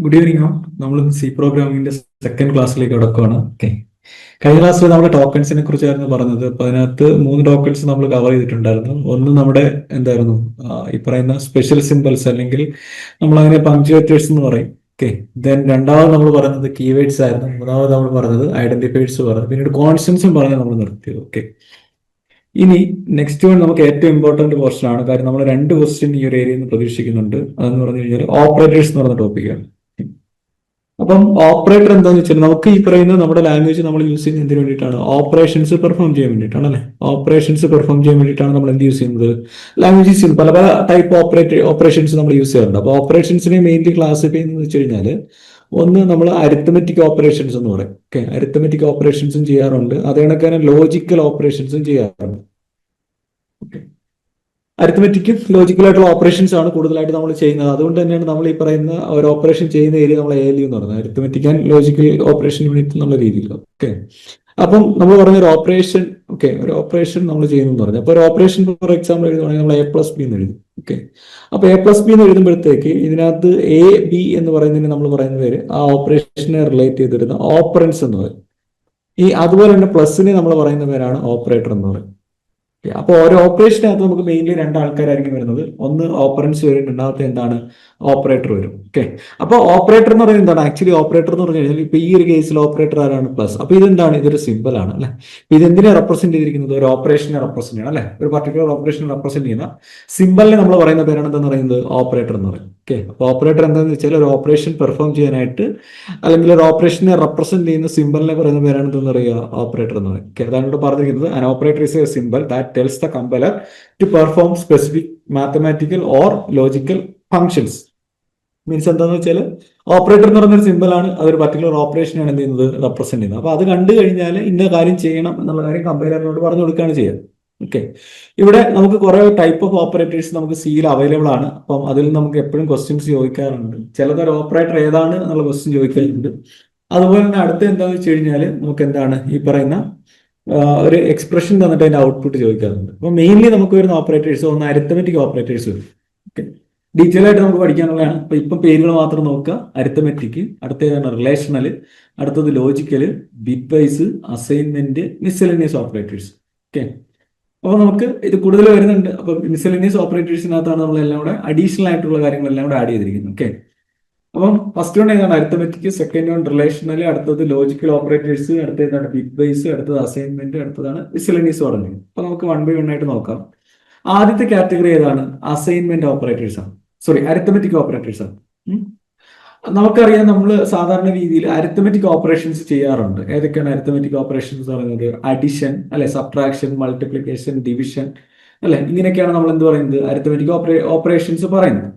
Good evening. നമ്മൾ C പ്രോഗ്രാമിംഗിന്റെ second ക്ലാസ്സിലേക്ക് കടക്കുകയാണ്. ഓക്കെ, കഴിഞ്ഞ ക്ലാസ്സിൽ നമ്മൾ ടോക്കൺസിനെ കുറിച്ചായിരുന്നു പറഞ്ഞത്. അപ്പൊ അതിനകത്ത് മൂന്ന് ടോക്കൺസ് നമ്മൾ കവർ ചെയ്തിട്ടുണ്ടായിരുന്നു. ഒന്ന് നമ്മുടെ എന്തായിരുന്നു, ഈ പറയുന്ന സ്പെഷ്യൽ സിമ്പിൾസ്, അല്ലെങ്കിൽ നമ്മൾ അതിനെ പങ്ക്ച്വേറ്റേഴ്സ് എന്ന് പറയും. ഓക്കെ, ദെൻ രണ്ടാമത് നമ്മൾ പറയുന്നത് കീവേഡ്സ് ആയിരുന്നു. മൂന്നാമത് നമ്മൾ പറഞ്ഞത് ഐഡന്റിഫൈഡ്സ് പറഞ്ഞു. പിന്നീട് കോൺസ്റ്റൻസും പറഞ്ഞ് നമ്മൾ നിർത്തിയത്. ഓക്കെ, ഇനി നെക്സ്റ്റ് വൺ നമുക്ക് ഏറ്റവും ഇമ്പോർട്ടന്റ് പോർഷൻ ആണ്. കാര്യം നമ്മൾ രണ്ട് ക്വസ്റ്റ്യൻ ഈ ഒരു ഏരിയയിൽ നിന്ന് പ്രതീക്ഷിക്കുന്നുണ്ട്. അതെന്ന് പറഞ്ഞു കഴിഞ്ഞാൽ ഓപ്പറേറ്റേഴ്സ് എന്ന് പറഞ്ഞ ടോപ്പിക്കാണ്. അപ്പം ഓപ്പറേറ്റർ എന്താന്ന് വെച്ചാൽ നമുക്ക് ഈ പറയുന്ന നമ്മുടെ ലാംഗ്വേജ് നമ്മൾ യൂസ് ചെയ്യുന്നത് എന്തിനു വേണ്ടിയിട്ടാണ്? ഓപ്പറേഷൻസ് പെർഫോം ചെയ്യാൻ വേണ്ടിയിട്ടാണ് അല്ലെ. ഓപ്പറേഷൻസ് പെർഫോം ചെയ്യാൻ വേണ്ടിയിട്ടാണ് നമ്മൾ എന്ത് യൂസ് ചെയ്യുന്നത്? ലാംഗ്വേജ് യൂസ് ചെയ്യുന്നത്. പല പല ടൈപ്പ് ഓപ്പറേഷൻസ് നമ്മൾ യൂസ് ചെയ്യാറുണ്ട്. അപ്പോൾ ഓപ്പറേഷൻസിനെ മെയിൻലി ക്ലാസിഫൈ ചെയ്യുന്നത് വെച്ച് കഴിഞ്ഞാൽ ഒന്ന് നമ്മൾ അരിത്തമെറ്റിക് ഓപ്പറേഷൻസ് എന്ന് പറയും. ഓക്കെ, അരിത്തമെറ്റിക് ഓപ്പറേഷൻസും ചെയ്യാറുണ്ട്. അതേ കണക്ക് തന്നെ ലോജിക്കൽ ഓപ്പറേഷൻസും ചെയ്യാറുണ്ട്. ഓക്കെ, അരിത്തമെറ്റിക്കും ലോജിക്കലായിട്ടുള്ള ഓപ്പറേഷൻസ് ആണ് കൂടുതലായിട്ട് നമ്മൾ ചെയ്യുന്നത്. അതുകൊണ്ട് തന്നെയാണ് നമ്മൾ ഈ പറയുന്ന ഒരു ഓപ്പറേഷൻ ചെയ്യുന്ന ഏരിയ നമ്മൾ ALU എന്ന് പറയുന്നത്, arithmetic and logical operation unit എന്നുള്ള രീതിയിൽ. ഓക്കെ, അപ്പം നമ്മൾ പറഞ്ഞ ഒരു ഓപ്പറേഷൻ, ഓക്കെ, ഒരു ഓപ്പറേഷൻ നമ്മൾ ചെയ്യുന്നു പറഞ്ഞു. അപ്പൊ ഒരു ഓപ്പറേഷൻ ഫോർ എക്സാമ്പിൾ എഴുതുവാണെങ്കിൽ നമ്മൾ A+B എന്ന് എഴുതും. ഓക്കെ, അപ്പൊ A+B എന്ന് എഴുതുമ്പോഴത്തേക്ക് ഇതിനകത്ത് AB എന്ന് പറയുന്നതിന് നമ്മൾ പറയുന്ന പേര് ആ ഓപ്പറേഷനെ റിലേറ്റ് ചെയ്തിരുന്ന ഓപ്പറൻസ് എന്ന് പറയും. ഈ അതുപോലെ തന്നെ പ്ലസിനെ നമ്മൾ പറയുന്ന പേരാണ് ഓപ്പറേറ്റർ എന്ന് പറയും. അപ്പൊ ഓരോ ഓപ്പറേഷനകത്ത് നമുക്ക് മെയിൻലി രണ്ട് ആൾക്കാരായിരിക്കും വരുന്നത്. ഒന്ന് ഓപ്പറൻസ് വരും, രണ്ടാമത്തെ എന്താണ്, ഓപ്പറേറ്റർ വരും. ഓക്കെ, അപ്പൊ ഓപ്പറേറ്റർ എന്ന് പറയുന്നത് എന്താണ്? ആക്ച്വലി ഓപ്പറേറ്റർ എന്ന് പറഞ്ഞു കഴിഞ്ഞാൽ ഇപ്പൊ ഈ ഒരു കേസിൽ ഓപ്പറേറ്റർ ആരാണ്? പ്ലസ്. അപ്പൊ ഇതെന്താണ്? ഇതൊരു സിമ്പിൾ ആണ് അല്ലെ. ഇത് എന്തിനെ റെപ്രസെന്റ് ചെയ്തിരിക്കുന്നത്? ഒരു ഓപ്പറേഷനെ റെപ്രസെന്റ് ചെയ്യണം അല്ലെ. ഒരു പർട്ടിക്കുലർ ഓപ്പറേഷനെ റെപ്രസെന്റ് ചെയ്യുന്ന സിമ്പിളിനെ നമ്മൾ പറയുന്ന പേരാണ് എന്താന്ന് പറയുന്നത്? ഓപ്പറേറ്റർ എന്ന് പറയും. ഓക്കെ, അപ്പൊ ഓപ്പറേറ്റർ എന്താണെന്ന് വെച്ചാൽ ഒരു ഓപ്പറേഷൻ പെർഫോം ചെയ്യാനായിട്ട് അല്ലെങ്കിൽ ഒരു ഓപ്പറേഷനെ റെപ്രസെന്റ് ചെയ്യുന്ന സിമ്പിളിനെ പറയുന്ന പേരാണ് എന്താന്ന് പറയുക? ഓപ്പറേറ്റർ എന്ന് പറയും. ഓക്കെ, അതാണ് ഇവിടെ പറഞ്ഞിരിക്കുന്നത്. An operator is A simple that tells the compiler to perform specific mathematical or logical functions. Means എന്താണെന്ന് വെച്ചാൽ ഓപ്പറേറ്റർ എന്ന് പറയുന്ന ഒരു സിമ്പിൾ ആണ്, അതൊരു പർട്ടിക്കുലർ ഓപ്പറേഷനാണ് എന്ത് ചെയ്യുന്നത്? റെപ്രസെന്റ് ചെയ്യുന്നത്. അപ്പൊ അത് കണ്ടു കഴിഞ്ഞാൽ ഇന്ന കാര്യം ചെയ്യണം എന്നുള്ള കാര്യം കമ്പൈലറിനോട് പറഞ്ഞു കൊടുക്കുകയാണ് ചെയ്യുക. ഓക്കെ, ഇവിടെ നമുക്ക് കുറെ ടൈപ്പ് ഓഫ് ഓപ്പറേറ്റേഴ്സ് നമുക്ക് സിയിൽ അവൈലബിൾ ആണ്. അപ്പം അതിൽ നമുക്ക് എപ്പോഴും ക്വസ്റ്റ്യൻസ് ചോദിക്കാറുണ്ട്. ചിലതൊരു ഓപ്പറേറ്റർ ഏതാണ് എന്നുള്ള ക്വസ്റ്റ്യൻ ചോദിക്കാറുണ്ട്. അതുപോലെ തന്നെ അടുത്ത എന്താണെന്ന് വെച്ച് കഴിഞ്ഞാൽ നമുക്ക് എന്താണ് ഈ പറയുന്ന ഒരു എക്സ്പ്രഷൻ തന്നിട്ട് അതിന്റെ ഔട്ട്പുട്ട് ചോദിക്കാറുണ്ട്. അപ്പൊ മെയിൻലി നമുക്ക് വരുന്ന ഓപ്പറേറ്റേഴ്സ് ഒന്ന് അരിത്തമെറ്റിക് ഓപ്പറേറ്റേഴ്സ് വരും. ഓക്കെ, ഡീറ്റെയിൽ ആയിട്ട് നമുക്ക് പഠിക്കാനുള്ളതാണ്. അപ്പൊ ഇപ്പം പേരുകൾ മാത്രം നോക്കുക. അരിത്തമെറ്റിക്, അടുത്തതാണ് റിലേഷണൽ, അടുത്തത് logical, bitwise, assignment, miscellaneous operators. Okay, അപ്പൊ നമുക്ക് ഇത് കൂടുതൽ വരുന്നുണ്ട്. അപ്പൊ മിസ്സെലേനിയസ് ഓപ്പറേറ്റേഴ്സിനകത്താണ് നമ്മളെല്ലാം കൂടെ അഡീഷണൽ ആയിട്ടുള്ള കാര്യങ്ങളെല്ലാം കൂടെ ആഡ് ചെയ്തിരിക്കുന്നത്. ഓക്കെ, അപ്പം ഫസ്റ്റ് വൺ ഏതാണ്? അരിത്തമെറ്റിക്, സെക്കൻഡ് വൺ റിലേഷണൽ, അടുത്തത് ലോജിക്കൽ ഓപ്പറേറ്റേഴ്സ്, അടുത്ത ഏതാണ്? ബിറ്റ് ബേസ്, അടുത്തത് അസൈൻമെന്റ്, അടുത്തതാണ് മിസ്സെലേനിയസ് പറഞ്ഞത്. അപ്പൊ നമുക്ക് വൺ ബൈ വൺ ആയിട്ട് നോക്കാം. ആദ്യത്തെ കാറ്റഗറി ഏതാണ്? അസൈൻമെന്റ് ഓപ്പറേറ്റേഴ്സ് ആണ്. സോറി, അരിത്തമെറ്റിക് ഓപ്പറേറ്റേഴ്സ് ആണ്. നമുക്കറിയാം, നമ്മൾ സാധാരണ രീതിയിൽ അരിത്തമെറ്റിക് ഓപ്പറേഷൻസ് ചെയ്യാറുണ്ട്. ഏതൊക്കെയാണ് അരിത്തമെറ്റിക് ഓപ്പറേഷൻസ് പറയുന്നത്? അഡിഷൻ അല്ലെ, സബ്ട്രാക്ഷൻ, മൾട്ടിപ്ലിക്കേഷൻ, ഡിവിഷൻ അല്ലെ, ഇങ്ങനെയൊക്കെയാണ് നമ്മൾ എന്ത് പറയുന്നത്? അരിത്തമെറ്റിക് ഓപ്പറേഷൻസ് പറയുന്നത്.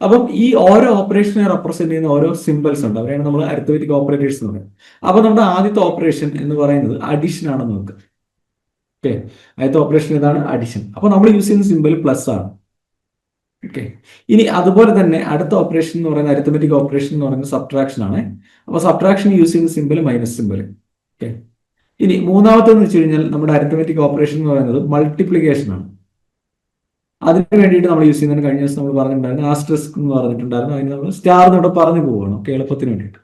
അപ്പം ഈ ഓരോ ഓപ്പറേഷനെ റെപ്രസെന്റ് ചെയ്യുന്ന ഓരോ സിമ്പിൾസ് ഉണ്ട്, അവരെയാണ് നമ്മൾ അരിത്തമെറ്റിക് ഓപ്പറേറ്റേഴ്സ് എന്ന് പറയുന്നത്. അപ്പൊ നമ്മുടെ ആദ്യത്തെ ഓപ്പറേഷൻ എന്ന് പറയുന്നത് അഡിഷൻ ആണെന്ന് നോക്കുക. ഓക്കെ, ആദ്യത്തെ ഓപ്പറേഷൻ ഏതാണ്? അഡിഷൻ. അപ്പൊ നമ്മൾ യൂസ് ചെയ്യുന്ന സിമ്പിൾ പ്ലസ് ആണ്. ഓക്കെ, ഇനി അതുപോലെ തന്നെ അടുത്ത ഓപ്പറേഷൻ എന്ന് പറയുന്നത് അരിത്തമെറ്റിക് ഓപ്പറേഷൻ എന്ന് പറയുന്നത് സബ്ട്രാക്ഷൻ ആണ്. അപ്പൊ സബ്ട്രാക്ഷൻ യൂസ് ചെയ്യുന്ന സിമ്പിൾ മൈനസ് സിമ്പിൾ. ഓക്കെ, ഇനി മൂന്നാമത്തെന്ന് വെച്ച് കഴിഞ്ഞാൽ നമ്മുടെ അരിത്തമെറ്റിക് ഓപ്പറേഷൻ എന്ന് പറയുന്നത് മൾട്ടിപ്ലിക്കേഷൻ ആണ്. അതിന് വേണ്ടിയിട്ട് നമ്മൾ യൂസ് ചെയ്യുന്നതിന് കഴിഞ്ഞ ദിവസം നമ്മൾ പറഞ്ഞിട്ടുണ്ടായിരുന്നു ആസ്റ്ററിസ്ക് എന്ന് പറഞ്ഞിട്ടുണ്ടായിരുന്നു. അതിന് നമ്മൾ സ്റ്റാർ ഇവിടെ പറഞ്ഞു പോവുകയാണ്. ഓക്കെ, എളുപ്പത്തിന് വേണ്ടിയിട്ട്.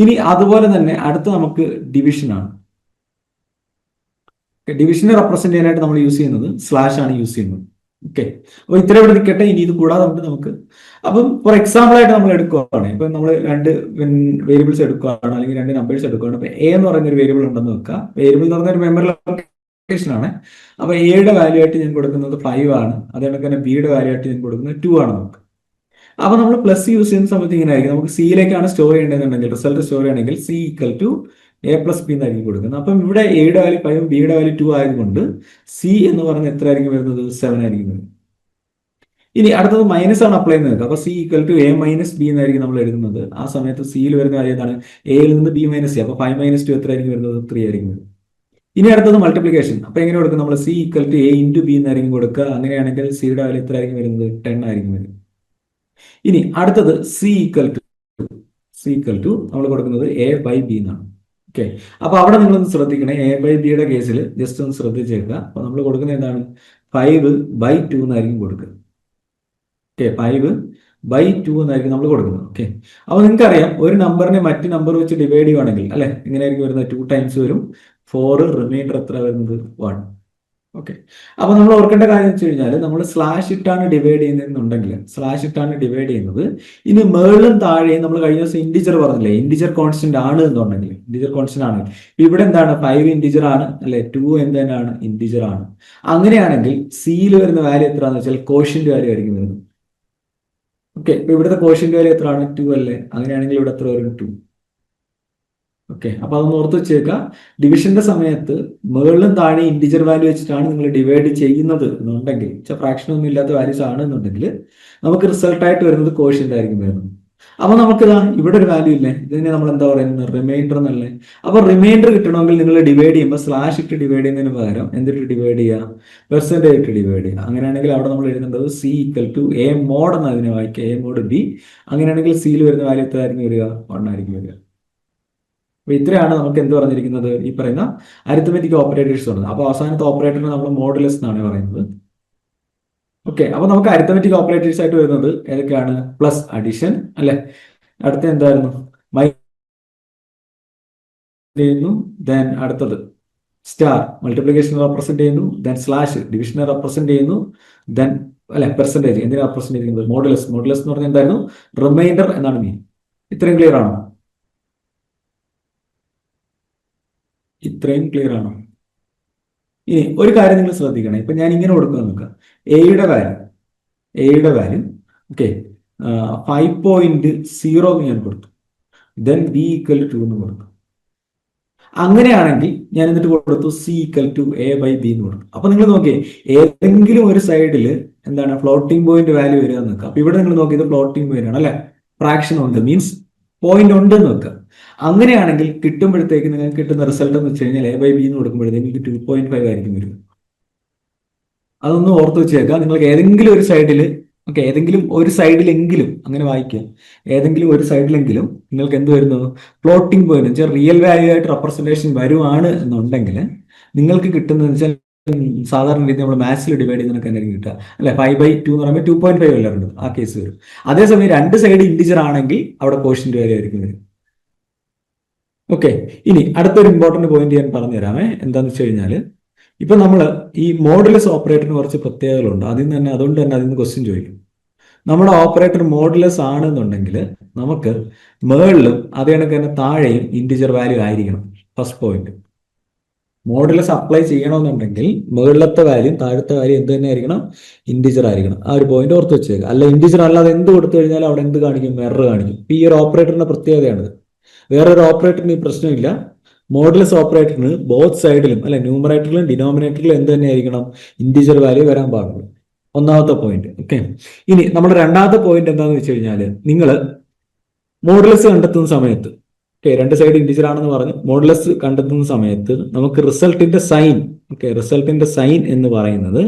ഇനി അതുപോലെ തന്നെ അടുത്ത നമുക്ക് ഡിവിഷൻ ആണ്. ഡിവിഷനെ റെപ്രസെന്റ് ചെയ്യാനായിട്ട് നമ്മൾ യൂസ് ചെയ്യുന്നത് സ്ലാഷ് ആണ് യൂസ് ചെയ്യുന്നത്. ഓക്കെ, അപ്പൊ ഇത്ര ഇവിടെ നിൽക്കട്ടെ. ഇനി ഇത് കൂടാതെ നമുക്ക് അപ്പം ഫോർ എക്സാമ്പിൾ ആയിട്ട് നമ്മൾ എടുക്കുകയാണ്. ഇപ്പൊ നമ്മൾ രണ്ട് വേരിയബിൾസ് എടുക്കുകയാണ്, അല്ലെങ്കിൽ രണ്ട് നമ്പേഴ്സ് എടുക്കുകയാണ്. അപ്പൊ എ എന്ന് പറയുന്ന ഒരു വേരിയബിൾ ഉണ്ടെന്ന് വെക്കുക. വേരിയബിൾ എന്ന് പറഞ്ഞ ഒരു മെമ്മറി ലൊക്കേഷൻ ആണ്. അപ്പൊ എയുടെ വാല്യൂ ആയിട്ട് ഞാൻ കൊടുക്കുന്നത് 5 ആണ്. അതേപോലെ തന്നെ ബിയുടെ വാല്യൂ ആയിട്ട് ഞാൻ കൊടുക്കുന്നത് 2 ആണ് നമുക്ക്. അപ്പൊ നമ്മൾ പ്ലസ് യൂസ് ചെയ്യുന്ന സമയത്ത് ഇങ്ങനെ ആയിരിക്കും. നമുക്ക് സിയിലേക്കാണ് സ്റ്റോർ ചെയ്യേണ്ടതെന്നുണ്ടെങ്കിൽ, റിസൾട്ട് സ്റ്റോർ ചെയ്യണമെങ്കിൽ സി ഈക്വൽ ടു A+B എന്നായിരിക്കും കൊടുക്കുന്നത്. അപ്പം ഇവിടെ എയുടെ വാല്യൂ 5 ബിയുടെ വാല്യൂ 2 ആയതുകൊണ്ട് സി എന്ന് പറയുന്നത് എത്ര ആയിരിക്കും വരുന്നത്? 7 ആയിരിക്കും വരുന്നത്. ഇനി അടുത്തത് മൈനസ് ആണ് അപ്ലൈ ചെയ്യുന്നത്. അപ്പൊ സി ഈക്വൽ ടു A-B എന്നായിരിക്കും നമ്മൾ എഴുതുന്നത്. ആ സമയത്ത് സിയിൽ വരുന്ന കാര്യം എന്താണ്? എയിൽ നിന്ന് B-C. അപ്പൊ 5 - 2 എത്ര ആയിരിക്കും വരുന്നത്? 3 ആയിരിക്കും വരുന്നത്. ഇനി അടുത്തത് മൾട്ടിപ്ലിക്കേഷൻ. അപ്പൊ എങ്ങനെ കൊടുക്കും? നമ്മൾ C equal to A × B എന്നായിരിക്കും കൊടുക്കുക. അങ്ങനെയാണെങ്കിൽ സിയുടെ വാല്യൂ എത്ര ആയിരിക്കും വരുന്നത്? 10 ആയിരിക്കും വരുന്നത്. ഇനി അടുത്തത് സി ഈക്വൽ ടു നമ്മൾ കൊടുക്കുന്നത് A/B എന്നാണ്. ഓക്കെ, അപ്പൊ അവിടെ നിങ്ങളൊന്ന് ശ്രദ്ധിക്കണേ. A/Bയുടെ കേസിൽ ജസ്റ്റ് ഒന്ന് ശ്രദ്ധിച്ചേക്കുക. അപ്പൊ നമ്മൾ കൊടുക്കുന്നത് എന്താണ്? 5/2 എന്നായിരിക്കും കൊടുക്കുക. ഓക്കെ, 5 /2 എന്നായിരിക്കും നമ്മൾ കൊടുക്കുന്നത്. ഓക്കെ, അപ്പോൾ നിങ്ങൾക്കറിയാം ഒരു നമ്പറിനെ മറ്റ് നമ്പർ വെച്ച് ഡിവൈഡ് ചെയ്യുവാണെങ്കിൽ അല്ലെ ഇങ്ങനെയായിരിക്കും വരുന്നത്. 2 ടൈംസ് വരും, 4 റിമൈൻഡർ എത്ര വരുന്നത് 1. ഓക്കെ, അപ്പൊ നമ്മൾ ഓർക്കേണ്ട കാര്യം വെച്ച് കഴിഞ്ഞാൽ നമ്മൾ സ്ലാഷ് ഇട്ടാണ് ഡിവൈഡ് ചെയ്യുന്നതെന്നുണ്ടെങ്കിൽ സ്ലാഷ് ഇട്ടാണ് ഡിവൈഡ് ചെയ്യുന്നത്. ഇനി മേളിലും താഴെയും നമ്മൾ കഴിഞ്ഞ ദിവസം ഇൻഡിജർ പറഞ്ഞില്ലേ, ഇൻഡിജർ കോൺസ്റ്റന്റ് ആണ് എന്നുണ്ടെങ്കിൽ, ഇൻഡിജർ കോൺസ്റ്റന്റ് ആണ് ഇവിടെ എന്താണ് 5 ഇൻഡിജർ ആണ് അല്ലെ, 2 എന്ത് തന്നെയാണ് ഇൻഡിജർ ആണ്. അങ്ങനെയാണെങ്കിൽ സിയിൽ വരുന്ന വാല്യൂ എത്രയാണെന്ന് വെച്ചാൽ കോഷ്യന്റ് വാല്യൂ ആയിരിക്കും വരുന്നത്. ഓക്കെ, ഇപ്പൊ ഇവിടുത്തെ കോഷ്യന്റ് വാല്യൂ എത്രയാണ് 2 അല്ലേ, അങ്ങനെയാണെങ്കിൽ ഇവിടെ എത്ര വരും 2. ഓക്കെ, അപ്പൊ അതൊന്ന് ഓർത്ത് വെച്ചേക്കുക. ഡിവിഷന്റെ സമയത്ത് മുകളിലും താഴെ ഇൻഡിജർ വാല്യൂ വെച്ചിട്ടാണ് നിങ്ങൾ ഡിവൈഡ് ചെയ്യുന്നത് എന്നുണ്ടെങ്കിൽ, ഫ്രാക്ഷൻ ഒന്നും ഇല്ലാത്ത വാല്യൂസ് ആണ് എന്നുണ്ടെങ്കിൽ നമുക്ക് റിസൾട്ട് ആയിട്ട് വരുന്നത് കോഷ്യന്റ് ആയിരിക്കും വരുന്നത്. അപ്പൊ നമുക്കിതാ ഇവിടെ ഒരു വാല്യൂ ഇല്ലേ, ഇതിനെ നമ്മൾ എന്താ പറയുന്നത് റിമൈൻഡർ എന്നല്ലേ. അപ്പൊ റിമൈൻഡർ കിട്ടണമെങ്കിൽ നിങ്ങൾ ഡിവൈഡ് ചെയ്യുമ്പോൾ സ്ലാഷ് ഇട്ട് ഡിവൈഡ് ചെയ്യുന്നതിന് പകരം എന്തിട്ട് ഡിവൈഡ് ചെയ്യുക, പെർസെന്റേജ് ഇട്ട് ഡിവൈഡ് ചെയ്യുക. അങ്ങനെയാണെങ്കിൽ അവിടെ നമ്മൾ എഴുതേണ്ടത് C equal to A mod എന്ന് അതിനെ വായിക്കുക, എ മോഡ് ബി. അങ്ങനെയാണെങ്കിൽ സിയിൽ വരുന്ന വാല്യൂ എത്ര ആയിരിക്കും വരിക, 1 ആയിരിക്കും വരിക. അപ്പൊ ഇത്രയാണ് നമുക്ക് എന്ത് പറഞ്ഞിരിക്കുന്നത്, ഈ പറയുന്ന അരിത്തമെറ്റിക് ഓപ്പറേറ്റേഴ്സ് പറഞ്ഞത്. അപ്പൊ അവസാനത്തെ ഓപ്പറേറ്ററിനെ നമ്മൾ മോഡുലസ് എന്നാണ് പറയുന്നത്. ഓക്കെ, അപ്പൊ നമുക്ക് അരിത്തമെറ്റിക് ഓപ്പറേറ്റേഴ്സ് ആയിട്ട് വരുന്നത് ഏതൊക്കെയാണ്, പ്ലസ് അഡിഷൻ അല്ലെ, അടുത്ത എന്തായിരുന്നു ചെയ്യുന്നു, ദെൻ അടുത്തത് സ്റ്റാർ മൾട്ടിപ്ലിക്കേഷൻ റെപ്രസെന്റ് ചെയ്യുന്നു, ദെൻ സ്ലാഷ് ഡിവിഷനെ റെപ്രസെന്റ് ചെയ്യുന്നു, ദെൻ അല്ലെ പെർസെന്റേജ് എന്തിനാ റെപ്രസെന്റ് ചെയ്യുന്നത്, മോഡുലസ്. മോഡുലസ് എന്ന് പറഞ്ഞാൽ എന്തായിരുന്നു, റിമൈൻഡർ എന്നാണ് മീൻ. ഇത്രയും ക്ലിയർ ആണോ, ഇത്രയും ക്ലിയർ ആണോ? ഇനി ഒരു കാര്യം നിങ്ങൾ ശ്രദ്ധിക്കണം, ഇപ്പൊ ഞാൻ ഇങ്ങനെ കൊടുക്കുക നോക്കുക, എയുടെ വാല്യൂ ഓക്കെ 5.0 ഞാൻ കൊടുത്തു, ദെൻ ബി ഈക്വൽ ടു എന്ന് കൊടുത്തു. അങ്ങനെയാണെങ്കിൽ ഞാൻ എന്നിട്ട് കൊടുത്തു സി ഈക്വൽ ടു a/b എന്ന് കൊടുത്തു. അപ്പൊ നിങ്ങൾ നോക്കിയേ, ഏതെങ്കിലും ഒരു സൈഡിൽ എന്താണ് ഫ്ലോട്ടിംഗ് പോയിന്റ് വാല്യൂ വരിക എന്ന് നോക്കുക. അപ്പൊ ഇവിടെ നിങ്ങൾ നോക്കി ഇത് ഫ്ലോട്ടിംഗ് പോയിന്റ് ആണ് അല്ലെ, ഫ്രാക്ഷൻ ഉണ്ട് മീൻസ് പോയിന്റ് ഉണ്ട് എന്ന് വെക്കുക. അങ്ങനെയാണെങ്കിൽ കിട്ടുമ്പോഴത്തേക്ക് നിങ്ങൾക്ക് കിട്ടുന്ന റിസൾട്ട് എന്ന് വെച്ച് കഴിഞ്ഞാൽ a/b എന്ന് കൊടുക്കുമ്പോഴത്തേക്ക് നിങ്ങൾക്ക് 2.5 ആയിരിക്കും വരും. അതൊന്ന് ഓർത്ത് വെച്ചേക്കുക. നിങ്ങൾക്ക് ഏതെങ്കിലും ഒരു സൈഡിൽ ഓക്കെ, ഏതെങ്കിലും ഒരു സൈഡിലെങ്കിലും അങ്ങനെ വായിക്കുക, ഏതെങ്കിലും ഒരു സൈഡിലെങ്കിലും നിങ്ങൾക്ക് എന്ത് വരുന്നു, ഫ്ലോട്ടിംഗ് പോയിന്റ് വെച്ചാൽ റിയൽ വാല്യൂ ആയിട്ട് റെപ്രസെന്റേഷൻ വരുവാണ് എന്നുണ്ടെങ്കിൽ നിങ്ങൾക്ക് കിട്ടുന്നതെന്ന് വെച്ചാൽ സാധാരണ രീതി നമ്മൾ മാത്സിൽ ഡിവൈഡ് ചെയ്യുന്നതൊക്കെ എന്തായിരിക്കും കിട്ടുക അല്ലെ, 5/2 എന്ന് പറയുമ്പോൾ 2.5 അല്ല ഉണ്ട്, ആ കേസ് വരും. അതേസമയം രണ്ട് സൈഡ് ഇൻഡിജർ ആണെങ്കിൽ അവിടെ കോഷ്യന്റ് വാല്യൂ ആയിരിക്കും വരും. ഓക്കെ, ഇനി അടുത്തൊരു ഇമ്പോർട്ടന്റ് പോയിന്റ് ഞാൻ പറഞ്ഞു തരാമേ. എന്താന്ന് വെച്ച് കഴിഞ്ഞാൽ ഇപ്പൊ നമ്മൾ ഈ മോഡുലസ് ഓപ്പറേറ്ററിന് കുറച്ച് പ്രത്യേകതകളുണ്ട്. അതുകൊണ്ട് തന്നെ അതിൽ നിന്ന് ക്വസ്റ്റ്യൻ ചോദിക്കും. നമ്മുടെ ഓപ്പറേറ്റർ മോഡുലസ് ആണെന്നുണ്ടെങ്കിൽ നമുക്ക് മേളിലും അതേ കണക്ക് തന്നെ താഴെയും ഇൻഡിജർ വാല്യൂ ആയിരിക്കണം. ഫസ്റ്റ് പോയിന്റ്, മോഡുലസ് അപ്ലൈ ചെയ്യണമെന്നുണ്ടെങ്കിൽ മുകളിലത്തെ വാല്യൂ താഴത്തെ വാല്യൂ എന്ത് തന്നെ ആയിരിക്കണം, ഇൻഡിജർ ആയിരിക്കണം. ആ ഒരു പോയിന്റ് ഓർത്ത് വെച്ചേക്കുക. അല്ല ഇൻഡിജർ അല്ലാതെ എന്ത് കൊടുത്തു കഴിഞ്ഞാൽ അവിടെ എന്ത് കാണിക്കും, എറർ കാണിക്കും. ഈ ഒരു ഓപ്പറേറ്ററിന്റെ പ്രത്യേകതയാണിത്. വേറൊരു ഓപ്പറേറ്ററിന് ഈ പ്രശ്നമില്ല. മോഡുലസ് ഓപ്പറേറ്ററിന് ബോത്ത് സൈഡിലും അല്ലെ ന്യൂമറേറ്ററിലും ഡിനോമിനേറ്ററിലും എന്ത് തന്നെ ആയിരിക്കണം, ഇൻഡിജർ വാല്യൂ വരാൻ പാടുള്ളൂ. ഒന്നാമത്തെ പോയിന്റ്. ഓക്കെ, ഇനി നമ്മുടെ രണ്ടാമത്തെ പോയിന്റ് എന്താണെന്ന് വെച്ച് കഴിഞ്ഞാൽ നിങ്ങൾ മോഡുലസ് കണ്ടെത്തുന്ന സമയത്ത് ഓക്കെ, രണ്ട് സൈഡ് ഇൻഡിജർ ആണെന്ന് പറഞ്ഞ് മോഡുലസ് കണ്ടെത്തുന്ന സമയത്ത് നമുക്ക് റിസൾട്ടിന്റെ സൈൻ റിസൾട്ടിന്റെ സൈൻ എന്ന് പറയുന്നത്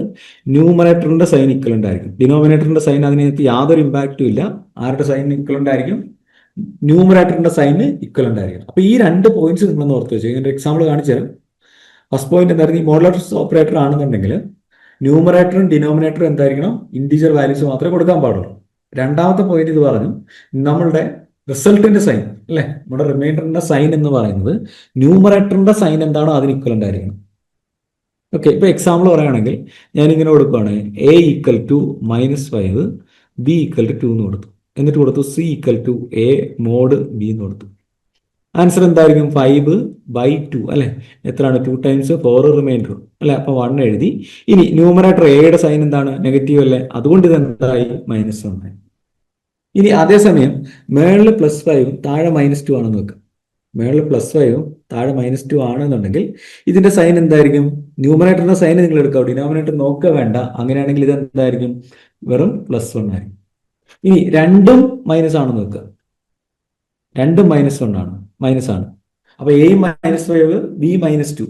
ന്യൂമറേറ്ററിന്റെ സൈൻ ഇക്വലന്റ് ആയിരിക്കും. ഡിനോമിനേറ്ററിന്റെ സൈൻ അതിനകത്ത് യാതൊരു ഇമ്പാക്റ്റും ഇല്ല. ആരുടെ സൈൻ ഇക്വലന്റ് ആയിരിക്കും, ന്യൂമറേറ്ററിന്റെ സൈന് ഇക്വലന്റ് ആയിരിക്കും. അപ്പൊ ഈ രണ്ട് പോയിന്റ്സ് നിങ്ങളൊന്ന് ഓർത്ത് വെച്ചു. ഇതിന്റെ എക്സാമ്പിൾ കാണിച്ചു തരാം. ഫസ്റ്റ് പോയിന്റ് എന്തായിരുന്നു, ഈ മോഡുലസ് ഓപ്പറേറ്റർ ആണെന്നുണ്ടെങ്കിൽ ന്യൂമറേറ്ററും ഡിനോമിനേറ്ററും എന്തായിരിക്കണം, ഇൻഡിജർ വാല്യൂസ് മാത്രമേ കൊടുക്കാൻ പാടുള്ളൂ. രണ്ടാമത്തെ പോയിന്റ് ഇത് പറഞ്ഞു, നമ്മളുടെ റിസൾട്ടിന്റെ സൈൻ അല്ലെ, നമ്മുടെ റിമൈൻഡറിന്റെ സൈൻ എന്ന് പറയുന്നത് ന്യൂമറേറ്ററിന്റെ സൈൻ എന്താണോ അതിന് ഇക്വലന്റ് ആയിരിക്കണം. ഓക്കെ, ഇപ്പൊ എക്സാമ്പിൾ പറയുകയാണെങ്കിൽ ഞാൻ ഇങ്ങനെ കൊടുക്കുകയാണ്, a equal to -5 b equal to 2 എന്ന് കൊടുത്തു. എന്നിട്ട് കൊടുത്തു c equal to a mod b എന്ന് കൊടുത്തു. ആൻസർ എന്തായിരിക്കും, 5/2 അല്ലെ, എത്രയാണ് 2 ടൈംസ് 4 റിമൈൻഡർ അല്ലെ, അപ്പൊ 1 എഴുതി. ഇനി ന്യൂമറേറ്റർ എയുടെ സൈൻ എന്താണ്, നെഗറ്റീവ് അല്ലേ, അതുകൊണ്ട് ഇത് എന്തായി -1. ഇനി അതേസമയം മേളിൽ +5 താഴെ -2 ആണെന്ന് വെക്കുക. മേളിൽ +5 താഴെ -2 ആണെന്നുണ്ടെങ്കിൽ ഇതിന്റെ സൈൻ എന്തായിരിക്കും, ന്യൂമറേറ്ററിന്റെ സൈൻ നിങ്ങൾ എടുക്കുക, ഡിനോമിനേറ്റർ നോക്കുക വേണ്ട. അങ്ങനെയാണെങ്കിൽ ഇത് എന്തായിരിക്കും, വെറും +1 ആയിരിക്കും. ഇനി രണ്ടും മൈനസ് ആണെന്ന് വെക്കുക, രണ്ടും -1 ആണ്, മൈനസ് ആണ്. അപ്പൊ a -5 b -2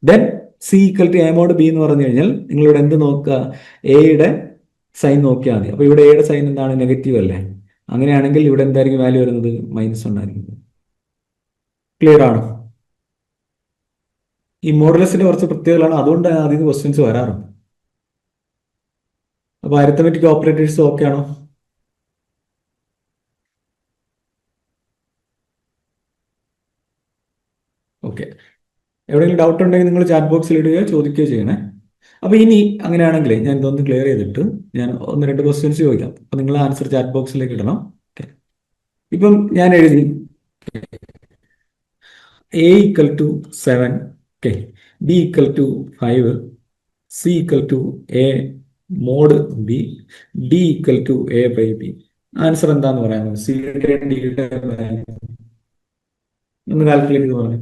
then c equal to a mod b എന്ന് പറഞ്ഞു കഴിഞ്ഞാൽ നിങ്ങളിവിടെ എന്ത് നോക്കുക, എയുടെ സൈൻ നോക്കിയാൽ മതി. അപ്പൊ ഇവിടെ എയുടെ സൈൻ എന്താണ്, നെഗറ്റീവ് അല്ലേ. അങ്ങനെയാണെങ്കിൽ ഇവിടെ എന്തായിരിക്കും വാല്യൂ വരുന്നത്, -1 ആയിരിക്കും. ക്ലിയർ ആണോ? ഈ മോഡുലസിന്റെ കുറച്ച് പ്രത്യേകതകളാണ്, അതുകൊണ്ട് അതിൽ നിന്ന് ക്വസ്റ്റ്യൻസ് വരാറുണ്ട്. അപ്പൊ അരിത്തമെറ്റിക് ഓപ്പറേറ്റേഴ്സ് ഓക്കെ ആണോ? എവിടെയെങ്കിലും ഡൗട്ട് ഉണ്ടെങ്കിൽ നിങ്ങൾ ചാറ്റ് ബോക്സിൽ ഇടുകയോ ചോദിക്കുകയോ ചെയ്യണേ. അപ്പൊ ഇനി അങ്ങനെയാണെങ്കിൽ ഞാൻ ഇതൊന്ന് ക്ലിയർ ചെയ്തിട്ട് ഞാൻ ഒന്ന് രണ്ട് ക്വസ്റ്റ്യൻസ് ചോദിക്കാം. അപ്പൊ നിങ്ങൾ ആൻസർ ചാറ്റ് ബോക്സിലേക്ക് ഇടണം. ഓക്കെ. ഇപ്പം ഞാൻ എഴുതി A equal to 7, okay, B equal to 5, C equal to A mod B, D equal to A by B. Answer എന്താന്ന് പറയാമോ? സിയുടെ ഡിയുടെ ഒന്ന് കാൽക്കുലേറ്റ് ചെയ്ത് പറഞ്ഞു.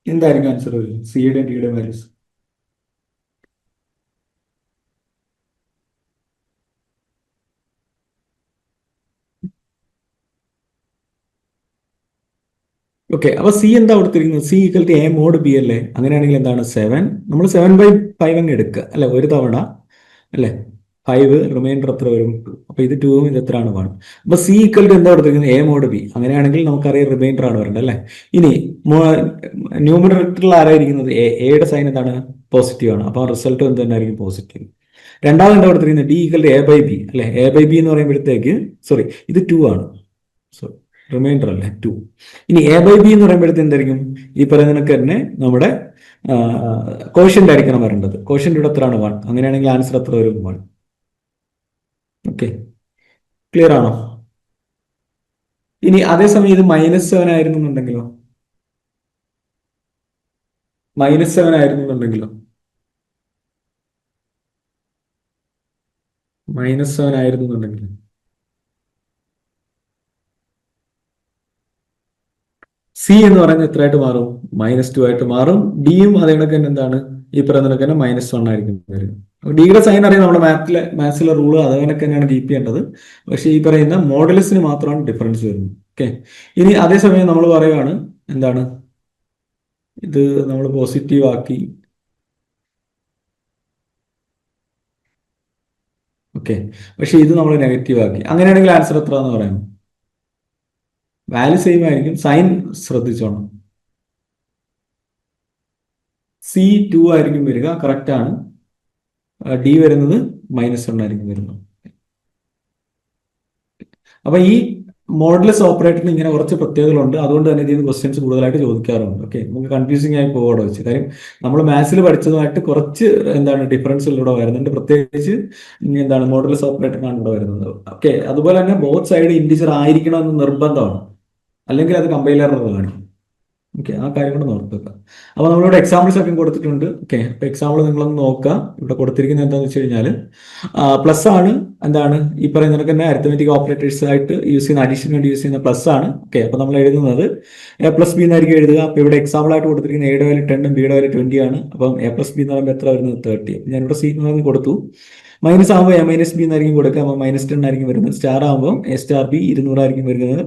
എന്തായിരിക്കും ആൻസർ വരും? സിയുടെ ഡിയുടെ വാല്യൂസ്. ഓക്കെ, അപ്പൊ സി എന്താ കൊടുത്തിരിക്കുന്നത്? C equal to A mod B അല്ലേ? അങ്ങനെയാണെങ്കിൽ എന്താണ് 7? നമ്മൾ 7/5 അങ്ങ് എടുക്കുക അല്ലെ, ഒരു തവണ അല്ലെ. 5 റിമൈൻഡർ എത്ര വരും? 2. അപ്പൊ ഇത് 2 ഇത് എത്രയാണ്? 1. അപ്പൊ സി ഈക്വൽ ടു എന്താ കൊടുത്തിരിക്കുന്നത്? A mod B. അങ്ങനെയാണെങ്കിൽ നമുക്കറിയാം റിമൈൻഡർ ആണ് വരേണ്ടത് അല്ലെ. ഇനി ന്യൂമറേറ്ററിൽ ആരായിരിക്കുന്നത്? എയുടെ സൈൻ എന്താണ്? പോസിറ്റീവ് ആണ്. അപ്പൊ റിസൾട്ട് എന്ത് തന്നെ ആയിരിക്കും? പോസിറ്റീവ്. രണ്ടാമത് എന്താ കൊടുത്തിരിക്കുന്നത്? D equal to A by B അല്ലെ. എ ബൈ ബി എന്ന് പറയുമ്പോഴത്തേക്ക് സോറി, ഇത് 2 ആണ്. സോറി, റിമൈൻഡർ അല്ലേ, 2. ഇനി എ ബൈ ബി എന്ന് പറയുമ്പോഴത്തേക്ക് എന്തായിരിക്കും? ഈ പറയുന്നതിനൊക്കെ തന്നെ നമ്മുടെ കോഷ്യന്റ് ആയിരിക്കണം വരേണ്ടത്. കോഷ്യന്റ് ഇവിടെ എത്രയാണ്? 1. അങ്ങനെയാണെങ്കിൽ ആൻസർ എത്ര വരും? 1. ഓക്കെ, ക്ലിയർ ആണോ? ഇനി അതേസമയം ഇത് -7 ആയിരുന്നു എന്നുണ്ടെങ്കിലോ? -7 ആയിരുന്നു എന്നുണ്ടെങ്കിലോ? -7 ആയിരുന്നു എന്നുണ്ടെങ്കിൽ സി എന്ന് പറയുന്നത് എത്രയായിട്ട് മാറും? -2 ആയിട്ട് മാറും. ഡിയും അതേ കണക്ക് തന്നെ എന്താണ്? ഈ പറയുന്ന തന്നെ -1 ആയിരിക്കും വരിക. ഡിയുടെ സൈൻ അറിയാം, നമ്മുടെ മാത്സിലെ റൂള് അത് കണക്ക് തന്നെയാണ് കീപ്പ് ചെയ്യേണ്ടത്. പക്ഷേ ഈ പറയുന്ന മോഡൽസിന് മാത്രമാണ് ഡിഫറൻസ് വരുന്നത്. ഓക്കെ. ഇനി അതേസമയം നമ്മൾ പറയുകയാണ് എന്താണ്, ഇത് നമ്മൾ പോസിറ്റീവ് ആക്കി. ഓക്കെ, പക്ഷെ ഇത് നമ്മൾ നെഗറ്റീവ് ആക്കി. അങ്ങനെയാണെങ്കിൽ ആൻസർ എത്ര എന്ന് പറയാം? വാല്യൂ സെയിം ആയിരിക്കും. സൈൻ ശ്രദ്ധിച്ചോണം. സി 2 ആയിരിക്കും വരിക, കറക്റ്റ് ആണ്. ഡി വരുന്നത് -1 ആയിരിക്കും വരുന്നത്. അപ്പൊ ഈ മോഡലസ് ഓപ്പറേറ്ററിന് ഇങ്ങനെ കുറച്ച് പ്രത്യേകതകളുണ്ട്. അതുകൊണ്ട് തന്നെ ഇതിന് ക്വസ്റ്റ്യൻസ് കൂടുതലായിട്ട് ചോദിക്കാറുണ്ട്. ഓക്കെ, നമുക്ക് കൺഫ്യൂസിംഗ് ആയി പോകോടെ വെച്ച്. കാര്യം നമ്മൾ മാത്സിൽ പഠിച്ചതുമായിട്ട് കുറച്ച് എന്താണ് ഡിഫറൻസ് ഇവിടെ വരുന്നുണ്ട്. പ്രത്യേകിച്ച് എന്താണ് മോഡലസ് ഓപ്പറേറ്ററിനാണ് ഇവിടെ വരുന്നത്. ഓക്കെ, അതുപോലെ തന്നെ ബോത്ത് സൈഡ് ഇൻഡിജർ ആയിരിക്കണം എന്ന് നിർബന്ധമാണ്. അല്ലെങ്കിൽ അത് കമ്പൈലർ കാണിക്കും. ഓക്കെ, ആ കാര്യം കൂടെ നോക്കുക. അപ്പോൾ നമ്മളിവിടെ എക്സാമ്പിൾസ് ഒക്കെ കൊടുത്തിട്ടുണ്ട്. ഓക്കെ, അപ്പൊ എക്സാമ്പിൾ നിങ്ങളൊന്ന് നോക്കുക. ഇവിടെ കൊടുത്തിരിക്കുന്നത് എന്താണെന്ന് വെച്ച് കഴിഞ്ഞാൽ പ്ലസ് ആണ്. എന്താണ് ഈ പറയുന്ന തന്നെ അരിത്തമെറ്റിക് ഓപ്പറേറ്റേഴ്സ് ആയിട്ട് യൂസ് ചെയ്യുന്ന, അഡീഷൻ വേണ്ടി യൂസ് ചെയ്യുന്ന പ്ലസ് ആണ്. ഓക്കെ, അപ്പൊ നമ്മൾ എഴുതുന്നത് A+B എന്നായിരിക്കും എഴുതുക. അപ്പൊ ഇവിടെ എക്സാമ്പിൾ ആയിട്ട് കൊടുത്തിരിക്കുന്ന എയുടെ വാല്യൂ 10 ബിയുടെ വാല്യൂ 20 ആണ്. അപ്പം A+B എന്ന് പറയുമ്പോൾ എത്ര വരുന്നത്? 30. ഞാനിവിടെ സി എന്ന് കൊടുത്തു. മൈനസ് ആകുമ്പോൾ A-B എന്നായിരിക്കും കൊടുക്കുക. അപ്പോൾ -10 ആയിരിക്കും വരുന്നത്. സ്റ്റാർ ആകുമ്പോൾ A*B 200 ആയിരിക്കും വരുന്നത്.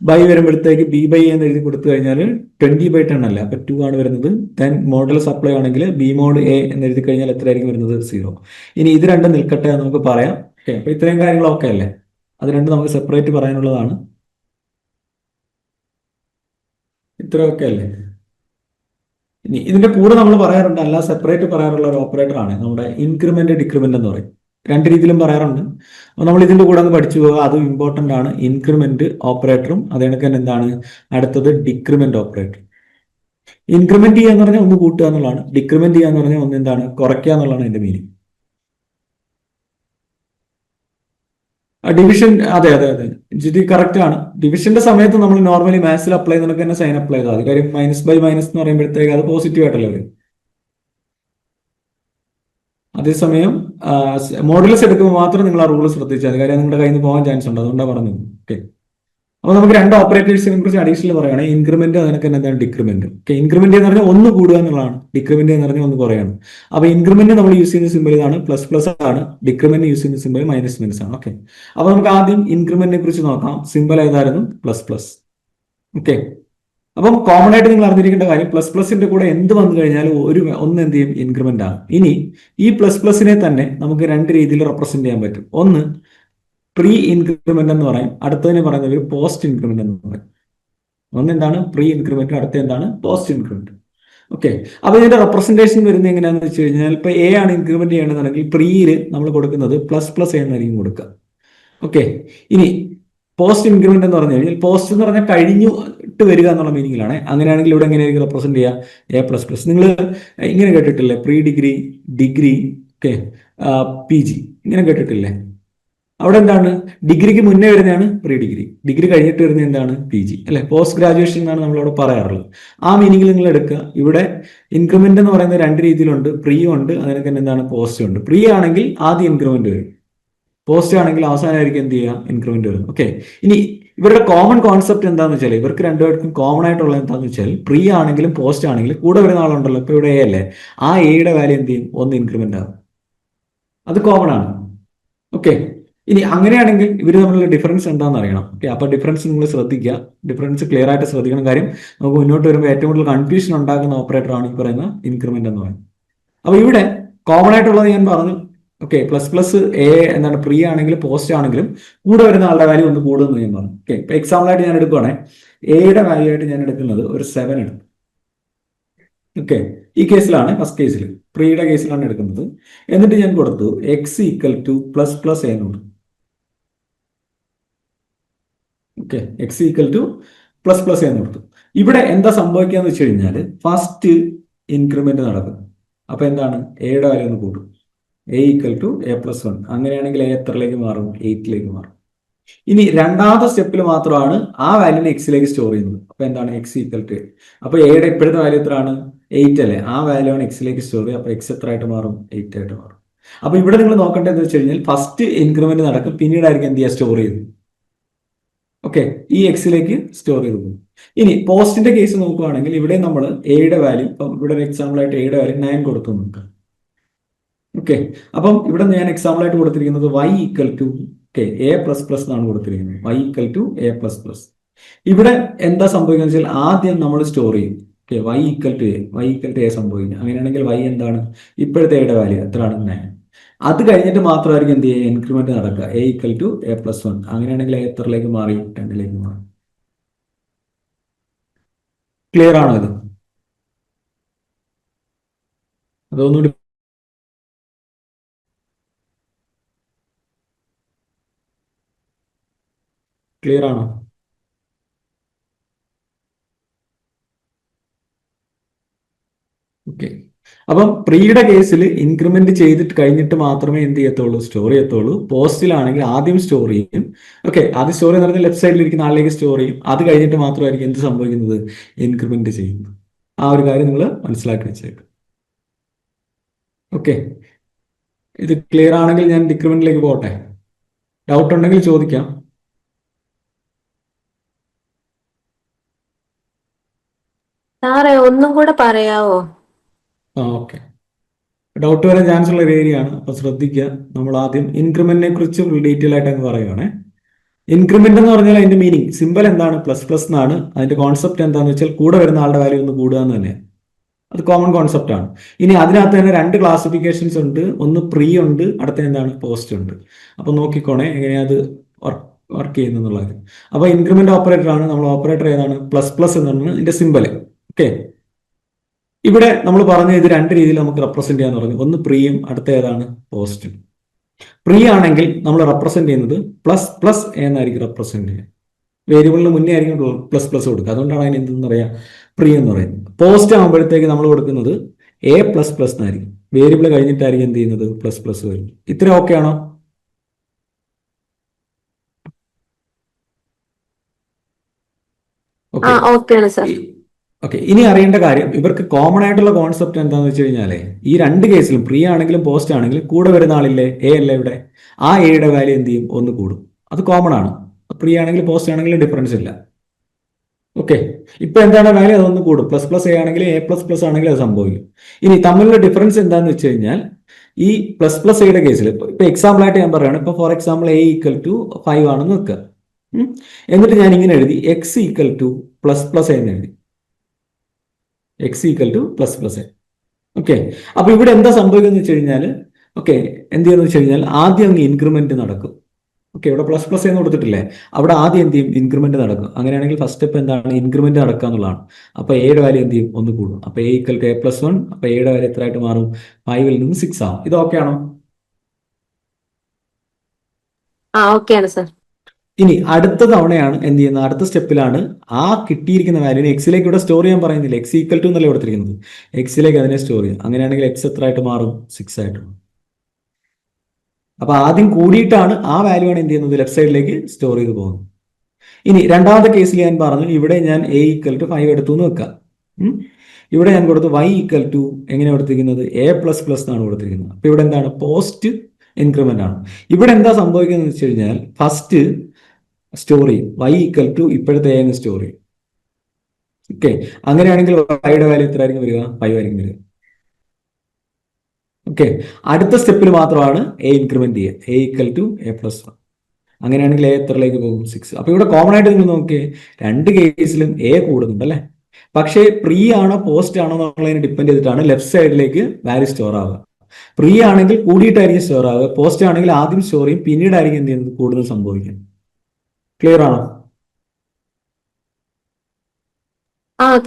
ബൈ വരുമ്പോഴത്തേക്ക് B/A എന്ന് എഴുതി കൊടുത്തു കഴിഞ്ഞാൽ 20/10 അല്ല, അപ്പൊ 2 ആണ് വരുന്നത്. ദെൻ മോഡൽ സപ്ലൈ ആണെങ്കിൽ B മോഡ് A എന്ന് എഴുതി കഴിഞ്ഞാൽ എത്ര ആയിരിക്കും വരുന്നത്? 0. ഇനി ഇത് രണ്ടും നിൽക്കട്ടെ എന്ന് നമുക്ക് പറയാം. ഓക്കെ, അപ്പൊ ഇത്രയും കാര്യങ്ങളൊക്കെ അല്ലേ? അത് രണ്ടും നമുക്ക് സെപ്പറേറ്റ് പറയാനുള്ളതാണ്. ഇത്രയൊക്കെ അല്ലേ? ഇനി ഇതിന്റെ കൂടെ നമ്മൾ പറയാറുണ്ട്, അല്ല സെപ്പറേറ്റ് പറയാറുള്ള ഒരു ഓപ്പറേറ്റർ ആണ് നമ്മുടെ ഇൻക്രിമെന്റ് ഡിക്രിമെന്റ് എന്ന് പറയും. രണ്ട് രീതിയിലും പറയാറുണ്ട്. അപ്പോൾ നമ്മൾ ഇതിന്റെ കൂടെ ഒന്ന് പഠിച്ചു പോകുക, അതും ഇമ്പോർട്ടന്റ് ആണ്. ഇൻക്രിമെന്റ് ഓപ്പറേറ്ററും അതേ കണക്ക് തന്നെ എന്താണ് അടുത്തത്? Decrement operator. ഇൻക്രിമെന്റ് ചെയ്യുക എന്ന് പറഞ്ഞാൽ ഒന്ന് കൂട്ടുക എന്നുള്ളതാണ്. ഡിക്രിമെന്റ് ചെയ്യുക എന്ന് പറഞ്ഞാൽ ഒന്ന് എന്താണ്? കുറയ്ക്കുക എന്നുള്ളതാണ് അതിന്റെ മീനിങ്. ഡിവിഷൻ, അതെ അതെ അതെ, ജിതി കറക്റ്റ് ആണ്. ഡിവിഷന്റെ സമയത്ത് നമ്മൾ നോർമലി മാത്സിൽ അപ്ലൈ ചെയ്യുന്നതൊക്കെ തന്നെ സൈൻ അപ്ലൈ ചെയ്താൽ മതി. കാര്യം -/- എന്ന് പറയുമ്പോഴത്തേക്ക് അത് പോസിറ്റീവ് ആയിട്ടല്ലേ വരും. അതേസമയം മോഡുലസ് എടുക്കുമ്പോൾ മാത്രം നിങ്ങൾ ആ റൂൾ ശ്രദ്ധിച്ചാൽ മതി. കാര്യം നിങ്ങളുടെ കയ്യിൽ നിന്ന് പോകാൻ ചാൻസ് ഉണ്ട്, അതുകൊണ്ടാണ് പറഞ്ഞത്. ഓക്കെ, അപ്പൊ നമുക്ക് രണ്ട് ഓപ്പറേറ്റേഴ്സിനെ കുറിച്ച് അഡീഷണൽ പറയുകയാണെങ്കിൽ ഇൻക്രിമെന്റ് അതിനൊക്കെ എന്താണ്? ഡിക്രിമെന്റ്. ഓക്കെ, ഇൻക്രിമെന്റ് എന്ന് പറഞ്ഞാൽ ഒന്ന് കൂടുക എന്നുള്ളതാണ്. ഡിക്രിമെന്റ് എന്ന് പറഞ്ഞാൽ ഒന്ന് കുറയാണ്. അപ്പൊ ഇൻക്രിമെന്റ് നമ്മൾ യൂസ് ചെയ്യുന്ന സിമ്പിൾ ഇതാണ്, പ്ലസ് ആണ്. ഡിക്രിമെന്റ് യൂസ് ചെയ്യുന്ന സിമ്പിൾ മൈനസ് ആണ്. ഓക്കെ, അപ്പൊ നമുക്ക് ആദ്യം ഇൻക്രിമെന്റിനെ കുറിച്ച് നോക്കാം. സിമ്പിൾ ഏതായിരുന്നു? പ്ലസ്. ഓക്കെ, അപ്പം കോമൺ ആയിട്ട് നിങ്ങൾ അറിഞ്ഞിരിക്കേണ്ട കാര്യം, പ്ലസിന്റെ കൂടെ എന്ത് വന്നു കഴിഞ്ഞാലും ഒന്ന് എന്ത് ചെയ്യും? ഇൻക്രിമെന്റ് ആണ്. ഇനി ഈ പ്ലസിനെ തന്നെ നമുക്ക് രണ്ട് രീതിയിൽ റെപ്രസെന്റ് ചെയ്യാൻ പറ്റും. ഒന്ന് പ്രീ ഇൻക്രിമെന്റ് എന്ന് പറയും, അടുത്തതിന് പറയുന്നത് ഒരു പോസ്റ്റ് ഇൻക്രിമെന്റ് എന്ന് പറയും. ഒന്നെന്താണ് പ്രീ ഇൻക്രിമെന്റ്, അടുത്ത എന്താണ്? Post increment. ഓക്കെ, അപ്പൊ ഇതിന്റെ റെപ്രസെന്റേഷൻ വരുന്നത് എങ്ങനെയാണെന്ന് വെച്ച് കഴിഞ്ഞാൽ, ഇപ്പൊ എ ആണ് ഇൻക്രിമെന്റ് ചെയ്യണമെന്നുണ്ടെങ്കിൽ പ്രീയിൽ നമ്മൾ കൊടുക്കുന്നത് ++A എന്നായിരിക്കും കൊടുക്കുക. ഓക്കെ, ഇനി പോസ്റ്റ് ഇൻക്രിമെന്റ് എന്ന് പറഞ്ഞു കഴിഞ്ഞാൽ പോസ്റ്റ് എന്ന് പറഞ്ഞാൽ കഴിഞ്ഞിട്ട് വരിക എന്നുള്ള മീനിങ്ങിലാണ്. അങ്ങനെയാണെങ്കിൽ ഇവിടെ എങ്ങനെയായിരിക്കും റെപ്രസെന്റ് ചെയ്യുക? A++. നിങ്ങൾ ഇങ്ങനെ കേട്ടിട്ടില്ലേ? Pre degree, degree, okay, PG, ഇങ്ങനെ കേട്ടിട്ടില്ലേ? അവിടെ എന്താണ്? ഡിഗ്രിക്ക് മുന്നേ വരുന്നതാണ് പ്രീ ഡിഗ്രി, ഡിഗ്രി കഴിഞ്ഞിട്ട് വരുന്ന എന്താണ്? PG, അല്ലെ? പോസ്റ്റ് ഗ്രാജുവേഷൻ എന്നാണ് നമ്മളവിടെ പറയാറുള്ളത്. ആ മീനിങ്ങിൽ നിങ്ങൾ എടുക്കുക. ഇവിടെ ഇൻക്രിമെന്റ് എന്ന് പറയുന്നത് രണ്ട് രീതിയിലുണ്ട്, പ്രീ ഉണ്ട്, അതിനൊക്കെ തന്നെ എന്താണ്? പോസ്റ്റ് ഉണ്ട്. പ്രീ ആണെങ്കിൽ ആദ്യം ഇൻക്രിമെന്റ് വരും, പോസ്റ്റ് ആണെങ്കിൽ അവസാനമായിരിക്കും എന്ത് ചെയ്യുക? ഇൻക്രിമെന്റ് വരും. ഓക്കെ, ഇനി ഇവരുടെ കോമൺ കോൺസെപ്റ്റ് എന്താണെന്ന് വെച്ചാൽ, ഇവർക്ക് രണ്ടുപേർക്കും കോമൺ ആയിട്ടുള്ള എന്താണെന്ന് വെച്ചാൽ, പ്രീ ആണെങ്കിലും പോസ്റ്റ് ആണെങ്കിലും കൂടെ വരുന്ന ആളുണ്ടല്ലോ, ഇപ്പൊ ഇവിടെ A അല്ലേ, ആ Aയുടെ വാല്യൂ എന്ത് ചെയ്യും? ഒന്ന് ഇൻക്രിമെന്റ് ആകും. അത് കോമൺ ആണ്. ഓക്കെ, ഇനി അങ്ങനെയാണെങ്കിൽ ഇവർ തമ്മിലുള്ള ഡിഫറൻസ് എന്താണെന്ന് അറിയണം. ഓക്കെ, അപ്പൊ ഡിഫറൻസ് നിങ്ങൾ ശ്രദ്ധിക്കുക, ഡിഫറൻസ് ക്ലിയർ ആയിട്ട് ശ്രദ്ധിക്കണം. കാര്യം നമുക്ക് മുന്നോട്ട് വരുമ്പോൾ ഏറ്റവും കൂടുതൽ കൺഫ്യൂഷൻ ഉണ്ടാക്കുന്ന ഓപ്പറേറ്റർ ആണ് ഈ പറയുന്ന ഇൻക്രിമെന്റ് എന്ന് പറയുന്നത്. അപ്പൊ ഇവിടെ കോമൺ ആയിട്ടുള്ളത് ഞാൻ പറഞ്ഞു. ഓക്കെ, ++A എന്താണ്? പ്രീ ആണെങ്കിലും പോസ്റ്റ് ആണെങ്കിലും കൂടെ വരുന്ന ആളുടെ വാല്യൂ ഒന്ന് കൂടുമെന്ന് ഞാൻ പറഞ്ഞു. ഓക്കെ, ഇപ്പൊ എക്സാമ്പിൾ ആയിട്ട് ഞാൻ എടുക്കുവാണെങ്കിൽ Aയുടെ വാല്യൂ ആയിട്ട് ഞാൻ എടുക്കുന്നത് ഒരു 7 എടുക്കും. ഓക്കെ, ഈ കേസിലാണ്, ഫസ്റ്റ് കേസിൽ പ്രീയുടെ കേസിലാണ് എടുക്കുന്നത്. എന്നിട്ട് ഞാൻ കൊടുത്തു X ++A എന്ന് കൊടുത്തു. ഓക്കെ, X ++A എന്ന് കൊടുത്തു. ഇവിടെ എന്താ സംഭവിക്കുക എന്ന് വെച്ച് കഴിഞ്ഞാൽ ഫസ്റ്റ് ഇൻക്രിമെന്റ് നടക്കും. അപ്പൊ എന്താണ്? Aയുടെ വാല്യൂ ഒന്ന് കൂടും. A =A+1. അങ്ങനെയാണെങ്കിൽ A എത്രയിലേക്ക് മാറും? 8ലേക്ക് മാറും. ഇനി രണ്ടാമത്തെ സ്റ്റെപ്പിൽ മാത്രമാണ് ആ വാല്യൂനെ എക്സിലേക്ക് സ്റ്റോർ ചെയ്യുന്നത്. അപ്പൊ എന്താണ്? X =8. അപ്പൊ Aയുടെ ഇപ്പോഴത്തെ വാല്യൂ എത്രയാണ്? 8 അല്ലേ? ആ വാല്യൂ ആണ് എക്സിലേക്ക് സ്റ്റോർ ചെയ്യുക. അപ്പൊ X എത്ര ആയിട്ട് മാറും? 8 ആയിട്ട് മാറും. അപ്പൊ ഇവിടെ നിങ്ങൾ നോക്കേണ്ടത് എന്ന് വെച്ച് കഴിഞ്ഞാൽ ഫസ്റ്റ് ഇൻക്രിമെന്റ് നടക്കും, പിന്നീടായിരിക്കും എന്ത് ചെയ്യുക? സ്റ്റോർ ചെയ്യുന്നത്. ഓക്കെ, ഈ എക്സിലേക്ക് സ്റ്റോർ ചെയ്ത് പോകും. ഇനി പോസ്റ്റിന്റെ കേസ് നോക്കുകയാണെങ്കിൽ ഇവിടെ നമ്മൾ Aയുടെ വാല്യൂ, ഇപ്പം ഇവിടെ ഒരു എക്സാമ്പിൾ ആയിട്ട് Aയുടെ വാല്യൂ 9 കൊടുത്തു നോക്കാം. ഓക്കെ, അപ്പം ഇവിടെ ഞാൻ എക്സാമ്പിൾ ആയിട്ട് കൊടുത്തിരിക്കുന്നത് Y A++ എന്നാണ് കൊടുത്തിരിക്കുന്നത്. Y A++. ഇവിടെ എന്താ സംഭവിക്കുന്നത് വെച്ചാൽ ആദ്യം നമ്മൾ സ്റ്റോർ ചെയ്യും. ഓക്കെ, Y A സംഭവിക്കും. അങ്ങനെയാണെങ്കിൽ Y എന്താണ്? ഇപ്പോഴത്തെ Aയുടെ വാല്യൂ എത്രയാണ്? 9. അത് കഴിഞ്ഞിട്ട് മാത്രമായിരിക്കും എന്ത് ചെയ്യുക? ഇൻക്രിമെന്റ് നടക്കുക. A+1. അങ്ങനെയാണെങ്കിൽ A എത്രയിലേക്ക് മാറി? 10ലേക്ക് മാറി. ക്ലിയർ ആണോ ഇത്? അതൊന്നുകൂടി ക്ലിയർ ആണോ? ഓക്കെ, അപ്പം പ്രീയുടെ കേസിൽ ഇൻക്രിമെന്റ് ചെയ്തിട്ട് കഴിഞ്ഞിട്ട് മാത്രമേ എന്ത് ചെയ്യത്തുള്ളൂ? സ്റ്റോർ ചെയ്യത്തുള്ളൂ. പോസ്റ്റിലാണെങ്കിൽ ആദ്യം സ്റ്റോർ ചെയ്യും. ഓക്കെ, ആദ്യം സ്റ്റോർ എന്ന് പറഞ്ഞാൽ ലെഫ്റ്റ് സൈഡിൽ ഇരിക്കുന്ന ആളിലേക്ക് സ്റ്റോർ ചെയ്യും. അത് കഴിഞ്ഞിട്ട് മാത്രമായിരിക്കും എന്ത് സംഭവിക്കുന്നത്? ഇൻക്രിമെന്റ് ചെയ്യുന്നത്. ആ ഒരു കാര്യം നിങ്ങൾ മനസ്സിലാക്കി വെച്ചേക്കും. ഓക്കെ, ഇത് ക്ലിയർ ആണെങ്കിൽ ഞാൻ ഡിക്രിമെന്റിലേക്ക് പോട്ടെ. ഡൗട്ട് ഉണ്ടെങ്കിൽ ചോദിക്കാം. സാറേ ഒന്നും കൂടെ പറയാവോ? ഓക്കെ, ഡൗട്ട് വരാൻ ചാൻസ് ഉള്ള ഒരു ഏരിയ ആണ്, അപ്പൊ ശ്രദ്ധിക്കുക. നമ്മൾ ആദ്യം ഇൻക്രിമെന്റിനെ കുറിച്ച് ഡീറ്റെയിൽ ആയിട്ട് അങ്ങ് പറയുകയാണേ. ഇൻക്രിമെന്റ് എന്ന് പറഞ്ഞാൽ അതിന്റെ മീനിങ് സിമ്പിൾ എന്താണ്? ++ എന്നാണ്. അതിന്റെ കോൺസെപ്റ്റ് എന്താണെന്ന് വെച്ചാൽ കൂടെ വരുന്ന ആളുടെ വാല്യൂ ഒന്ന് കൂടുക എന്ന് തന്നെ. അത് കോമൺ കോൺസെപ്റ്റ് ആണ്. ഇനി അതിനകത്ത് തന്നെ രണ്ട് ക്ലാസിഫിക്കേഷൻസ് ഉണ്ട്. ഒന്ന് പ്രീ ഉണ്ട്, അടുത്ത എന്താണ്? പോസ്റ്റ് ഉണ്ട്. അപ്പൊ നോക്കിക്കോണേ എങ്ങനെയാ അത് വർക്ക് ചെയ്യുന്നുള്ളത്. അപ്പൊ ഇൻക്രിമെന്റ് ഓപ്പറേറ്റർ ആണ്. നമ്മൾ ഓപ്പറേറ്റർ ഏതാണ്? ++ എന്നാണ് ഇതിന്റെ സിമ്പിൾ. ഓക്കെ, ഇവിടെ നമ്മൾ പറഞ്ഞ ഇത് രണ്ട് രീതിയിൽ നമുക്ക് റെപ്രസെന്റ് ചെയ്യാന്ന് പറഞ്ഞു. ഒന്ന് പ്രീയും, അടുത്ത ഏതാണ്? പോസ്റ്റും. പ്രീ ആണെങ്കിൽ നമ്മൾ റെപ്രസെന്റ് ചെയ്യുന്നത് ++ എന്നായിരിക്കും റെപ്രസെന്റ് ചെയ്യുക. വേരിയബിളിന് മുന്നേ ആയിരിക്കും ++ കൊടുക്കുക. അതുകൊണ്ടാണ് അതിന് എന്തെന്ന് പറയാ? പ്രീ എന്ന് പറയുന്നത്. പോസ്റ്റ് ആകുമ്പോഴത്തേക്ക് നമ്മൾ കൊടുക്കുന്നത് A++ എന്നായിരിക്കും. വേരിയബിൾ കഴിഞ്ഞിട്ടായിരിക്കും എന്ത് ചെയ്യുന്നത്? ++ വരും. ഇത്ര ഓക്കെ ആണോ? ഓക്കെ, ഇനി അറിയേണ്ട കാര്യം ഇവർക്ക് കോമൺ ആയിട്ടുള്ള കോൺസെപ്റ്റ് എന്താണെന്ന് വെച്ച് കഴിഞ്ഞാലേ, ഈ രണ്ട് കേസിലും പ്രീ ആണെങ്കിലും പോസ്റ്റ് ആണെങ്കിലും കൂടെ വരുന്ന ആളില്ലേ? A അല്ലേ ഇവിടെ? ആ Aയുടെ വാല്യൂ എന്ത് ചെയ്യും? ഒന്ന് കൂടും. അത് കോമൺ ആണ്. പ്രീ ആണെങ്കിലും പോസ്റ്റ് ആണെങ്കിലും ഡിഫറൻസ് ഇല്ല. ഓക്കെ, ഇപ്പൊ എന്താണ് വാല്യൂ? അതൊന്ന് കൂടും. ++A ആണെങ്കിൽ A++ ആണെങ്കിൽ അത് സംഭവിക്കും. ഇനി തമ്മിലുള്ള ഡിഫറൻസ് എന്താണെന്ന് വെച്ച് കഴിഞ്ഞാൽ, ഈ ++Aയുടെ കേസിൽ ഇപ്പൊ എക്സാമ്പിൾ ആയിട്ട് ഞാൻ പറയുകയാണ്. ഇപ്പൊ ഫോർ എക്സാമ്പിൾ A = 5 ആണെന്ന് വെക്കുക. എന്നിട്ട് ഞാൻ ഇങ്ങനെ എഴുതി X ++A എന്ന് എഴുതി. X ++A. ഓക്കെ, അപ്പൊ ഇവിടെ എന്താ സംഭവിക്കുന്നത് വെച്ച് കഴിഞ്ഞാൽ, ഓക്കെ, എന്ത് ചെയ്യുന്നത് വെച്ച് കഴിഞ്ഞാൽ ആദ്യം അങ്ങ് ഇൻക്രിമെന്റ് നടക്കും. ഓക്കെ, ഇവിടെ ++ എന്ന് കൊടുത്തിട്ടില്ലേ? അവിടെ ആദ്യം എന്ത് ചെയ്യും? ഇൻക്രിമെന്റ് നടക്കും. അങ്ങനെയാണെങ്കിൽ ഫസ്റ്റ് സ്റ്റെപ്പ് എന്താണ്? ഇൻക്രിമെന്റ് നടക്കുക എന്നുള്ളതാണ്. അപ്പൊ Aയുടെ വാല്യൂ എന്ത് ചെയ്യും? ഒന്ന് കൂടും. അപ്പൊ A A+1. അപ്പൊ Aയുടെ വാല്യൂ എത്ര ആയിട്ട് മാറും? 5ൽ നിന്ന് 6 ആവും. ഇത് ഓക്കെ ആണോ? ഓക്കെ ആണ് സർ. ഇനി അടുത്ത തവണയാണ് എന്ത് ചെയ്യുന്നത്, അടുത്ത സ്റ്റെപ്പിലാണ് ആ കിട്ടിയിരിക്കുന്ന വാല്യൂനെ എക്സിലേക്ക് ഇവിടെ സ്റ്റോർ ചെയ്യാൻ പറയുന്നില്ല. എക്സ് ഈക്വൽ ടു എന്നല്ല കൊടുത്തിരിക്കുന്നത്, എക്സിലേക്ക് അതിനെ സ്റ്റോർ ചെയ്യാം. അങ്ങനെയാണെങ്കിൽ എക്സ് എത്ര ആയിട്ട് മാറും, 6 ആയിട്ട് മാറും. അപ്പൊ ആദ്യം കൂടിയിട്ടാണ് ആ വാല്യൂ ആണ് എന്ത് ചെയ്യുന്നത്, ലെഫ്റ്റ് സൈഡിലേക്ക് സ്റ്റോർ ചെയ്ത് പോകുന്നത്. ഇനി രണ്ടാമത്തെ കേസിൽ ഞാൻ പറഞ്ഞു, ഇവിടെ ഞാൻ എ ഈക്വൽ ടു 5 എടുത്തു എന്ന് വെക്കാം. ഇവിടെ ഞാൻ കൊടുത്തു വൈ ഈക്വൽ ടു എങ്ങനെ കൊടുത്തിരിക്കുന്നത്, എ പ്ലസ് പ്ലസ് എന്നാണ് കൊടുത്തിരിക്കുന്നത്. അപ്പൊ ഇവിടെ എന്താണ്, പോസ്റ്റ് ഇൻക്രിമെന്റ് ആണ്. ഇവിടെ എന്താ സംഭവിക്കുന്നത് വെച്ച് കഴിഞ്ഞാൽ ഫസ്റ്റ് സ്റ്റോർ ചെയ്യും, വൈ ഈക്വൽ ടു ഇപ്പോഴത്തെ എന്ന് സ്റ്റോർ ചെയ്യും. ഓക്കെ, അങ്ങനെയാണെങ്കിൽ വൈയുടെ വാല്യൂ എത്ര ആയിരിക്കും വരിക, 5 ആയിരിക്കും വരിക. ഓക്കെ, അടുത്ത സ്റ്റെപ്പിൽ മാത്രമാണ് എ ഇൻക്രിമെന്റ് ചെയ്യുക, A equal to A plus 1. അങ്ങനെയാണെങ്കിൽ എ എത്രയിലേക്ക് പോകും, 6. അപ്പൊ ഇവിടെ കോമൺ ആയിട്ട് നിങ്ങൾ നോക്കിയേ, രണ്ട് കേസിലും എ കൂടുന്നുണ്ട് അല്ലെ. പക്ഷേ പ്രീ ആണോ പോസ്റ്റ് ആണോ എന്നുള്ളതിനെ ഡിപ്പെൻഡ് ചെയ്തിട്ടാണ് ലെഫ്റ്റ് സൈഡിലേക്ക് വാല്യൂ സ്റ്റോർ ആവുക. പ്രീ ആണെങ്കിൽ കൂടിയിട്ടായിരിക്കും സ്റ്റോർ ആവുക, പോസ്റ്റ് ആണെങ്കിൽ ആദ്യം സ്റ്റോർ ചെയ്യും, പിന്നീടായിരിക്കും എന്ത് ചെയ്യുന്നത്, കൂടുതൽ സംഭവിക്കും. ക്ലിയർ ആണോ?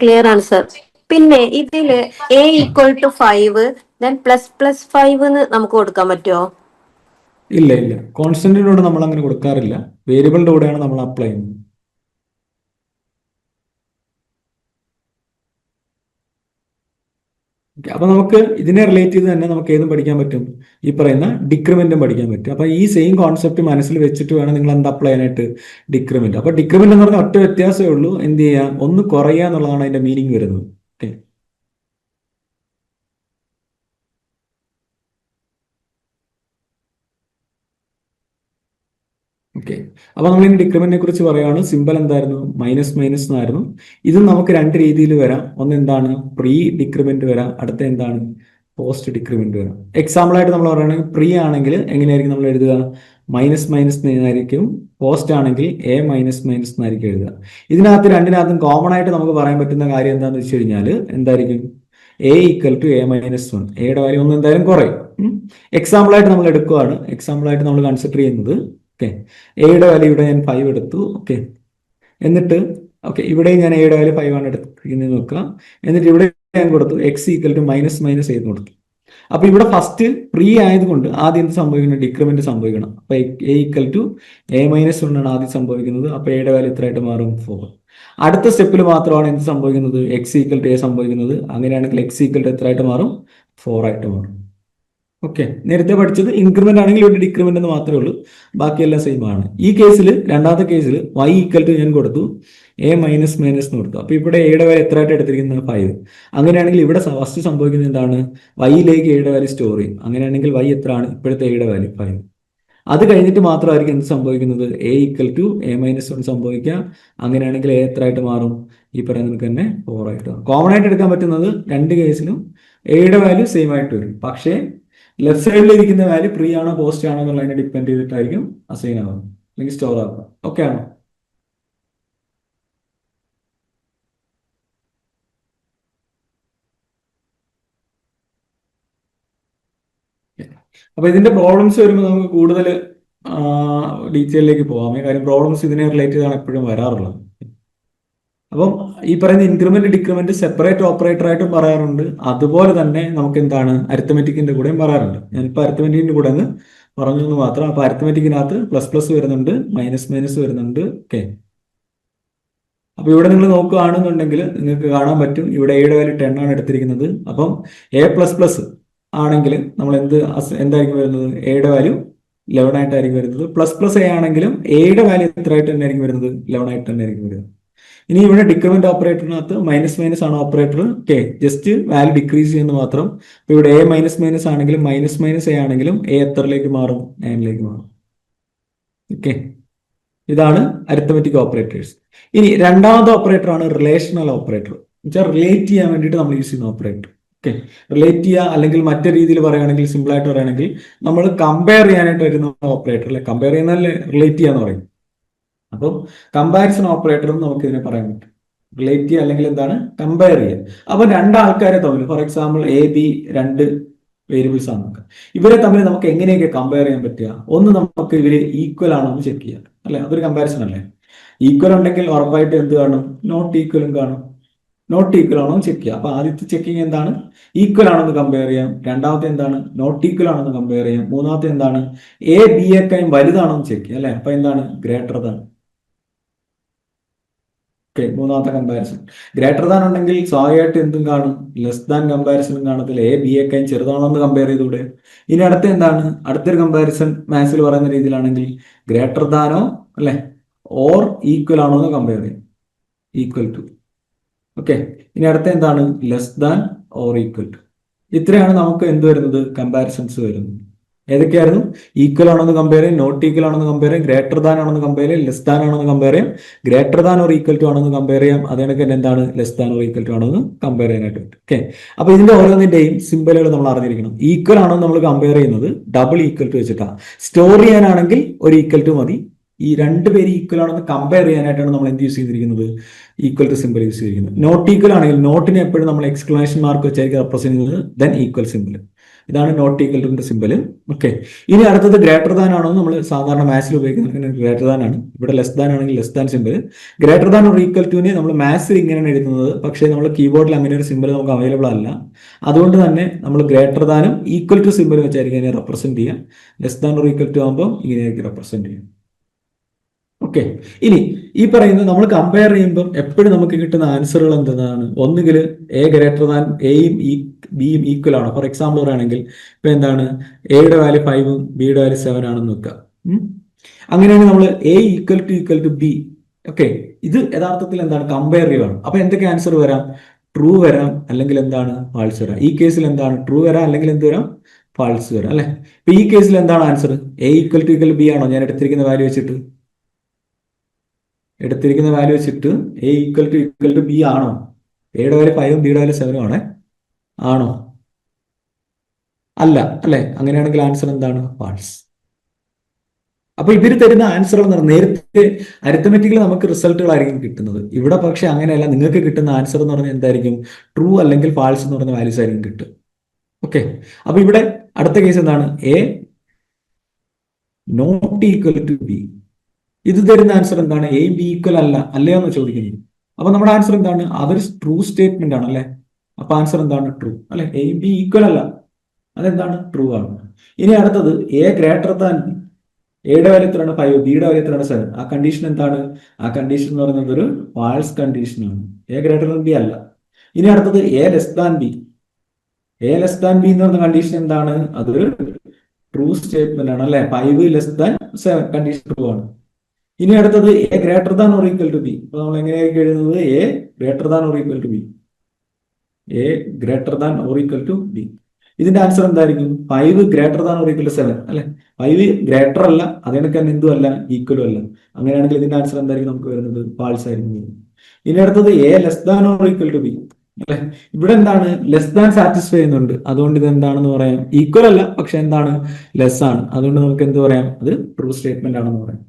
ക്ലിയർ ആണ് സർ. പിന്നെ ഇതില് A equal to 5 then plus 5 എന്ന് നമുക്ക് കൊടുക്കാൻ പറ്റുമോ? ഇല്ല ഇല്ല, കോൺസ്റ്റന്റിനോട് നമ്മൾ അങ്ങനെ കൊടുക്കാറില്ല, വേരിയബിളിന്റെ കൂടെയാണ് നമ്മൾ അപ്ലൈ ചെയ്യുന്നത്. അപ്പൊ നമുക്ക് ഇതിനെ റിലേറ്റ് ചെയ്ത് തന്നെ നമുക്ക് ഏതും പഠിക്കാൻ പറ്റും, ഈ പറയുന്ന ഡിക്രിമെന്റും പഠിക്കാൻ പറ്റും. അപ്പൊ ഈ സെയിം കോൺസെപ്റ്റ് മനസ്സിൽ വെച്ചിട്ട് വേണം നിങ്ങൾ എന്താ അപ്ലൈ ചെയ്യാനായിട്ട്, ഡിക്രിമെന്റ്. അപ്പൊ ഡിക്രിമെന്റ് എന്ന് പറഞ്ഞാൽ ഒറ്റ വ്യത്യാസമേ ഉള്ളൂ, എന്ത് ചെയ്യുക, ഒന്ന് കുറയുക എന്നുള്ളതാണ് അതിന്റെ മീനിങ് വരുന്നത്. Okay, okay. അപ്പൊ നമ്മൾ ഇനി ഡിക്രിമെന്റിനെ കുറിച്ച് പറയുകയാണ്. സിമ്പിൾ എന്തായിരുന്നു, മൈനസ് മൈനസ് എന്നായിരുന്നു. ഇതും നമുക്ക് രണ്ട് രീതിയിൽ വരാം. ഒന്ന് എന്താണ്, പ്രീ ഡിക്രിമെന്റ് വരാം, അടുത്ത എന്താണ്, പോസ്റ്റ് ഡിക്രിമെന്റ് വരാം. എക്സാമ്പിൾ ആയിട്ട് നമ്മൾ പറയുകയാണെങ്കിൽ പ്രീ ആണെങ്കിൽ എങ്ങനെയായിരിക്കും നമ്മൾ എഴുതുക, മൈനസ് മൈനസ് എന്നായിരിക്കും, പോസ്റ്റ് ആണെങ്കിൽ എ മൈനസ് മൈനസ് എന്നായിരിക്കും എഴുതുക. ഇതിനകത്ത് രണ്ടിനകത്തും കോമൺ ആയിട്ട് നമുക്ക് പറയാൻ പറ്റുന്ന കാര്യം എന്താണെന്ന് വെച്ച് കഴിഞ്ഞാൽ എന്തായിരിക്കും, A equal to A minus 1. എയുടെ വാല്യൂ ഒന്ന് എന്തായാലും കുറയും. എക്സാമ്പിൾ ആയിട്ട് നമ്മൾ എടുക്കുകയാണ്, എക്സാമ്പിൾ ആയിട്ട് നമ്മൾ കൺസിഡർ ചെയ്യുന്നത്. ഓക്കെ, എയുടെ വാല്യൂ ഇവിടെ ഞാൻ 5 എടുത്തു. ഓക്കെ, എന്നിട്ട് ഓക്കെ ഇവിടെ ഞാൻ എയുടെ വാല്യൂ 5 ആണ് എടുക്കുന്നത് നോക്കുക. എന്നിട്ട് ഇവിടെ ഞാൻ കൊടുത്തു X equal to minus minus ചെയ്ത് കൊടുത്തു. അപ്പൊ ഇവിടെ ഫസ്റ്റ് പ്രീ ആയതുകൊണ്ട് ആദ്യം എന്ത് സംഭവിക്കണം, ഡിക്രിമെന്റ് സംഭവിക്കണം. അപ്പൊ A equal to A minus 1 ആണ് ആദ്യം സംഭവിക്കുന്നത്. അപ്പൊ എയുടെ വാല്യൂ എത്രയായിട്ട് മാറും, 4. അടുത്ത സ്റ്റെപ്പിൽ മാത്രമാണ് എന്ത് സംഭവിക്കുന്നത്, എക്സ് ഈക്വൽ ടു എ സംഭവിക്കുന്നത്. അങ്ങനെയാണെങ്കിൽ എക്സ് ഈക്വൽ ടു എത്രയായിട്ട് മാറും, 4 ആയിട്ട് മാറും. ഓക്കെ, നേരത്തെ പഠിച്ചത് ഇൻക്രിമെന്റ് ആണെങ്കിൽ ഇവിടെ ഡിക്രിമെന്റ് എന്ന് മാത്രമേ ഉള്ളൂ, ബാക്കിയെല്ലാം സെയിം ആണ്. ഈ കേസിൽ രണ്ടാമത്തെ കേസിൽ വൈ ഈക്വൽ ടു ഞാൻ കൊടുത്തു എ മൈനസ് മൈനസ് എന്ന് കൊടുത്തു. അപ്പൊ ഇവിടെ എയുടെ വാല്യൂ എത്രയായിട്ട് എടുത്തിരിക്കുന്നത്, 5. അങ്ങനെയാണെങ്കിൽ ഇവിടെ ഫസ്റ്റ് സംഭവിക്കുന്നത് എന്താണ്, വൈയിലേക്ക് എയുടെ വാല്യൂ സ്റ്റോർ ചെയ്യും. അങ്ങനെയാണെങ്കിൽ വൈ എത്രയാണ്, ഇപ്പോഴത്തെ എയുടെ വാല്യൂ 5. അത് കഴിഞ്ഞിട്ട് മാത്രമായിരിക്കും എന്ത് സംഭവിക്കുന്നത്, A equal to A minus 1 സംഭവിക്കുക. അങ്ങനെയാണെങ്കിൽ എ എത്രയായിട്ട് മാറും, ഈ പറയുന്നത് തന്നെ 4 ആയിട്ട് മാറും. കോമൺ ആയിട്ട് എടുക്കാൻ പറ്റുന്നത് രണ്ട് കേസിലും എയുടെ വാല്യൂ സെയിം ആയിട്ട് വരും. പക്ഷേ ലെഫ്റ്റ് സൈഡിൽ ഇരിക്കുന്ന വാല്യൂ പ്രീ ആണോ പോസ്റ്റ് ആണോ എന്നുള്ളതിനെ ഡിപ്പെൻഡ് ചെയ്തിട്ടായിരിക്കും അസൈൻ ആവുക അല്ലെങ്കിൽ സ്റ്റോർ ആവുക. ഓക്കെ ആണോ? അപ്പൊ ഇതിന്റെ പ്രോബ്ലംസ് വരുമ്പോൾ നമുക്ക് കൂടുതൽ ഡീറ്റെയിലേക്ക് പോകാം. കാര്യം പ്രോബ്ലംസ് ഇതിനെ റിലേറ്റ് ചെയ്താണ് എപ്പോഴും വരാറുള്ളത്. അപ്പം ഈ പറയുന്ന ഇൻക്രിമെന്റ് ഡിക്രിമെന്റ് സെപ്പറേറ്റ് ഓപ്പറേറ്റർ ആയിട്ടും പറയാറുണ്ട്, അതുപോലെ തന്നെ നമുക്ക് എന്താണ് അരിത്തമെറ്റിക്കിന്റെ കൂടെയും പറയാറുണ്ട്. ഞാനിപ്പോൾ അരിത്തമെറ്റിക്കിന്റെ കൂടെ ഒന്ന് പറഞ്ഞു എന്ന് മാത്രം. അപ്പൊ അരിത്തമെറ്റിക്കിനകത്ത് പ്ലസ് പ്ലസ് വരുന്നുണ്ട്, മൈനസ് മൈനസ് വരുന്നുണ്ട്. ഓക്കെ, അപ്പൊ ഇവിടെ നിങ്ങൾ നോക്കുകയാണെന്നുണ്ടെങ്കിൽ നിങ്ങൾക്ക് കാണാൻ പറ്റും, ഇവിടെ എയുടെ വാല്യൂ 10 ആണ് എടുത്തിരിക്കുന്നത്. അപ്പം എ പ്ലസ് പ്ലസ് ആണെങ്കിൽ നമ്മൾ എന്തായിരിക്കും വരുന്നത്, എയുടെ വാല്യൂ 11 ആയിട്ടായിരിക്കും വരുന്നത്. പ്ലസ് പ്ലസ് എ ആണെങ്കിലും എയുടെ വാല്യൂ എത്ര ആയിട്ട് തന്നെ ആയിരിക്കും വരുന്നത്, 11 ആയിട്ട് തന്നെ ആയിരിക്കും വരുന്നത്. ഇനി ഇവിടെ ഡിക്രിമെന്റ് ഓപ്പറേറ്ററിനകത്ത് മൈനസ് മൈനസ് ആണ് operator. Okay, just value decrease ചെയ്യുന്നത് മാത്രം. ഇപ്പൊ ഇവിടെ എ മൈനസ് മൈനസ് ആണെങ്കിലും മൈനസ് മൈനസ് എ ആണെങ്കിലും എ എത്രയിലേക്ക് മാറും, 9ലേക്ക് മാറും. ഓക്കെ, ഇതാണ് അരിത്തമെറ്റിക് ഓപ്പറേറ്റേഴ്സ്. ഇനി രണ്ടാമത്തെ ഓപ്പറേറ്റർ ആണ് റിലേഷണൽ ഓപ്പറേറ്റർ. എന്നുവെച്ചാൽ റിലേറ്റ് ചെയ്യാൻ വേണ്ടിയിട്ട് നമ്മൾ യൂസ് ചെയ്യുന്ന ഓപ്പറേറ്റർ. ഓക്കെ, റിലേറ്റ് ചെയ്യുക അല്ലെങ്കിൽ മറ്റു രീതിയിൽ പറയുകയാണെങ്കിൽ, സിമ്പിൾ ആയിട്ട് പറയുകയാണെങ്കിൽ നമ്മൾ കമ്പയർ ചെയ്യാനായിട്ട് വരുന്ന ഓപ്പറേറ്റർ അല്ലെ, കമ്പയർ ചെയ്യുന്നതല്ലേ റിലേറ്റ് ചെയ്യാന്ന് പറയും. അപ്പം കമ്പാരിസൺ ഓപ്പറേറ്റർ എന്ന് നമുക്ക് ഇതിനെ പറയാൻ പറ്റും. റിലേറ്റ് ചെയ്യുക അല്ലെങ്കിൽ എന്താണ്, കമ്പയർ ചെയ്യുക. അപ്പൊ രണ്ടാൾക്കാരെ തമ്മിൽ, ഫോർ എക്സാമ്പിൾ എ ബി രണ്ട് വേരിയബിൾസ് ആണ് നമുക്ക്. ഇവരെ തമ്മിൽ നമുക്ക് എങ്ങനെയൊക്കെ കമ്പയർ ചെയ്യാൻ പറ്റുക, ഒന്ന് നമുക്ക് ഇവര് ഈക്വൽ ആണോ എന്ന് ചെക്ക് ചെയ്യാം അല്ലെ, അതൊരു കമ്പാരിസൺ അല്ലേ. ഈക്വൽ ഉണ്ടെങ്കിൽ ഉറപ്പായിട്ട് എന്ത് കാണും, നോട്ട് ഈക്വലും കാണും. നോട്ട് ഈക്വൽ ആണോ എന്ന് ചെക്ക് ചെയ്യാം. അപ്പൊ ആദ്യത്തെ ചെക്കിങ് എന്താണ്? ഈക്വൽ ആണെന്ന് കമ്പയർ ചെയ്യാം. രണ്ടാമത്തെ എന്താണ്? നോട്ട് ഈക്വൽ ആണെന്ന് കമ്പയർ ചെയ്യാം. മൂന്നാമത്തെ എന്താണ്? എ ബി യെക്കാളും വലുതാണോ എന്ന് ചെക്ക് ചെയ്യാം അല്ലെ. അപ്പൊ എന്താണ്? Greater than. ഓക്കെ, മൂന്നാമത്തെ കമ്പാരിസൺ ഗ്രേറ്റർ ദാൻ ഉണ്ടെങ്കിൽ സ്വാഭാവികമായിട്ട് എന്തും കാണും? ലെസ് ദാൻ കമ്പാരിസണും കാണത്തില്ല. എ ബി യെക്കാളും ചെറുതാണോ എന്ന് കമ്പയർ ചെയ്തൂടെ? ഇനി അടുത്ത എന്താണ്? അടുത്തൊരു കമ്പാരിസൺ മാത്സിൽ പറയുന്ന രീതിയിലാണെങ്കിൽ ഗ്രേറ്റർ ദാനോ അല്ലെ ഓർ ഈക്വൽ ആണോ എന്ന് കമ്പയർ ചെയ്യും. Equal to. ഓക്കെ, ഇനി അടുത്ത എന്താണ്? Less than or equal to. ഇത്രയാണ് നമുക്ക് എന്ത് വരുന്നത്? കമ്പാരിസൺസ് വരുന്നത്. ഏതൊക്കെയായിരുന്നു? ഈക്വൽ ആണെന്ന് കമ്പയർ ചെയ്യും, നോട്ട് ഈക്വൽ ആണെന്ന് കമ്പയർ ചെയ്യും, ഗ്രേറ്റർ ദാൻ ആണെന്ന് കമ്പയർ ചെയ്യും, ലെസ് ദാൻ ആണെന്ന് കമ്പയർ ചെയ്യും, greater than or equal to ആണെന്ന് കമ്പയർ ചെയ്യാം. അതേണക്ക് തന്നെ എന്താണ്? Less than or equal to ആണെന്ന് കമ്പയർ ചെയ്യാനായിട്ട് പറ്റും. ഓക്കെ, അപ്പൊ ഇതിന്റെ ഓരോന്നിന്റെയും സിമ്പലുകൾ നമ്മൾ അറിഞ്ഞിരിക്കണം. ഈക്വൽ ആണെന്ന് നമ്മൾ കമ്പയർ ചെയ്യുന്നത് ഡബിൾ ഈക്വൽ ടു വെച്ചിട്ടാണ്. സ്റ്റോർ ചെയ്യാനാണെങ്കിൽ ഒരു ഈക്വൽ ടു മതി. ഈ രണ്ടുപേര് ഈക്വൽ ആണെന്ന് കമ്പയർ ചെയ്യാനായിട്ടാണ് നമ്മൾ എന്ത് യൂസ് ചെയ്തിരിക്കുന്നത്? ഈക്വൽ ടു സിമ്പിൾ യൂസ് ചെയ്തിരിക്കുന്നത്. നോട്ട് ഈക്വൽ ആണെങ്കിൽ നോട്ടിനെ എപ്പോഴും നമ്മൾ എക്സ്ക്ലമേഷൻ മാർക്ക് വെച്ചായിരിക്കും റെപ്രസെന്റ് ചെയ്യുന്നത്. Then equal simple. ഇതാണ് നോട്ട് ഈക്വൽ ടുന്റെ സിമ്പിൾ. ഓക്കെ, ഇനി അടുത്തത് ഗ്രേറ്റർ ദാൻ ആണോ? നമ്മൾ സാധാരണ മാത്സിൽ ഉപയോഗിക്കുന്നത് ഗ്രേറ്റർ ദാൻ ആണ്. ഇവിടെ ലെസ് ദാൻ ആണെങ്കിൽ less than simple. Greater than or equal ടുവിനെ നമ്മൾ മാത്സിൽ ഇങ്ങനെയാണ് എഴുതുന്നത്. പക്ഷേ നമ്മൾ കീബോർഡിൽ അങ്ങനെ ഒരു സിമ്പിൾ നമുക്ക് അവൈലബിൾ അല്ല. അതുകൊണ്ട് തന്നെ നമ്മൾ ഗ്രേറ്റർ ദാനും ഈക്വൽ ടു സിമ്പിൾ വെച്ചായിരിക്കും അതിനെ റെപ്രസെന്റ് ചെയ്യുക. Less than or equal to ആകുമ്പോൾ ഇങ്ങനെയായിരിക്കും റെപ്രസെന്റ് ചെയ്യുക. ഓക്കെ, ഇനി ഈ പറയുന്നത് നമ്മൾ കമ്പയർ ചെയ്യുമ്പോൾ എപ്പോഴും നമുക്ക് കിട്ടുന്ന ആൻസറുകൾ എന്താണ്? ഒന്നുകിൽ എ ഗ്രേറ്റർ ദാൻ എയും ബിയും ഈക്വൽ ആണോ? ഫോർ എക്സാമ്പിൾ പറയുകയാണെങ്കിൽ ഇപ്പൊ എന്താണ്? എയുടെ വാല്യൂ 5ഉം ബിയുടെ വാല്യൂ 7 ആണെന്ന് വെക്കുക. അങ്ങനെയാണെങ്കിൽ നമ്മൾ A equal to B. Okay, ഇത് യഥാർത്ഥത്തിൽ എന്താണ്? കമ്പയറീവ് ആണ്. അപ്പൊ എന്തൊക്കെ ആൻസർ വരാം? ട്രൂ വരാം, അല്ലെങ്കിൽ എന്താണ്? ഫാൾസ് വരാം. ഈ കേസിൽ എന്താണ്? ട്രൂ വരാം, അല്ലെങ്കിൽ എന്ത് വരാം? ഫാൾസ് വരാം അല്ലെ. ഇപ്പൊ ഈ കേസിൽ എന്താണ് answer? A equal to B ആണോ? ഞാൻ എടുത്തിരിക്കുന്ന വാല്യൂ വെച്ചിട്ട് എ ഈക്വൽ ടു ബി ആണോ? എയുടെ വാല്യൂ 5ഉം ബിയുടെ വാല്യൂ 7ഉം ആണേ. ആണോ? അല്ല അല്ലെ. അങ്ങനെയാണെങ്കിൽ ആൻസർ എന്താണ്? ഫാൾസ്. അപ്പൊ ഇവർ തരുന്ന ആൻസറുകൾ എന്ന് പറഞ്ഞാൽ നേരത്തെ അരിത്തമെറ്റിക്കലി നമുക്ക് റിസൾട്ടുകളായിരിക്കും കിട്ടുന്നത്. ഇവിടെ പക്ഷെ അങ്ങനെയല്ല. നിങ്ങൾക്ക് കിട്ടുന്ന ആൻസർ എന്ന് പറഞ്ഞാൽ എന്തായിരിക്കും? ട്രൂ അല്ലെങ്കിൽ ഫാൾസ് എന്ന് പറഞ്ഞ വാല്യൂസ് ആയിരിക്കും കിട്ടുക. ഓക്കെ, അപ്പൊ ഇവിടെ അടുത്ത കേസ് എന്താണ്? A not equal to B. ഇത് തരുന്ന ആൻസർ എന്താണ്? എ ബി ഈക്വൽ അല്ല, അല്ലയോ എന്ന് ചോദിക്കുന്നത്. അപ്പൊ നമ്മുടെ ആൻസർ എന്താണ്? അതൊരു ട്രൂ സ്റ്റേറ്റ്മെന്റ് ആണ് അല്ലെ. അപ്പൊ ആൻസർ എന്താണ്? ട്രൂ അല്ലെ. എ ബി ഈക്വൽ അല്ല, അതെന്താണ്? ട്രൂ ആണ്. ഇനി അടുത്തത് എ ഗ്രേറ്റർ ദാൻ ബി. എയുടെ വാല്യൂ എത്രയാണ്? 5, ബിയുടെ വാല്യൂ എത്രയാണ്? 7. ആ കണ്ടീഷൻ എന്താണ്? ആ കണ്ടീഷൻ എന്ന് പറയുന്നത് ഒരു ഫാൾസ് കണ്ടീഷൻ ആണ്. എ ഗ്രേറ്റർ ദാൻ ബി അല്ല. ഇനി അടുത്തത് A less than B. A less than B എന്ന് പറയുന്ന കണ്ടീഷൻ എന്താണ്? അതൊരു ട്രൂ സ്റ്റേറ്റ്മെന്റ് ആണ് അല്ലെ. 5 ലെസ് ദാൻ 7 കണ്ടീഷൻ ട്രൂ ആണ്. ഇനി അടുത്തത് A greater than or equal to B. അപ്പൊ നമ്മൾ എങ്ങനെയായിരിക്കും എഴുതുന്നത്? A greater than or equal to B. A greater than or equal to B. ഇതിന്റെ ആൻസർ എന്തായിരിക്കും? 5 greater than or equal to 7 അല്ലെ. 5 ഗ്രേറ്റർ അല്ല, അതേണക്ക് തന്നെ എന്തും അല്ല, ഈക്വലും അല്ല. അങ്ങനെയാണെങ്കിൽ ഇതിന്റെ ആൻസർ എന്തായിരിക്കും നമുക്ക് വരുന്നത്? ഫാൾസ് ആയിരിക്കും. ഇനി അടുത്തത് A less than or equal to B അല്ലെ. ഇവിടെ എന്താണ്? ലെസ് ദാൻ സാറ്റിസ്ഫൈ ചെയ്യുന്നുണ്ട്. അതുകൊണ്ട് ഇത് എന്താണെന്ന് പറയാം? ഈക്വൽ അല്ല, പക്ഷെ എന്താണ്? ലെസ് ആണ്. അതുകൊണ്ട് നമുക്ക് എന്ത് പറയാം? അത് ട്രൂ സ്റ്റേറ്റ്മെന്റ് ആണെന്ന് പറയാം.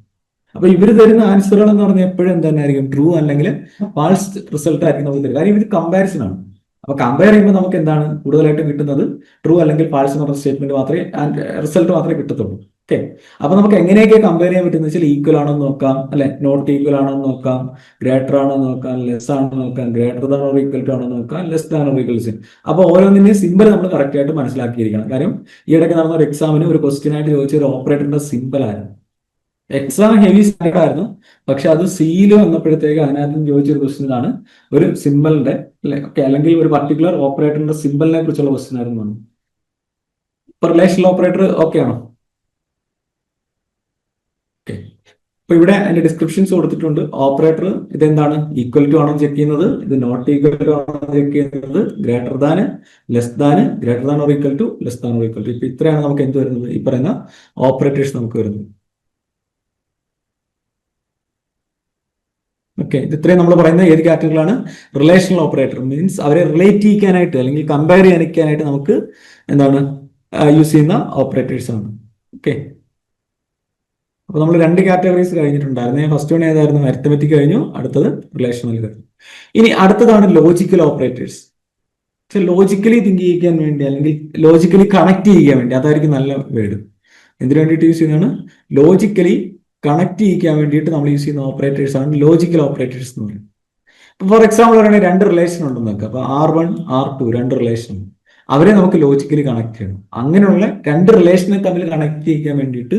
അപ്പൊ ഇവർ തരുന്ന ആൻസറുകൾ എന്ന് പറഞ്ഞാൽ എപ്പോഴും എന്താ ആയിരിക്കും? ട്രൂ അല്ലെങ്കിൽ ഫാൾസ് റിസൾട്ട് ആയിരിക്കും നമുക്ക് തരും. കാര്യം ഇത് കമ്പാരിസൺ ആണ്. അപ്പൊ കമ്പയർ ചെയ്യുമ്പോൾ നമുക്ക് എന്താണ് കൂടുതലായിട്ടും കിട്ടുന്നത്? ട്രൂ അല്ലെങ്കിൽ ഫാൾസ് എന്ന് പറഞ്ഞ സ്റ്റേറ്റ്മെന്റ് മാത്രമേ റിസൾട്ട് മാത്രമേ കിട്ടത്തുള്ളൂ. ഓക്കെ, അപ്പൊ നമുക്ക് എങ്ങനെയൊക്കെ കമ്പയർ ചെയ്യാൻ പറ്റുന്ന വെച്ചാൽ ഈക്വൽ ആണോ എന്ന് നോക്കാം അല്ലെ, നോട്ട് ഈക്വൽ ആണോ എന്ന് നോക്കാം, ഗ്രേറ്റർ ആണോ എന്ന് നോക്കാം, ലെസ് ആണോ എന്ന് നോക്കാം, greater than or equal to ആണോ എന്ന് നോക്കാം, less than or equal to. അപ്പൊ ഓരോന്നിന്റെയും സിമ്പിൾ നമ്മൾ കറക്റ്റ് ആയിട്ട് മനസ്സിലാക്കിയിരിക്കണം. കാര്യം ഈ ഇടയ്ക്ക് നടന്ന ഒരു എക്സാമിന് ഒരു ക്വസ്റ്റ്യൻ ആയിട്ട് ചോദിച്ച ഒരു ഓപ്പറേറ്ററിന്റെ സിമ്പിൾ ആയിരുന്നു. എക്സാം ഹെവി സ്റ്റാൻഡേർഡ് ആയിരുന്നു, പക്ഷെ അത് സിയിൽ വന്നപ്പോഴത്തേക്ക് അതിനകത്ത് ചോദിച്ചൊരു ക്വസ്റ്റ്യൻ ആണ് ഒരു സിമ്പിളിന്റെ അല്ലെങ്കിൽ ഒരു പർട്ടിക്കുലർ ഓപ്പറേറ്ററിന്റെ സിമ്പിളിനെ കുറിച്ചുള്ള ക്വസ്റ്റ്യൻ ആയിരുന്നു. ഇപ്പൊ റിലേഷണൽ ഓപ്പറേറ്റർ ഓക്കെ ആണോ? ഓക്കെ, അപ്പൊ ഇവിടെ അതിന്റെ ഡിസ്ക്രിപ്ഷൻസ് കൊടുത്തിട്ടുണ്ട്. ഓപ്പറേറ്റർ ഇതെന്താണ്? ഈക്വൽ ടു ആണോ ചെക്ക് ചെയ്യുന്നത്, ഇത് നോട്ട് ഈക്വൽ ടു ആണോ ചെക്ക് ചെയ്യുന്നത്, greater than, less than, greater than or equal to, less than or equal to. ഇപ്പൊ ഇത്രയാണ് നമുക്ക് എന്ത് വരുന്നത്? ഈ പറയുന്ന ഓപ്പറേറ്റേഴ്സ് നമുക്ക് വരുന്നത്. ഓക്കെ, ഇത് ഇത്രയും നമ്മൾ പറയുന്ന ഏത് കാറ്റഗറിയിലാണ്? Relational operator. മീൻസ് അവരെ റിലേറ്റ് ചെയ്യിക്കാനായിട്ട് അല്ലെങ്കിൽ കമ്പയർ ചെയ്യാനായിട്ട് നമുക്ക് എന്താണ് യൂസ് ചെയ്യുന്ന ഓപ്പറേറ്റേഴ്സ് ആണ്. ഓക്കെ, അപ്പൊ നമ്മൾ 2 കാറ്റഗറീസ് കഴിഞ്ഞിട്ടുണ്ടായിരുന്നു. ഫസ്റ്റ് വൺ ഏതായിരുന്നു? അരിത്തമെറ്റിക് കഴിഞ്ഞു, അടുത്തത് റിലേഷണൽ കഴിഞ്ഞു. ഇനി അടുത്തതാണ് ലോജിക്കൽ ഓപ്പറേറ്റേഴ്സ്. പക്ഷെ ലോജിക്കലി തിങ്ക് ചെയ്യിക്കാൻ വേണ്ടി അല്ലെങ്കിൽ ലോജിക്കലി കണക്ട് ചെയ്യാൻ വേണ്ടി, അതായിരിക്കും നല്ല വേർഡ്. എന്തിനു വേണ്ടിയിട്ട് യൂസ് ചെയ്യുന്നതാണ്? ലോജിക്കലി കണക്ട് ചെയ്യിക്കാൻ വേണ്ടിയിട്ട് നമ്മൾ യൂസ് ചെയ്യുന്ന ഓപ്പറേറ്റേഴ്സ് ആണ് ലോജിക്കൽ ഓപ്പറേറ്റേഴ്സ് എന്ന് പറയുന്നത്. ഫോർ എക്സാമ്പിൾ പറയുകയാണെങ്കിൽ രണ്ട് റിലേഷൻ ഉണ്ടെന്ന് വെക്കുക. അപ്പൊ R1 R2 രണ്ട് റിലേഷൻ, അവരെ നമുക്ക് ലോജിക്കലി കണക്ട് ചെയ്യണം. അങ്ങനെയുള്ള രണ്ട് റിലേഷനെ തമ്മിൽ കണക്ട് ചെയ്യാൻ വേണ്ടിയിട്ട്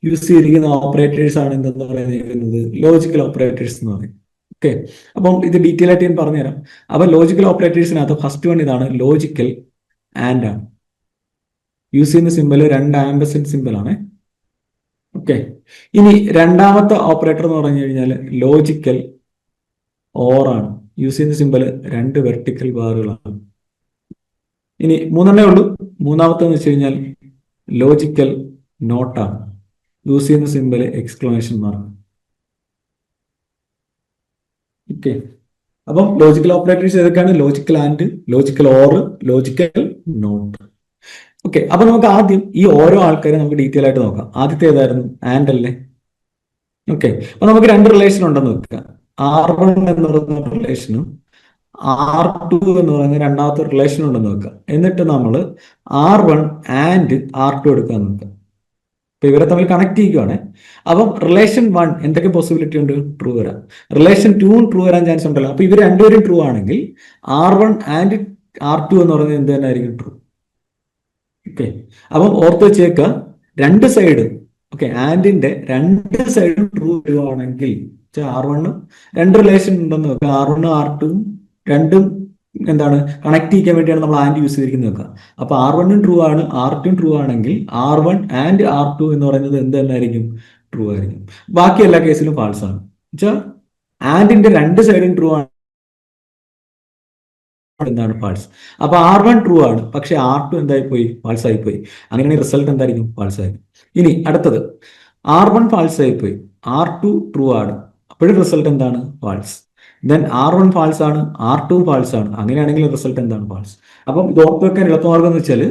യൂസ് ചെയ്തിരിക്കുന്ന ഓപ്പറേറ്റേഴ്സ് ആണ് എന്തെന്ന് പറയുന്നത് ലോജിക്കൽ ഓപ്പറേറ്റേഴ്സ് എന്ന് പറയും. ഓക്കെ, അപ്പം ഇത് ഡീറ്റെയിൽ ആയിട്ട് ഞാൻ പറഞ്ഞുതരാം. അപ്പൊ ലോജിക്കൽ ഓപ്പറേറ്റേഴ്സിനകത്ത് ഫസ്റ്റ് വൺ ഇതാണ്, ലോജിക്കൽ ആൻഡ് ആണ്. യൂസ് ചെയ്യുന്ന സിമ്പൽ രണ്ട് ആംബസെന്റ് സിമ്പൽ ആണ്. ഓക്കെ, ഇനി രണ്ടാമത്തെ ഓപ്പറേറ്റർ എന്ന് പറഞ്ഞു കഴിഞ്ഞാൽ ലോജിക്കൽ ഓർ ആണ്. യൂസ് ചെയ്യുന്ന സിമ്പൽ രണ്ട് വെർട്ടിക്കൽ ബാറുകളാണ്. ഇനി മൂന്നെണ്ണേ ഉള്ളൂ. മൂന്നാമത്തെന്ന് വെച്ച് കഴിഞ്ഞാൽ ലോജിക്കൽ നോട്ടാണ്. യൂസ് ചെയ്യുന്ന സിമ്പൽ എക്സ്ക്ലമേഷൻ മാർക്ക്. ഓക്കെ, അപ്പം ലോജിക്കൽ ഓപ്പറേറ്റേഴ്സ് ഏതൊക്കെയാണ്? Logical and, logical or, logical not. Okay, അപ്പൊ നമുക്ക് ആദ്യം ഈ ഓരോ ആൾക്കാരെ നമുക്ക് ഡീറ്റെയിൽ ആയിട്ട് നോക്കാം. ആദ്യത്തെ ഏതായിരുന്നു? ആൻഡ് അല്ലേ? ഓക്കെ, അപ്പൊ നമുക്ക് രണ്ട് റിലേഷൻ ഉണ്ടെന്ന് വെക്കുക. R1 എന്ന് പറയുന്ന റിലേഷനും R2 എന്ന് പറയുന്ന രണ്ടാമത്തെ റിലേഷൻ ഉണ്ടെന്ന് വെക്കുക. എന്നിട്ട് നമ്മൾ R1 ആൻഡ് R2 എടുക്കാൻ നോക്കുക. അപ്പൊ ഇവരെ തമ്മിൽ കണക്ട് ചെയ്യുകയാണ്. അപ്പം റിലേഷൻ 1 എന്തൊക്കെ പോസിബിലിറ്റി ഉണ്ട്? ട്രൂ വരാം. റിലേഷൻ 2 ട്രൂ വരാൻ ചാൻസ് ഉണ്ടല്ലോ. അപ്പൊ ഇവർ രണ്ടുപേരും ട്രൂ ആണെങ്കിൽ R1 ആൻഡ് R2 എന്ന് പറയുന്നത് എന്ത് തന്നെ ആയിരിക്കും? ട്രൂ. ഓക്കെ, അപ്പം ഓർത്ത് വെച്ചേക്കുക, രണ്ട് സൈഡ്, ഓക്കെ, ആൻഡിന്റെ രണ്ട് സൈഡും ട്രൂ വരുവാണെങ്കിൽ R1 രണ്ട് റിലേഷൻ ഉണ്ടെന്ന് വെക്കുക. R1 R2 രണ്ടും എന്താണ് കണക്ട് ചെയ്യാൻ വേണ്ടിയാണ് നമ്മൾ ആൻഡ് യൂസ് ചെയ്തിരിക്കുന്നത് വെക്കുക. അപ്പൊ R1 ട്രൂ ആണ്, R2 ട്രൂ ആണെങ്കിൽ R1 ആൻഡ് R2 എന്ന് പറയുന്നത് എന്ത് തന്നെ ആയിരിക്കും? ട്രൂ ആയിരിക്കും. ബാക്കി എല്ലാ കേസിലും ഫാൾസ് ആണ്. വെച്ചാൽ ആൻഡിന്റെ രണ്ട് സൈഡും ട്രൂ ആണ്, എന്താണ്? ഫാൾസ്. അപ്പൊ R1 ട്രൂ ആണ്, പക്ഷെ R2 എന്തായി പോയി? ഫാൾസ് ആയി പോയി. അങ്ങനെയാണെങ്കിൽ റിസൾട്ട് എന്തായിരിക്കും? ഫാൾസ് ആയിരിക്കും. ഇനി അടുത്തത് R1 ഫാൾസ് ആയി പോയി, R2 ട്രൂ ആണ്, അപ്പോഴും റിസൾട്ട് എന്താണ്? ഫാൾസ്. ദെൻ R1 ഫാൾസ് ആണ്, R2 ഫാൾസ് ആണ്, അങ്ങനെയാണെങ്കിൽ റിസൾട്ട് എന്താണ്? ഫാൾസ്. അപ്പം ഇത് ഓർത്ത് വെക്കാൻ എളുപ്പമാർഗം എന്ന് വെച്ചാൽ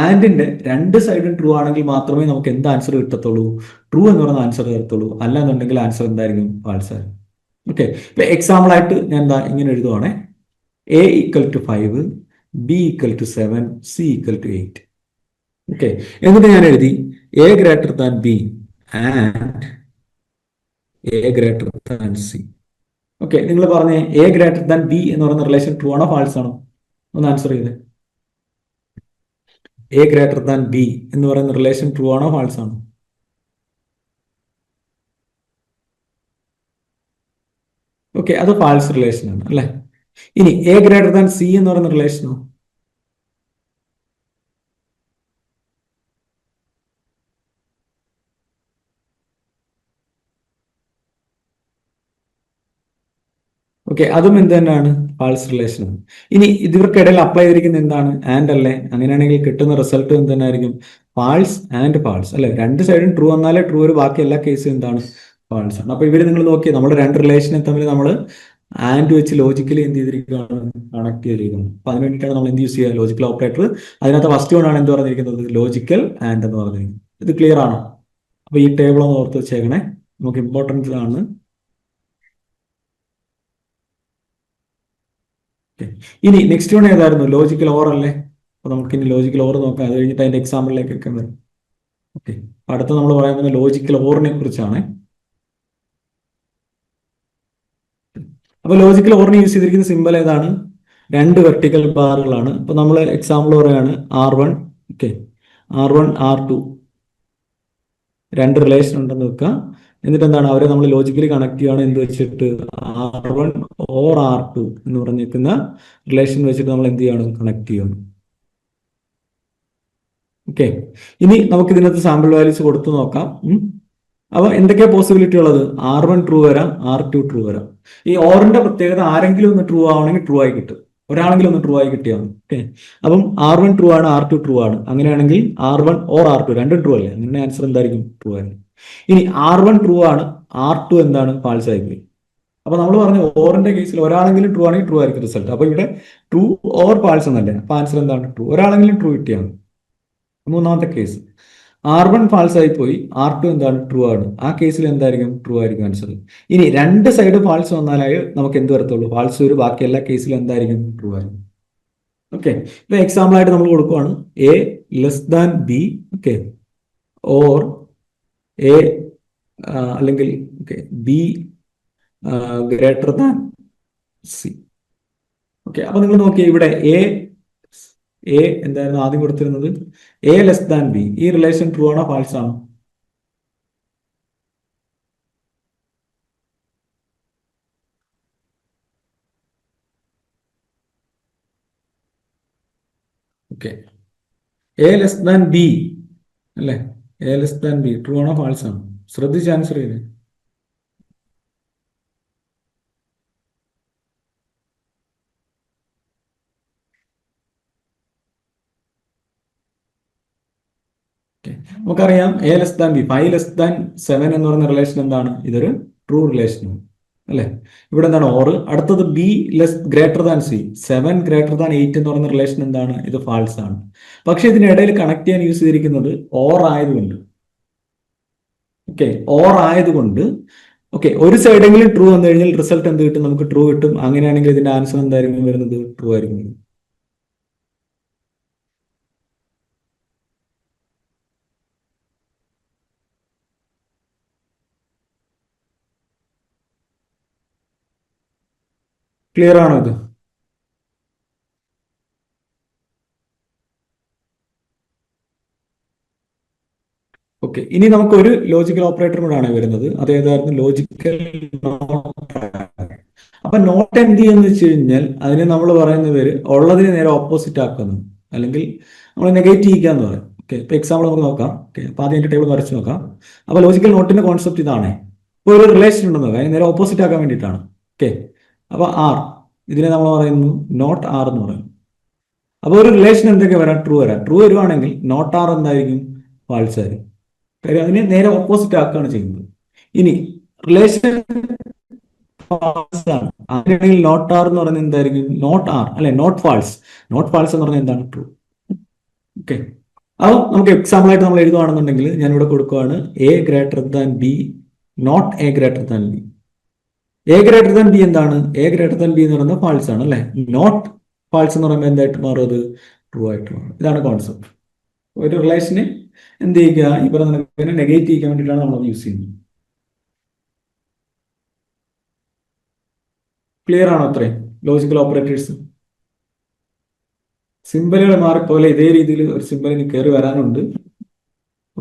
ആൻഡിന്റെ രണ്ട് സൈഡും ട്രൂ ആണെങ്കിൽ മാത്രമേ നമുക്ക് എന്ത് ആൻസർ കിട്ടത്തുള്ളൂ? ട്രൂ എന്ന് പറയുന്ന ആൻസർ കിട്ടത്തുള്ളൂ. അല്ല എന്നുണ്ടെങ്കിൽ ആൻസർ എന്തായിരിക്കും? ഫാൾസ് ആയിരിക്കും. ഓക്കെ, ഇപ്പൊ എക്സാമ്പിൾ ആയിട്ട് ഞാൻ എന്താ ഇങ്ങനെ എഴുതുവാണേ, A equal to 5, B equal to 7, C equal to 8. Okay, എന്നിട്ട് ഞാൻ എഴുതി A greater than B and A greater than C. Okay, നിങ്ങൾ പറഞ്ഞേ A greater than B എന്ന് പറയുന്ന റിലേഷൻ ട്രൂ ആണോ ഫാൾസ് ആണോ? ഒന്ന് ആൻസർ ചെയ്തേ. A greater than B എന്ന് പറയുന്ന റിലേഷൻ ട്രൂ ആണോ ഫാൾസ് ആണോ? ഓക്കെ, അത് ഫാൾസ് റിലേഷൻ ആണ് അല്ലെ. ഇനി A greater than C എന്ന് പറയുന്ന റിലേഷനോ? ഓക്കെ, അതും എന്ത് തന്നെയാണ്? ഫാൾസ് റിലേഷൻ ആണ്. ഇനി ഇവർക്കിടയിൽ അപ്ലൈ ചെയ്തിരിക്കുന്ന എന്താണ്? ആൻഡ് അല്ലേ? അങ്ങനെയാണെങ്കിൽ കിട്ടുന്ന റിസൾട്ട് എന്ത് തന്നെ ആയിരിക്കും? ഫാൾസ് ആൻഡ് ഫാൾസ് അല്ലെ. രണ്ട് സൈഡും ട്രൂ വന്നാലേ ട്രൂ ഒരു, ബാക്കി എല്ലാ കേസും എന്താണ്? ഫാൾസ് ആണ്. അപ്പൊ ഇവര് നിങ്ങൾ നോക്കിയാൽ നമ്മൾ രണ്ട് റിലേഷനെ തമ്മിൽ നമ്മൾ ആൻഡ് വെച്ച് ലോജിക്കലി എന്ത് ചെയ്തിരിക്കുകയാണ്? കണക്ട് ചെയ്തിരിക്കുന്നത്. അപ്പൊ അതിന് വേണ്ടിയിട്ടാണ് നമ്മൾ എന്ത് യൂസ് ചെയ്യുക? Logical operator. അതിനകത്ത് ഫസ്റ്റ് വൺ ആണ് എന്ത് പറഞ്ഞിരിക്കുന്നത്? ലോജിക്കൽ ആൻഡ് എന്ന് പറഞ്ഞിരിക്കുന്നത്. ഇത് ക്ലിയർ ആണോ? അപ്പൊ ഈ ടേബിൾ ഒന്ന് ഓർത്ത് വെച്ചേക്കണേ, നമുക്ക് ഇമ്പോർട്ടൻസ് ആണ്. ഇനി നെക്സ്റ്റ് വൺ ഏതായിരുന്നു? ലോജിക്കൽ ഓർ അല്ലേ. അപ്പൊ നമുക്ക് ഇനി ലോജിക്കൽ ഓർ നോക്കാം. അത് കഴിഞ്ഞിട്ട് അതിന്റെ എക്സാമ്പിളിലേക്ക് ഒക്കെ വരും. ഓക്കെ, അടുത്ത നമ്മൾ പറയാൻ പോകുന്ന ലോജിക്കൽ ഓറിനെ കുറിച്ചാണ്. അപ്പൊ ലോജിക്കൽ ഓറിന് യൂസ് ചെയ്തിരിക്കുന്ന സിമ്പൽ ഏതാണ്? രണ്ട് വെർട്ടിക്കൽ ബാറുകളാണ്. അപ്പൊ നമ്മൾ എക്സാമ്പിൾ പറയാണ് R1, ഓക്കെ, R1 R2 രണ്ട് റിലേഷൻ ഉണ്ടെന്ന് വെക്കുക. എന്നിട്ട് എന്താണ്? അവരെ നമ്മൾ ലോജിക്കലി കണക്ട് ചെയ്യുകയാണ് എന്ത് വെച്ചിട്ട്? R1 or R2 എന്ന് പറഞ്ഞിരിക്കുന്ന റിലേഷൻ വെച്ചിട്ട് നമ്മൾ എന്ത് ചെയ്യണം? കണക്ട് ചെയ്യണം. ഓക്കെ, ഇനി നമുക്ക് ഇതിനകത്ത് സാമ്പിൾ വാല്യൂസ് കൊടുത്തു നോക്കാം. അപ്പൊ എന്തൊക്കെയാ പോസിബിലിറ്റി ഉള്ളത്? R1 ട്രൂ വരാം, R2 ട്രൂ വരാം. ഈ ഓറിന്റെ പ്രത്യേകത ആരെങ്കിലും ഒന്ന് ട്രൂ ആവണമെങ്കിൽ ട്രൂ ആയി കിട്ടും, ഒരാളെങ്കിലും ഒന്ന് ട്രൂ ആയി കിട്ടിയാണ്. ഓക്കെ, അപ്പം R1 ട്രൂ ആണ്, R2 ട്രൂ ആണ്, അങ്ങനെയാണെങ്കിൽ R1 or R2 രണ്ടും ട്രൂ അല്ലേ. അങ്ങനെ ആൻസർ എന്തായിരിക്കും? ട്രൂ ആയിരിക്കും. ഇനി R1 ട്രൂ ആണ്, R2 എന്താണ്? ഫാൾസ് ആയിപ്പോയി. അപ്പൊ നമ്മൾ പറഞ്ഞു ഓറിന്റെ കേസിൽ ഒരാളെങ്കിലും ട്രൂ ആണെങ്കിൽ ട്രൂ ആയിരിക്കും റിസൾട്ട്. അപ്പൊ ഇവിടെ ട്രൂ ഓർ ഫാൾസ് എന്നല്ലേ. അപ്പൊ ആൻസർ എന്താണ്? ട്രൂ. ഒരാളെങ്കിലും ട്രൂ കിട്ടിയാണ്. മൂന്നാമത്തെ കേസ് R1 ഫാൾസ് ആയി പോയി, R2 എന്താണ്? ട്രൂ ആണ്. ആ കേസിൽ എന്തായിരിക്കും? ട്രൂ ആയിരിക്കും ആൻസർ. ഇനി രണ്ട് സൈഡ് ഫാൾസ് വന്നാലേ നമുക്ക് എന്ത് വരത്തുള്ളൂ? ഫാൾസ് വരും. ബാക്കി എല്ലാ കേസിലും എന്തായിരിക്കും? ട്രൂ ആയിരിക്കും. ഓക്കെ, ഇപ്പൊ എക്സാമ്പിൾ ആയിട്ട് നമ്മൾ കൊടുക്കുവാണ് A less than B, okay, or A അല്ലെങ്കിൽ okay B greater than C. Okay, അപ്പൊ നിങ്ങൾ നോക്കിയേ ഇവിടെ എ എന്തായിരുന്നു ആദ്യം കൊടുത്തിരുന്നത്? A less than B. ഈ റിലേഷൻ ട്രൂ ആണോ ഫാൾസ് ആണോ? Okay, A less than B അല്ലേ? A less than B true ആണോ ഫാൾസ് ആണോ? ശ്രദ്ധിച്ച് ആൻസർ ചെയ്തേ. ഓക്കെ, നമുക്കറിയാം എ ലെസ് ദാൻ ബി, 5 <7 എന്ന് പറയുന്ന റിലേഷൻ എന്താണ്? ഇതൊരു ട്രൂ റിലേഷനാണ് അല്ലെ? ഇവിടെ എന്താണ് ഓർ? അടുത്തത് be less greater than C, 7 <8 എന്ന് പറയുന്ന റിലേഷൻ എന്താണ്? ഇത് ഫാൾസ് ആണ്. പക്ഷെ ഇതിനിടയിൽ കണക്ട് ചെയ്യാൻ യൂസ് ചെയ്തിരിക്കുന്നത് ഓർ ആയതുകൊണ്ട്. ഓക്കെ, ഓർ ആയതുകൊണ്ട് ഓക്കെ, ഒരു സൈഡെങ്കിലും ട്രൂ വന്നു കഴിഞ്ഞാൽ റിസൾട്ട് എന്ത് കിട്ടും? നമുക്ക് ട്രൂ കിട്ടും. അങ്ങനെയാണെങ്കിൽ ഇതിന്റെ ആൻസർ എന്തായിരിക്കും വരുന്നത്? ട്രൂ ആയിരിക്കും. ക്ലിയർ ആണോ ഇത്? ഓക്കെ, ഇനി നമുക്ക് ഒരു ലോജിക്കൽ ഓപ്പറേറ്റർ കൂടാണ് വരുന്നത്. അതേതായിരുന്നു? Logical not. അപ്പൊ നോട്ട് എന്ത് ചെയ്യുന്ന വെച്ച് കഴിഞ്ഞാൽ അതിന് നമ്മൾ പറയുന്ന പേര് ഉള്ളതിന് നേരെ ഓപ്പോസിറ്റ് ആക്കുന്നു, അല്ലെങ്കിൽ നമ്മൾ നെഗേറ്റ് ചെയ്യുക പറയും. ഓക്കെ, ഇപ്പൊ എക്സാമ്പിൾ നമുക്ക് നോക്കാം. ഓക്കെ, അപ്പൊ ആദ്യം എന്റെ ടേബിൾ വരച്ച് നോക്കാം. അപ്പൊ ലോജിക്കൽ നോട്ടിന്റെ കോൺസെപ്റ്റ് ഇതാണ്. ഇപ്പൊ ഒരു റിലേഷൻ ഉണ്ടെന്ന് നോക്കാം, അതിന് നേരെ ഓപ്പോസിറ്റ് ആക്കാൻ വേണ്ടിയിട്ടാണ്. ഓക്കെ, അപ്പൊ ആർ, ഇതിനെ നമ്മൾ പറയുന്നു നോട്ട് ആർ എന്ന് പറയും. അപ്പൊ ഒരു റിലേഷൻ എന്തൊക്കെ വരാം? ട്രൂ വരാം. ട്രൂ വരുവാണെങ്കിൽ നോട്ട് ആർ എന്തായിരിക്കും? ഫാൾസ് ആയിരിക്കും. കാര്യം അതിനെ നേരെ ഓപ്പോസിറ്റ് ആക്കുകയാണ് ചെയ്യുന്നത്. ഇനി റിലേഷൻ ഫാൾസ് ആണ്, അങ്ങനെയാണെങ്കിൽ നോട്ട് ആർ എന്ന് പറയുന്നത് എന്തായിരിക്കും? നോട്ട് ആർ അല്ലെ, നോട്ട് ഫാൾസ്. നോട്ട് ഫാൾസ് എന്ന് പറഞ്ഞാൽ എന്താണ്? ട്രൂ. ഓക്കെ, അപ്പോൾ നമുക്ക് എക്സാമ്പിൾ ആയിട്ട് നമ്മൾ എഴുതുകയാണെന്നുണ്ടെങ്കിൽ ഞാൻ ഇവിടെ കൊടുക്കുകയാണ് A greater than B, not A greater than B. A greater than B എന്താണ്? എ ഗ്രേറ്റർ ദാൻ ബി എന്ന് പറയുന്നത് ഫാൾസ് ആണ് അല്ലെ? നോട്ട് ഫാൾസ് എന്ന് പറയുമ്പോൾ എന്തായിട്ട് മാറും? അത് ട്രൂ ആയിട്ട് മാറും. ഇതാണ് കോൺസെപ്റ്റ്. ഒരു റിലേഷനെ എന്ത് ചെയ്യുക? ഈ പറയുന്ന നെഗേറ്റ് ചെയ്യാൻ വേണ്ടിയിട്ടാണ് നമ്മൾ യൂസ് ചെയ്യുന്നത്. ക്ലിയർ ആണോ? അത്രയും ലോജിക്കൽ ഓപ്പറേറ്റേഴ്സ്. സിമ്പലുകൾ മാറിപ്പോലെ ഇതേ രീതിയിൽ ഒരു സിമ്പലിന് കയറി വരാനുണ്ട്.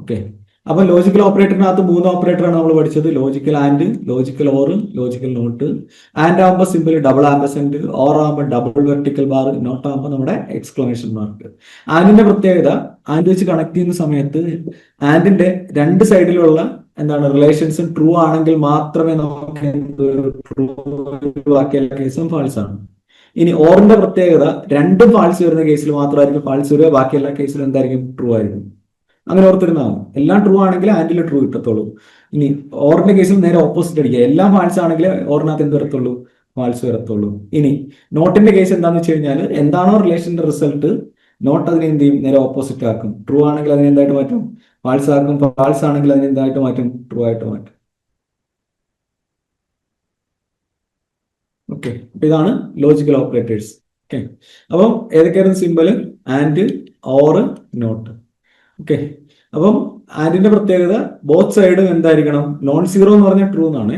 ഓക്കെ, അപ്പൊ ലോജിക്കൽ ഓപ്പറേറ്ററിനകത്ത് 3 ഓപ്പറേറ്ററാണ് നമ്മൾ പഠിച്ചത്: logical and, logical or, logical not. And ആകുമ്പോൾ സിമ്പിൾ ഡബിൾ ആംപർസെന്റ്, ഓർ ആകുമ്പോൾ ഡബിൾ വെർട്ടിക്കൽ ബാർ, നോട്ട് ആകുമ്പോൾ നമ്മുടെ എക്സ്ക്ലമേഷൻ മാർക്ക്. ആൻഡിന്റെ പ്രത്യേകത, ആൻഡ് വെച്ച് കണക്ട് ചെയ്യുന്ന സമയത്ത് ആൻഡിന്റെ രണ്ട് സൈഡിലുള്ള എന്താണ് റിലേഷൻസും ട്രൂ ആണെങ്കിൽ മാത്രമേ നമുക്ക് ട്രൂ, ബാക്കി എല്ലാ കേസും ഫാൾസ് ആണ്. ഇനി ഓറിന്റെ പ്രത്യേകത, രണ്ടും ഫാൾസ് വരുന്ന കേസിൽ മാത്രമായിരിക്കും ഫാൾസ് വരിക, ബാക്കി എല്ലാ കേസിലും എന്തായിരിക്കും? ട്രൂ ആയിരിക്കും. അങ്ങനെ ഓർത്തിരുന്നതാണ്. എല്ലാം ട്രൂ ആണെങ്കിൽ ആന്റിൽ ട്രൂ കിട്ടത്തുള്ളൂ. ഇനി ഓറിന്റെ കേസിൽ നേരെ ഓപ്പോസിറ്റ് അടിക്കുക, എല്ലാം ഫാൾസ് ആണെങ്കിൽ ഓറിനകത്ത് എന്ത് വരത്തുള്ളൂ? ഫാൾസ് വരത്തുള്ളൂ. ഇനി നോട്ടിന്റെ കേസ് എന്താന്ന് വെച്ച് കഴിഞ്ഞാൽ എന്താണോ റിലേഷന്റെ റിസൾട്ട്, നോട്ട് അതിനെ എന്ത് ചെയ്യും? നേരെ ഓപ്പോസിറ്റ് ആക്കും. ട്രൂ ആണെങ്കിൽ അതിനെ എന്തായിട്ട് മാറ്റും? ഫാൾസ് ആക്കും. ഫാൾസ് ആണെങ്കിൽ അതിനെ എന്തായിട്ട് മാറ്റും? ട്രൂ ആയിട്ട് മാറ്റും. ഓക്കെ, അപ്പൊ ഇതാണ് ലോജിക്കൽ ഓപ്പറേറ്റേഴ്സ്. ഓക്കെ, അപ്പം ഏതൊക്കെയായിരുന്നു symbol? And, or, not. Okay, അപ്പം ആൻഡിന്റെ പ്രത്യേകത ബോത്ത് സൈഡും എന്തായിരിക്കണം? നോൺ സീറോ എന്ന് പറഞ്ഞാൽ ട്രൂ എന്നാണ്,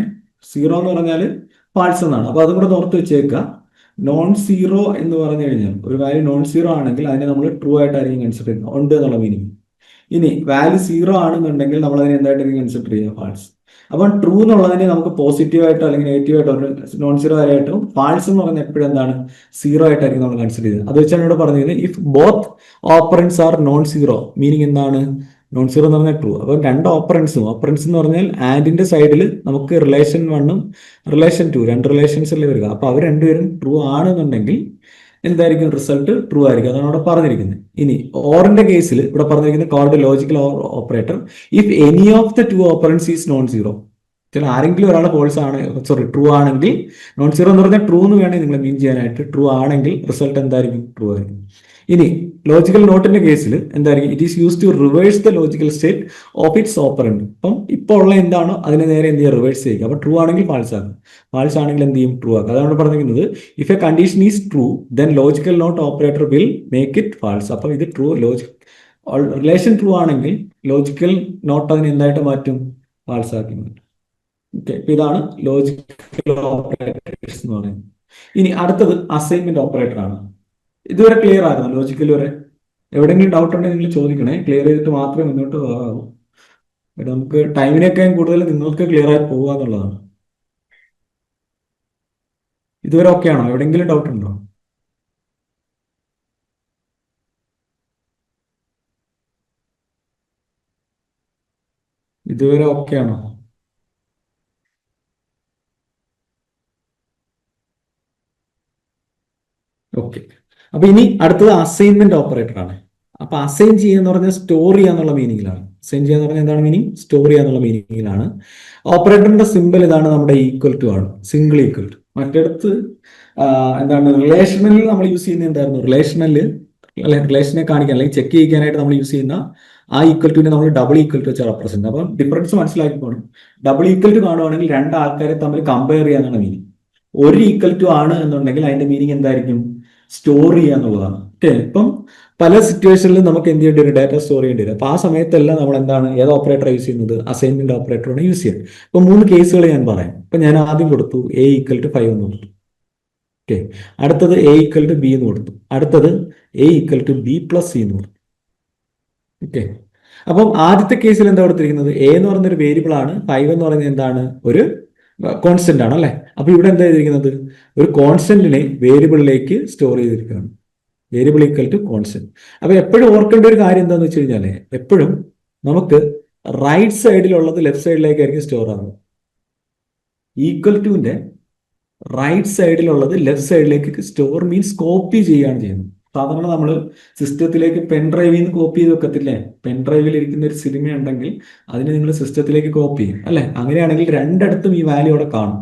സീറോ എന്ന് പറഞ്ഞാൽ ഫാൾസ് എന്നാണ്. അപ്പൊ അതും കൂടെ ഓർത്ത് വെച്ചേക്കുക. നോൺ സീറോ എന്ന് പറഞ്ഞു കഴിഞ്ഞാൽ ഒരു വാല്യൂ നോൺ സീറോ ആണെങ്കിൽ അതിനെ നമ്മൾ ട്രൂ ആയിട്ടായിരിക്കും കൺസിഡർ ചെയ്യുന്നത്, ഉണ്ട് എന്നുള്ള മീനിങ്. ഇനി വാല്യൂ സീറോ ആണെന്നുണ്ടെങ്കിൽ നമ്മൾ അതിനെ എന്തായിട്ടായിരിക്കും കൺസിഡർ ചെയ്യുക? ഫാൾസ്. അപ്പം ട്രൂ എന്നുള്ളതിനെ നമുക്ക് പോസിറ്റീവ് ആയിട്ടോ അല്ലെങ്കിൽ നെഗറ്റീവ് ആയിട്ടോ നോൺ സീറോ ആയിട്ടും, ഫാൾസ് എന്ന് പറയുന്നത് എപ്പോഴും എന്താണ്? സീറോ ആയിട്ടായിരിക്കും നമ്മൾ കൺസിഡർ ചെയ്യുന്നത്. അത് വെച്ചാണ് ഇവിടെ പറഞ്ഞത് if both operands are non zero, meaning എന്താണ്? നോൺ സീറോ എന്ന് പറഞ്ഞാൽ ട്രൂ. അപ്പം രണ്ട് ഓപ്പറൻസ് എന്ന് പറഞ്ഞാൽ ആൻഡിന്റെ സൈഡിൽ നമുക്ക് റിലേഷൻ 1ഉം റിലേഷൻ 2, രണ്ട് റിലേഷൻസ് അല്ലേ വരിക. അപ്പൊ അവർ രണ്ടുപേരും ട്രൂ ആണെന്നുണ്ടെങ്കിൽ എന്തായിരിക്കും? റിസൾട്ട് ട്രൂ ആയിരിക്കും. അതാണ് അവിടെ പറഞ്ഞിരിക്കുന്നത്. ഇനി ഓറിന്റെ കേസിൽ ഇവിടെ പറഞ്ഞിരിക്കുന്നത് called logical operator if any of the 2 operands is non zero. ചില ആരെങ്കിലും ഒരാൾ ഫോൾസ് ആണ്, സോറി ട്രൂ ആണെങ്കിൽ, നോൺ സീറോ എന്ന് പറഞ്ഞാൽ ട്രൂ എന്ന് വേണമെങ്കിൽ നിങ്ങൾ മീൻ ചെയ്യാനായിട്ട്, ട്രൂ ആണെങ്കിൽ റിസൾട്ട് എന്തായിരിക്കും? ട്രൂ ആയിരിക്കും. ഇനി ലോജിക്കൽ നോട്ടിന്റെ കേസിൽ എന്തായിരിക്കും? It is use to reverse the logical state of its operand. അപ്പം ഇപ്പോൾ ഉള്ള എന്താണോ അതിനെ നേരെ എന്ത് ചെയ്യുക? റിവേഴ്സ് ചെയ്യുക. അപ്പൊ ട്രൂ ആണെങ്കിൽ ഫാൾസ് ആക്കും, ഫാൾസ് ആണെങ്കിൽ എന്ത് ചെയ്യും? ട്രൂ ആക്കും. അതാണ് പറഞ്ഞിരിക്കുന്നത് if a condition is true then logical not operator will make it false. അപ്പം ഇത് ട്രൂ, റിലേഷൻ ട്രൂ ആണെങ്കിൽ ലോജിക്കൽ നോട്ട് അതിനെ എന്തായിട്ട് മാറ്റും? ഫാൾസ് ആക്കി മാറ്റും. ഓക്കെ, ഇതാണ് ലോജിക്കൽ ഓപ്പറേറ്റേഴ്സ് എന്ന് പറയുന്നത്. ഇനി അടുത്തത് അസൈൻമെന്റ് ഓപ്പറേറ്റർ ആണ്. ഇതുവരെ ക്ലിയർ ആയിരുന്നു ലോജിക്കൽ വരെ? എവിടെയെങ്കിലും ഡൗട്ട് ഉണ്ടെങ്കിൽ നിങ്ങൾ ചോദിക്കണേ, ക്ലിയർ ചെയ്തിട്ട് മാത്രമേ മുന്നോട്ട് പോകാവൂ. നമുക്ക് ടൈമിനേക്കാൾ കൂടുതൽ നിങ്ങൾക്ക് ക്ലിയർ ആയി പോകുക എന്നുള്ളതാണ്. ഇതുവരെ ഓക്കെ ആണോ? എവിടെയെങ്കിലും ഡൗട്ട് ഉണ്ടോ? ഇതുവരെ ഓക്കെ ആണോ? ഓക്കെ. അപ്പൊ ഇനി അടുത്തത് അസൈൻമെന്റ് ഓപ്പറേറ്റർ ആണ്. അപ്പൊ അസൈൻ ചെയ്യാന്ന് പറഞ്ഞാൽ സ്റ്റോർ ചെയ്യാന്നുള്ള മീനിങ്ങിലാണ്. അസൈൻ ചെയ്യാന്ന് പറഞ്ഞാൽ എന്താണ് മീനിങ്? സ്റ്റോർ ചെയ്യാന്നുള്ള മീനിങ്ങിലാണ്. ഓപ്പറേറ്ററിന്റെ സിമ്പിൾ ഇതാണ്, നമ്മുടെ ഈക്വൽ ടു ആണ്, സിംഗിൾ ഈക്വൽ ടു. മറ്റടുത്ത് എന്താണ് റിലേഷണലിൽ നമ്മൾ യൂസ് ചെയ്യുന്ന എന്തായിരുന്നു? റിലേഷനെ കാണിക്കാൻ അല്ലെങ്കിൽ ചെക്ക് ചെയ്യിക്കാനായിട്ട് നമ്മൾ യൂസ് ചെയ്യുന്ന ആ ഈക്വൽ ടുവിനെ നമ്മൾ ഡബിൾ ഈക്വൽ ടു വെച്ച് റെപ്രസെന്റ്. അപ്പം ഡിഫറൻസ് മനസ്സിലാക്കിക്കോണം. ഡബിൾ ഈക്വൽ ടു കാണുവാണെങ്കിൽ രണ്ട് ആൾക്കാരെ തമ്മിൽ കമ്പയർ ചെയ്യാന്നാണ് മീനിങ്. ഒരു ഈക്വൽ ടു ആണ് എന്നുണ്ടെങ്കിൽ അതിന്റെ മീനിങ് എന്തായിരിക്കും? സ്റ്റോർ ചെയ്യുക എന്നുള്ളതാണ്. ഓക്കെ. ഇപ്പം പല സിറ്റുവേഷനിലും നമുക്ക് എന്ത് ചെയ്യേണ്ടി വരും? ഡാറ്റ സ്റ്റോർ ചെയ്യേണ്ടി വരും. അപ്പൊ ആ സമയത്തെല്ലാം നമ്മൾ എന്താണ്, ഏത് ഓപ്പറേറ്റർ യൂസ് ചെയ്യുന്നത്? അസൈൻമെന്റ് ഓപ്പറേറ്ററാണ് യൂസ് ചെയ്യുന്നത്. ഇപ്പൊ 3 കേസുകൾ ഞാൻ പറയാം. ഇപ്പൊ ഞാൻ ആദ്യം കൊടുത്തു എ ഈക്വൽ ടു 5 എന്ന് കൊടുത്തു. ഓക്കെ. അടുത്തത് എ ഈക്വൽ ടു ബി എന്ന് കൊടുത്തു. അടുത്തത് A equal to B plus C എന്ന് കൊടുത്തു. ഓക്കെ. അപ്പം ആദ്യത്തെ കേസിൽ എന്താ കൊടുത്തിരിക്കുന്നത്? എ എന്ന് പറയുന്ന ഒരു വേരിയബിൾ ആണ്, 5 എന്ന് പറയുന്നത് എന്താണ്? ഒരു കോൺസ്റ്റന്റ് ആണ്, അല്ലെ? അപ്പൊ ഇവിടെ എന്താ ചെയ്തിരിക്കുന്നത്? ഒരു കോൺസ്റ്റന്റിനെ വേരിയബിളിലേക്ക് സ്റ്റോർ ചെയ്തിരിക്കുകയാണ്. Variable equal to constant. അപ്പൊ എപ്പോഴും ഓർക്കേണ്ട ഒരു കാര്യം എന്താണെന്ന് വെച്ച് കഴിഞ്ഞാൽ, എപ്പോഴും നമുക്ക് റൈറ്റ് സൈഡിലുള്ളത് ലെഫ്റ്റ് സൈഡിലേക്കായിരിക്കും സ്റ്റോർ ആകുന്നത്. ഈക്വൽ ടുവിന്റെ റൈറ്റ് സൈഡിലുള്ളത് ലെഫ്റ്റ് സൈഡിലേക്ക് സ്റ്റോർ മീൻസ് കോപ്പി ചെയ്യുകയാണ് ചെയ്യുന്നത്. സാധാരണ നമ്മൾ സിസ്റ്റത്തിലേക്ക് പെൻ ഡ്രൈവിൽ നിന്ന് കോപ്പി ചെയ്ത് വെക്കത്തില്ലേ? പെൻ ഡ്രൈവിൽ ഇരിക്കുന്ന ഒരു സിനിമ ഉണ്ടെങ്കിൽ അതിന് നിങ്ങൾ സിസ്റ്റത്തിലേക്ക് കോപ്പി ചെയ്യും, അല്ലെ? അങ്ങനെയാണെങ്കിൽ രണ്ടിടത്തും ഈ വാല്യൂ അവിടെ കാണും.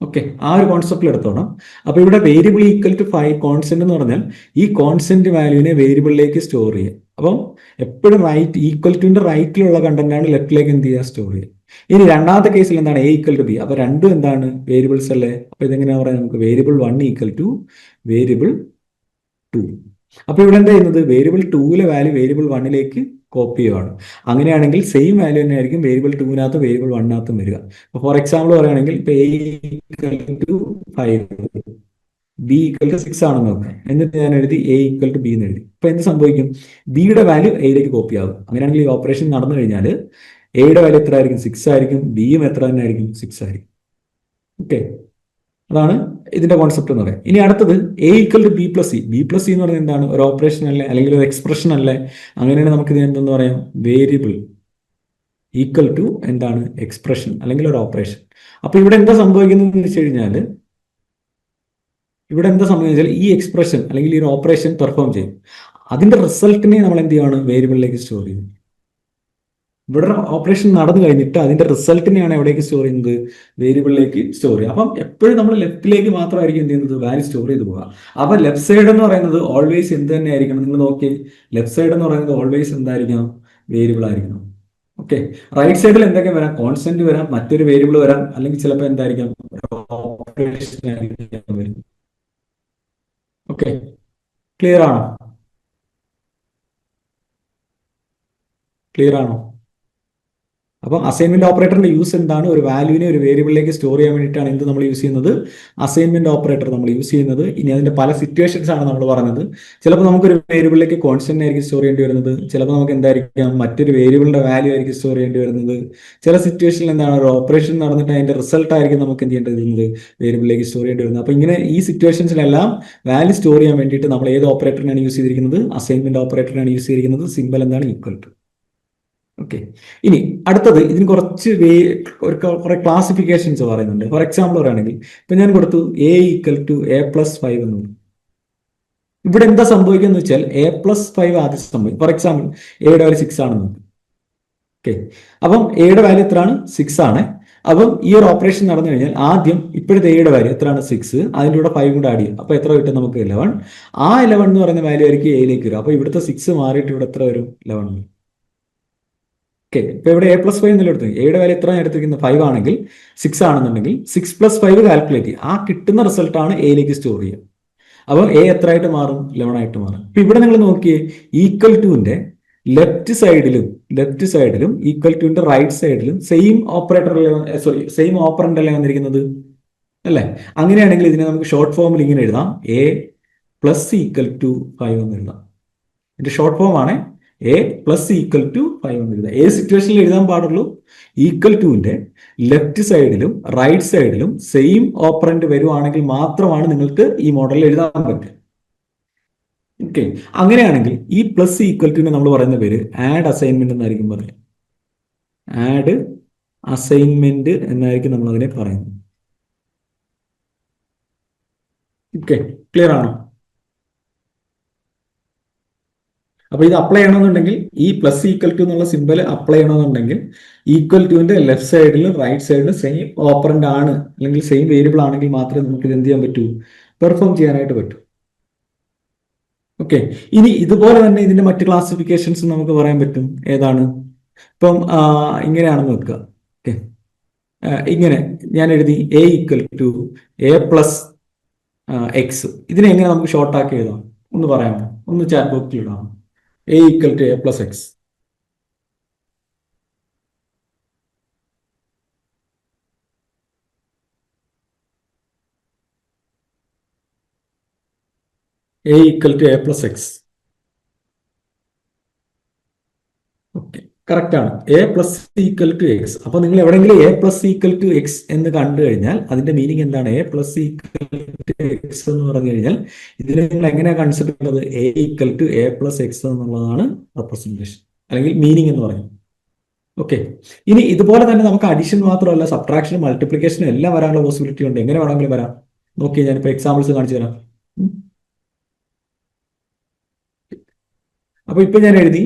ഓക്കെ. ആ ഒരു കോൺസെപ്റ്റിൽ എടുത്തോണം. അപ്പൊ ഇവിടെ വേരിയബിൾ ഈക്വൽ ടു 5 കോൺസ്റ്റന്റ് എന്ന് പറഞ്ഞാൽ ഈ കോൺസ്റ്റന്റ് വാല്യൂവിനെ വേരിയബിളിലേക്ക് സ്റ്റോർ ചെയ്യുക. അപ്പം എപ്പോഴും ഈക്വൽ ടുവിന്റെ റൈറ്റിലുള്ള കണ്ടന്റ് ആണ് ലെഫ്റ്റിലേക്ക് എന്ത് ചെയ്യുക? സ്റ്റോർ ചെയ്യുക. ഇനി രണ്ടാമത്തെ കേസിൽ എന്താണ്? A equal to B. അപ്പൊ രണ്ടും എന്താണ്? വേരിയബിൾസ് അല്ലേ? അപ്പൊ ഇതെങ്ങനെയാ പറയാം? നമുക്ക് വേരിയബിൾ 1 ഈക്വൽ ടു വേരിയബിൾ 2. അപ്പൊ ഇവിടെ എന്താ ചെയ്യുന്നത്? വേരിയബിൾ 2ലെ വാല്യൂ വേരിയബിൾ 1ലേക്ക് കോപ്പി ചെയ്യുവാണ്. അങ്ങനെയാണെങ്കിൽ സെയിം വാല്യൂ തന്നെ ആയിരിക്കും വേരിയബിൾ 2വിനകത്ത് വേരിയബിൾ 1നകത്തും വരിക. ഫോർ എക്സാമ്പിൾ പറയുകയാണെങ്കിൽ ഇപ്പൊ A equal to 5, B equal to 6 ആണെന്ന് നോക്കാം. എന്നിട്ട് ഞാൻ എഴുതി എ ഈക്വൽ ടു ബി എന്ന് എഴുതി. അപ്പൊ എന്ത് സംഭവിക്കും? ബിയുടെ വാല്യൂ എയിലേക്ക് കോപ്പി ആകും. അങ്ങനെയാണെങ്കിൽ ഈ ഓപ്പറേഷൻ നടന്നു കഴിഞ്ഞാൽ എയുടെ വാല്യൂ എത്ര ആയിരിക്കും? 6 ആയിരിക്കും. ബിയും എത്ര തന്നെ ആയിരിക്കും? 6 ആയിരിക്കും. ഓക്കെ. അതാണ് ഇതിന്റെ കോൺസെപ്റ്റ് എന്ന് പറയാം. ഇനി അടുത്തത് A equal to B plus C. B plus C എന്ന് പറയുന്നത് എന്താണ്? ഒരു ഓപ്പറേഷൻ അല്ലേ, അല്ലെങ്കിൽ ഒരു എക്സ്പ്രഷൻ അല്ലേ? അങ്ങനെയാണ് നമുക്ക് ഇത് എന്തെന്ന് പറയാം? വേരിയബിൾ ഈക്വൽ ടു എന്താണ്? എക്സ്പ്രഷൻ അല്ലെങ്കിൽ ഒരു ഓപ്പറേഷൻ. അപ്പൊ ഇവിടെ എന്താ സംഭവിക്കുന്നത് എന്ന് വെച്ച് കഴിഞ്ഞാൽ, ഈ എക്സ്പ്രഷൻ അല്ലെങ്കിൽ ഈ ഒരു ഓപ്പറേഷൻ പെർഫോം ചെയ്യും. അതിന്റെ റിസൾട്ടിനെ നമ്മൾ എന്ത് ചെയ്യുകയാണ്? വേരിയബിളിലേക്ക് സ്റ്റോർ ചെയ്യും. ഇവിടെ ഓപ്പറേഷൻ നടന്നു കഴിഞ്ഞിട്ട് അതിന്റെ റിസൾട്ടിനെയാണ് എവിടേക്ക് സ്റ്റോർ ചെയ്യുന്നത്? വേരിയബിളിലേക്ക് സ്റ്റോർ ചെയ്യുക. അപ്പം എപ്പോഴും നമ്മൾ ലെഫ്റ്റിലേക്ക് മാത്രമായിരിക്കും എന്ത് ചെയ്യുന്നത്? വാല്യൂ സ്റ്റോർ ചെയ്ത് പോവുക. അപ്പൊ ലെഫ്റ്റ് സൈഡ് എന്ന് പറയുന്നത് ഓൾവേസ് എന്ത് തന്നെ ആയിരിക്കണം? നിങ്ങൾ നോക്കി, ലെഫ്റ്റ് സൈഡ് എന്ന് പറയുന്നത് ഓൾവേസ് എന്തായിരിക്കണം? വേരിയബിൾ ആയിരിക്കണം. ഓക്കെ. റൈറ്റ് സൈഡിൽ എന്തൊക്കെ വരാം? കോൺസ്റ്റന്റ് വരാം, മറ്റൊരു വേരിയബിൾ വരാം, അല്ലെങ്കിൽ ചിലപ്പോൾ എന്തായിരിക്കാം? ഓപ്പറേഷൻ ആയിരിക്കാം വരും. ഓക്കെ. ക്ലിയർ ആണോ? ക്ലിയർ ആണോ? അപ്പം അസൈൻമെന്റ് ഓപ്പറേറ്ററിന്റെ യൂസ് എന്താണ്? ഒരു വാല്യൂവിനെ ഒരു വേരിയബിളിലേക്ക് സ്റ്റോർ ചെയ്യാൻ വേണ്ടിയിട്ടാണ് എന്ത് നമ്മൾ യൂസ് ചെയ്യുന്നത്? അസൈൻമെന്റ് ഓപ്പറേറ്റർ നമ്മൾ യൂസ് ചെയ്യുന്നത്. ഇനി അതിന്റെ പല സിറ്റുവേഷൻസ് ആണ് നമ്മൾ പറഞ്ഞത്. ചിലപ്പോൾ നമുക്കൊരു വേരിയബിളിലേക്ക് കോൺസ്റ്റന്റ് ആയിരിക്കും സ്റ്റോർ ചെയ്യേണ്ടി വരുന്നത്. ചിലപ്പോൾ നമുക്ക് എന്തായിരിക്കാം? മറ്റൊരു വേരിയബിളിന്റെ വാല്യൂ ആയിരിക്കും സ്റ്റോർ ചെയ്യേണ്ടി വരുന്നത്. ചില സിറ്റുവേഷനിൽ എന്താണ്? ഒരു ഓപ്പറേഷൻ നടന്നിട്ട് അതിന്റെ റിസൾട്ട് ആയിരിക്കും നമുക്ക് എന്ത് ചെയ്യേണ്ടി വരുന്നത്? വേരിയബിളിലേക്ക് സ്റ്റോർ ചെയ്യേണ്ടി വരുന്നത്. അപ്പൊ ഇങ്ങനെ ഈ സിറ്റുവേഷൻസിലെല്ലാം വാല്യൂ സ്റ്റോർ ചെയ്യാൻ വേണ്ടിയിട്ട് നമ്മൾ ഏത് ഓപ്പറേറ്ററിനാണ് യൂസ് ചെയ്തിരിക്കുന്നത്? അസൈൻമെന്റ് ഓപ്പറേറ്ററിനാണ് യൂസ് ചെയ്തിരിക്കുന്നത്. സിമ്പൽ എന്താണ്? Equal to. ഓക്കെ. ഇനി അടുത്തത് ഇതിന് കുറച്ച് കുറെ ക്ലാസിഫിക്കേഷൻസ് പറയുന്നുണ്ട്. ഫോർ എക്സാമ്പിൾ പറയുകയാണെങ്കിൽ ഇപ്പൊ ഞാൻ കൊടുത്തു A equal to A plus 5 എന്ന്. ഇവിടെ എന്താ സംഭവിക്കുക എന്ന് വെച്ചാൽ എ പ്ലസ് 5 ആദ്യം സംഭവിക്കും. ഫോർ എക്സാമ്പിൾ എയുടെ വാല്യൂ 6 ആണെന്ന്. ഓക്കെ. അപ്പം എയുടെ വാല്യൂ എത്രയാണ്? 6 ആണ്. അപ്പം ഈ ഒരു ഓപ്പറേഷൻ നടന്നു കഴിഞ്ഞാൽ ആദ്യം ഇപ്പോഴത്തെ എയുടെ വാല്യൂ എത്രയാണ്? 6. അതിൻ്റെ കൂടെ 5 കൂടെ ആഡ് ചെയ്യും. അപ്പൊ എത്ര കിട്ടും നമുക്ക്? 11. ആ 11 എന്ന് പറയുന്ന വാല്യൂ ആയിരിക്കും എയിലേക്ക് വരും. അപ്പൊ ഇവിടുത്തെ 6 മാറിയിട്ട് ഇവിടെ എത്ര വരും? 11 വരും. ഓക്കെ. ഇപ്പൊ ഇവിടെ എ പ്ലസ് 5 എന്നുള്ള എടുത്തു. എയുടെ വാല്യൂ എത്ര എടുത്തിരിക്കുന്നത്? 5 ആണെങ്കിൽ 6 ആണെന്നുണ്ടെങ്കിൽ 6 പ്ലസ് 5 കാൽക്കുലേറ്റ് ചെയ്യും. ആ കിട്ടുന്ന റിസൾട്ടാണ് എയിലേക്ക് സ്റ്റോർ ചെയ്യുക. അപ്പോൾ എ എത്ര ആയിട്ട് മാറും? 11 ആയിട്ട് മാറും. ഇപ്പൊ ഇവിടെ നിങ്ങൾ നോക്കിയേ, ഈക്വൽ ടുവിന്റെ ലെഫ്റ്റ് സൈഡിലും ഈക്വൽ ടുവിന്റെ റൈറ്റ് സൈഡിലും സെയിം ഓപ്പറേറ്റർ, സെയിം ഓപ്പറന്റ് അല്ലേ വന്നിരിക്കുന്നത്? അല്ലേ? അങ്ങനെയാണെങ്കിൽ ഇതിനെ നമുക്ക് ഷോർട്ട് ഫോമിൽ ഇങ്ങനെ എഴുതാം, എ പ്ലസ് ഈക്വൽ ടു 5 എന്ന് എഴുതാം. ഇതിന്റെ ഷോർട്ട് ഫോം ആണ് എ പ്ലസ് ഈക്വൽ ടു 5 എന്ന് എഴുതാം. ഏത് സിറ്റുവേഷനിൽ എഴുതാൻ പാടുള്ളൂ? ഈക്വൽ ടുവിന്റെ ലെഫ്റ്റ് സൈഡിലും റൈറ്റ് സൈഡിലും സെയിം ഓപ്പറന്റ് വരുവാണെങ്കിൽ മാത്രമാണ് നിങ്ങൾക്ക് ഈ മോഡലിൽ എഴുതാൻ പറ്റുക. ഓക്കെ, അങ്ങനെയാണെങ്കിൽ ഈ പ്ലസ് ഈക്വൽ ടുവിനെ നമ്മൾ പറയുന്ന പേര് ആഡ് അസൈൻമെന്റ് എന്നായിരിക്കും പറയുക. ആഡ് അസൈൻമെന്റ് എന്നായിരിക്കും നമ്മൾ അതിനെ പറയുന്നത്. ഓക്കെ, ക്ലിയർ ആണോ? അപ്പൊ ഇത് അപ്ലൈ ചെയ്യണമെന്നുണ്ടെങ്കിൽ ഈ പ്ലസ് ഈക്വൽ ടു എന്നുള്ള സിമ്പൽ അപ്ലൈ ചെയ്യണമെന്നുണ്ടെങ്കിൽ ഈക്വൽ ടുവിന്റെ ലെഫ്റ്റ് സൈഡിലും റൈറ്റ് സൈഡിലും സെയിം ഓപ്പറന്റ് ആണ് അല്ലെങ്കിൽ സെയിം വേരിയബിൾ ആണെങ്കിൽ മാത്രമേ നമുക്ക് ഇത് എന്ത് ചെയ്യാൻ പറ്റൂ? പെർഫോം ചെയ്യാനായിട്ട് പറ്റൂ. ഓക്കെ, ഇനി ഇതുപോലെ തന്നെ ഇതിന്റെ മറ്റ് ക്ലാസിഫിക്കേഷൻസ് നമുക്ക് പറയാൻ പറ്റും. ഏതാണ്? ഇപ്പം ഇങ്ങനെയാണെന്ന് വെക്കുക. ഓക്കെ, ഇങ്ങനെ ഞാൻ എഴുതി A equal to A plus X. ഇതിനെ എങ്ങനെ നമുക്ക് ഷോർട്ട് ആക്കി എഴുതാം? ഒന്ന് പറയാമോ? ഒന്ന് ചാറ്റ് ബോക്സിൽ ഇടാം. A equal to A plus X. A equal to A plus X. Okay, correct ആണ്. A plus equal to X. അപ്പൊ നിങ്ങൾ എവിടെയെങ്കിലും A plus equal to X എന്ന് കണ്ടു കഴിഞ്ഞാൽ അതിന്റെ മീനിങ് എന്താണ്? A plus equal to X എന്ന് പറഞ്ഞു കഴിഞ്ഞാൽ ഇതിനെ നിങ്ങൾ എങ്ങനെയാണ് കൺസിഡർ ചെയ്യുന്നത്? A equal to A plus X എന്നുള്ളതാണ് റെപ്രസെന്റേഷൻ അല്ലെങ്കിൽ മീനിങ് എന്ന് പറയുന്നത്. ഓക്കെ, ഇനി ഇതുപോലെ തന്നെ നമുക്ക് അഡിഷൻ മാത്രമല്ല സബ്ട്രാക്ഷനും മൾട്ടിപ്ലിക്കേഷനും എല്ലാം വരാനുള്ള പോസിബിലിറ്റി ഉണ്ട്. എങ്ങനെ വേണമെങ്കിലും വരാം. നോക്കി, ഞാനിപ്പോ എക്സാമ്പിൾസ് കാണിച്ചു തരാം. അപ്പൊ ഇപ്പൊ ഞാൻ എഴുതി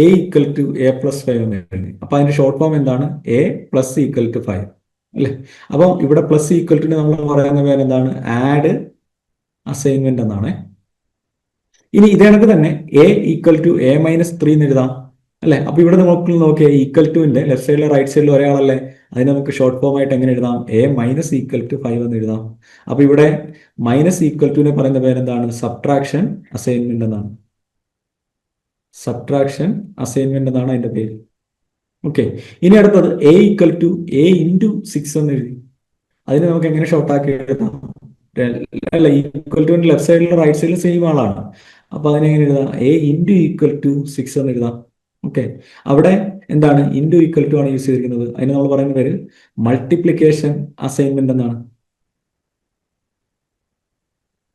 A equal to A plus 5 എന്ന് എഴുതി. അപ്പൊ അതിന്റെ ഷോർട്ട് ഫോം എന്താണ്? എ പ്ലസ് ഈക്വൽ ടു 5 അല്ലെ? അപ്പം ഇവിടെ പ്ലസ് ഈക്വൽ ടു നമ്മൾ പറയുന്ന പേര് എന്താണ്? ആഡ് അസൈൻമെന്റ് എന്നാണ്. ഇനി ഇതേ കണക്ക് തന്നെ A equal to A minus 3 എന്ന് എഴുതാം അല്ലെ? അപ്പൊ ഇവിടെ നമുക്ക് നോക്കിയാൽ ഈക്വൽ ടുവിന്റെ ലെഫ്റ്റ് സൈഡിലും റൈറ്റ് സൈഡിലും ഒരേ ആളല്ലേ? അതിന് നമുക്ക് ഷോർട്ട് ഫോം ആയിട്ട് എങ്ങനെ എഴുതാം? എ മൈനസ് ഈക്വൽ ടു 5 എന്ന് എഴുതാം. അപ്പൊ ഇവിടെ മൈനസ് ഈക്വൽ ടുവിനെ പറയുന്ന പേരെന്താണ്? സബ്ട്രാക്ഷൻ അസൈൻമെന്റ് എന്നാണ്. സബ്ട്രാക്ഷൻ അസൈൻമെന്റ് എന്നാണ് അതിന്റെ പേര്. ഓക്കെ, ഇനി അടുത്തത് A equal to A into 6 എന്ന് എഴുതി. അതിന് നമുക്ക് എങ്ങനെ ഷോർട്ട് ആക്കി എഴുതാം? അല്ല, ഈക്വൽ ടുവിന്റെ ലെഫ്റ്റ് സൈഡിലും റൈറ്റ് സൈഡിലും സെയിം ആളാണ്. അപ്പൊ അതിനെങ്ങനെ എഴുതാം? എ ഇൻറ്റു ഈക്വൽ ടു 6 എന്ന് എഴുതാം. ഓക്കെ, അവിടെ എന്താണ്? ഇൻറ്റു ഈക്വൽ ടു ആണ് യൂസ് ചെയ്തിരിക്കുന്നത്. അതിന് നമ്മൾ പറയുന്ന പേര് മൾട്ടിപ്ലിക്കേഷൻ അസൈൻമെന്റ് എന്നാണ്.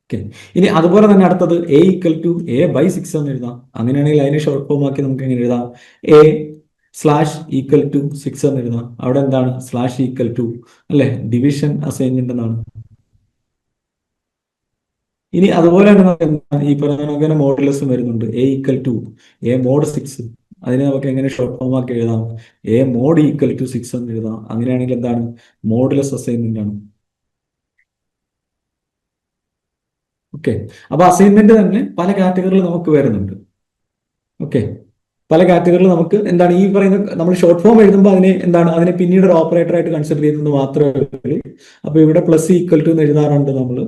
ഓക്കെ, ഇനി അതുപോലെ തന്നെ അടുത്തത് A equal to A by 6 എന്ന് എഴുതാം. അങ്ങനെയാണെങ്കിൽ അതിനെ ഷോർട്ട് ഫോം ആക്കി നമുക്ക് എങ്ങനെ എഴുതാം? എ സ്ലാഷ് ഈക്വൽ ടു 6 എന്ന് എഴുതാം. അവിടെ എന്താണ്? സ്ലാഷ് ഈക്വൽ ടു അല്ലെ? ഡിവിഷൻ അസൈൻമെന്റ് എന്നാണ്. ഇനി അതുപോലെ തന്നെ ഈ പറയുന്ന മോഡുലസും വരുന്നുണ്ട്. A equal to A mod 6. അതിനെ നമുക്ക് എങ്ങനെ ഷോർട്ട് ഫോം ആക്കി എഴുതാം? എ മോഡ് ഈക്വൽ ടു 6 എന്ന് എഴുതാം. അങ്ങനെയാണെങ്കിൽ എന്താണ്? മോഡുലസ് അസൈൻമെന്റ് ആണ്. ഓക്കെ, അപ്പൊ അസൈൻമെന്റ് തന്നെ പല കാറ്റഗറിയിൽ നമുക്ക് വരുന്നുണ്ട്. ഓക്കെ, പല കാറ്റഗറിയിൽ നമുക്ക് എന്താണ് ഈ പറയുന്ന നമ്മൾ ഷോർട്ട് ഫോം എഴുതുമ്പോൾ അതിനെ എന്താണ്? അതിനെ പിന്നീട് ഒരു ഓപ്പറേറ്റർ ആയിട്ട് കൺസിഡർ ചെയ്തെന്ന് മാത്രമേ ഉള്ളൂ. അപ്പൊ ഇവിടെ പ്ലസ് ഈക്വൽ ടു എന്ന് എഴുതാറുണ്ട് നമ്മൾ.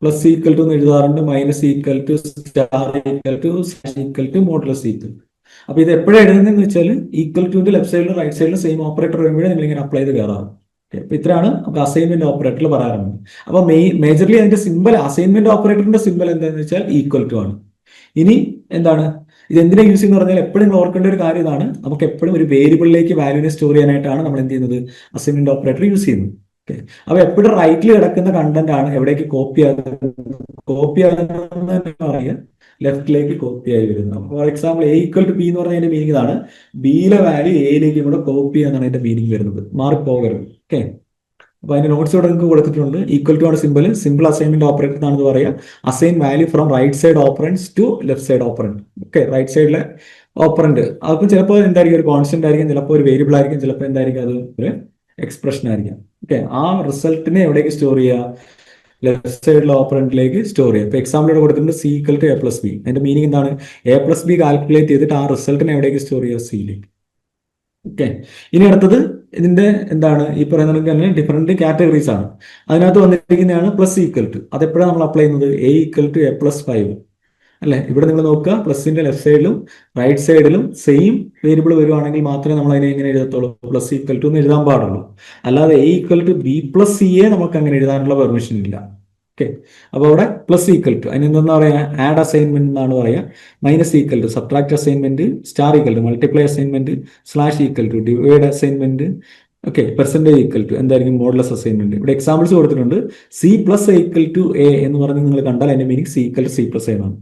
പ്ലസ് ഈക്വൽ ടു എന്ന് എഴുതാറുണ്ട്, minus equal to, star equal to, equal to, modulus equal. അപ്പൊ ഇത് എപ്പോഴും എഴുതുന്നതെന്ന് വെച്ചാൽ ഈക്വൽ ടുവിന്റെ ലെഫ്റ്റ് സൈഡിലും റൈറ്റ് സൈഡിലും സെയിം ഓപ്പറേറ്റർ വരുമ്പോഴേ നിങ്ങൾ ഇങ്ങനെ അപ്ലൈ ചെയ്ത് കയറാറ്. അപ്പൊ ഇത്രയാണ് നമുക്ക് അസൈൻമെന്റ് ഓപ്പറേറ്ററിൽ പറയാറുണ്ട്. അപ്പൊ മേജർലി അതിന്റെ സിമ്പൽ, അസൈൻമെന്റ് ഓപ്പറേറ്ററിന്റെ സിമ്പൽ എന്താണെന്ന് വെച്ചാൽ ഈക്വൽ ടു ആണ്. ഇനി എന്താണ് ഇത് എന്തിനാ യൂസ് ചെയ്യുന്ന പറഞ്ഞാൽ എപ്പോഴും നിങ്ങൾ ഓർക്കേണ്ട ഒരു കാര്യം ഇതാണ്. നമുക്ക് എപ്പോഴും ഒരു വേരിയബിളിലേക്ക് വാല്യൂനെ സ്റ്റോർ ചെയ്യാനായിട്ടാണ് നമ്മൾ എന്ത് ചെയ്യുന്നത്? അസൈൻമെന്റ് ഓപ്പറേറ്റർ യൂസ് ചെയ്യുന്നത്. ഓക്കെ, അപ്പൊ എപ്പോഴും റൈറ്റിൽ കിടക്കുന്ന കണ്ടന്റ് ആണ് എവിടേക്ക് കോപ്പി ആകുന്ന പറയുക, ലെഫ്റ്റിലേക്ക് കോപ്പി ആയി വരുന്നത്. For example A equal to B എന്ന് പറഞ്ഞതിന്റെ മീനിങ് ഇതാണ്. ബിയിലെ വാല്യൂ എയിലേക്ക് കൂടെ കോപ്പി എന്നാണ് അതിന്റെ മീനിങ് വരുന്നത്. മാറിപ്പോകരുത്. ഓക്കെ, അപ്പൊ അതിന്റെ നോട്ട്സ് ഇവിടെ നിങ്ങൾക്ക് കൊടുത്തിട്ടുണ്ട്. ഈക്വൽ ടു ആണ് സിമ്പിൾ അസൈൻമെന്റ് ഓപ്പറേറ്റർ എന്നാണ് പറയുക. Assign value from right side operands to left side operand. Okay, right സൈഡിലെ ഓപ്പറന്റ് അതിപ്പോൾ ചിലപ്പോൾ എന്തായിരിക്കും? ഒരു കോൺസ്റ്റന്റ് ആയിരിക്കും, ചിലപ്പോൾ ഒരു വേരിയബിൾ ആയിരിക്കും, ചിലപ്പോൾ എന്തായിരിക്കും? അത് ഒരു എക്സ്പ്രഷൻ ആയിരിക്കാം. ഓക്കെ, ആ റിസൾട്ടിനെ എവിടേക്ക് സ്റ്റോർ ചെയ്യുക? ലെഫ്റ്റ് സൈഡിലെ ഓപ്പറന്റിലേക്ക് സ്റ്റോർ ചെയ്യുക. ഇപ്പൊ എക്സാമ്പിൾ ഇവിടെ കൊടുത്തിട്ടുണ്ട് C equal to A plus B. അതിന്റെ മീനിങ് എന്താണ്? എ പ്ലസ് ബി കാൽക്കുലേറ്റ് ചെയ്തിട്ട് ആ റിസൾട്ടിനെ എവിടേക്ക് സ്റ്റോർ ചെയ്യുക? സിയിലേക്ക്. ഓക്കെ, ഇനി അടുത്തത് ഇതിന്റെ എന്താണ്? ഈ പറയുന്നത് തന്നെ ഡിഫറെന്റ് കാറ്റഗറീസ് ആണ്. അതിനകത്ത് വന്നിരിക്കുന്നതാണ് പ്ലസ് ഈക്വൽ ടു. അതെപ്പോഴാണ് നമ്മൾ അപ്ലൈ ചെയ്യുന്നത്? A equal to A plus 5. അല്ലെ? ഇവിടെ നിങ്ങൾ നോക്കുക, പ്ലസിന്റെ ലെഫ്റ്റ് സൈഡിലും റൈറ്റ് സൈഡിലും സെയിം വേരിയബിൾ വരുവാണെങ്കിൽ മാത്രമേ നമ്മൾ അതിനെ എങ്ങനെ എഴുതത്തുള്ളൂ? പ്ലസ് ഈക്വൽ ടു എന്ന് എഴുതാൻ പാടുള്ളൂ. അല്ലാതെ A equal to B plus C A നമുക്ക് അങ്ങനെ എഴുതാനുള്ള പെർമിഷൻ ഇല്ല. ഓക്കെ, അപ്പോൾ അവിടെ പ്ലസ് ഈക്വൽ ടു അതിന് എന്താ പറയാ? ആഡ് അസൈൻമെന്റ് എന്നാണ് പറയാ. Minus equal to subtract assignment, star equal to multiply assignment, slash equal to divide assignment, okay, percentage equal to എന്തായിരിക്കും? Modulus assignment. ഇവിടെ എക്സാമ്പിൾസ് കൊടുത്തിട്ടുണ്ട്. C plus equal to A എന്ന് പറഞ്ഞ് നിങ്ങൾ കണ്ടാൽ അതിന്റെ meaning C equal to C plus A എന്നാണ്.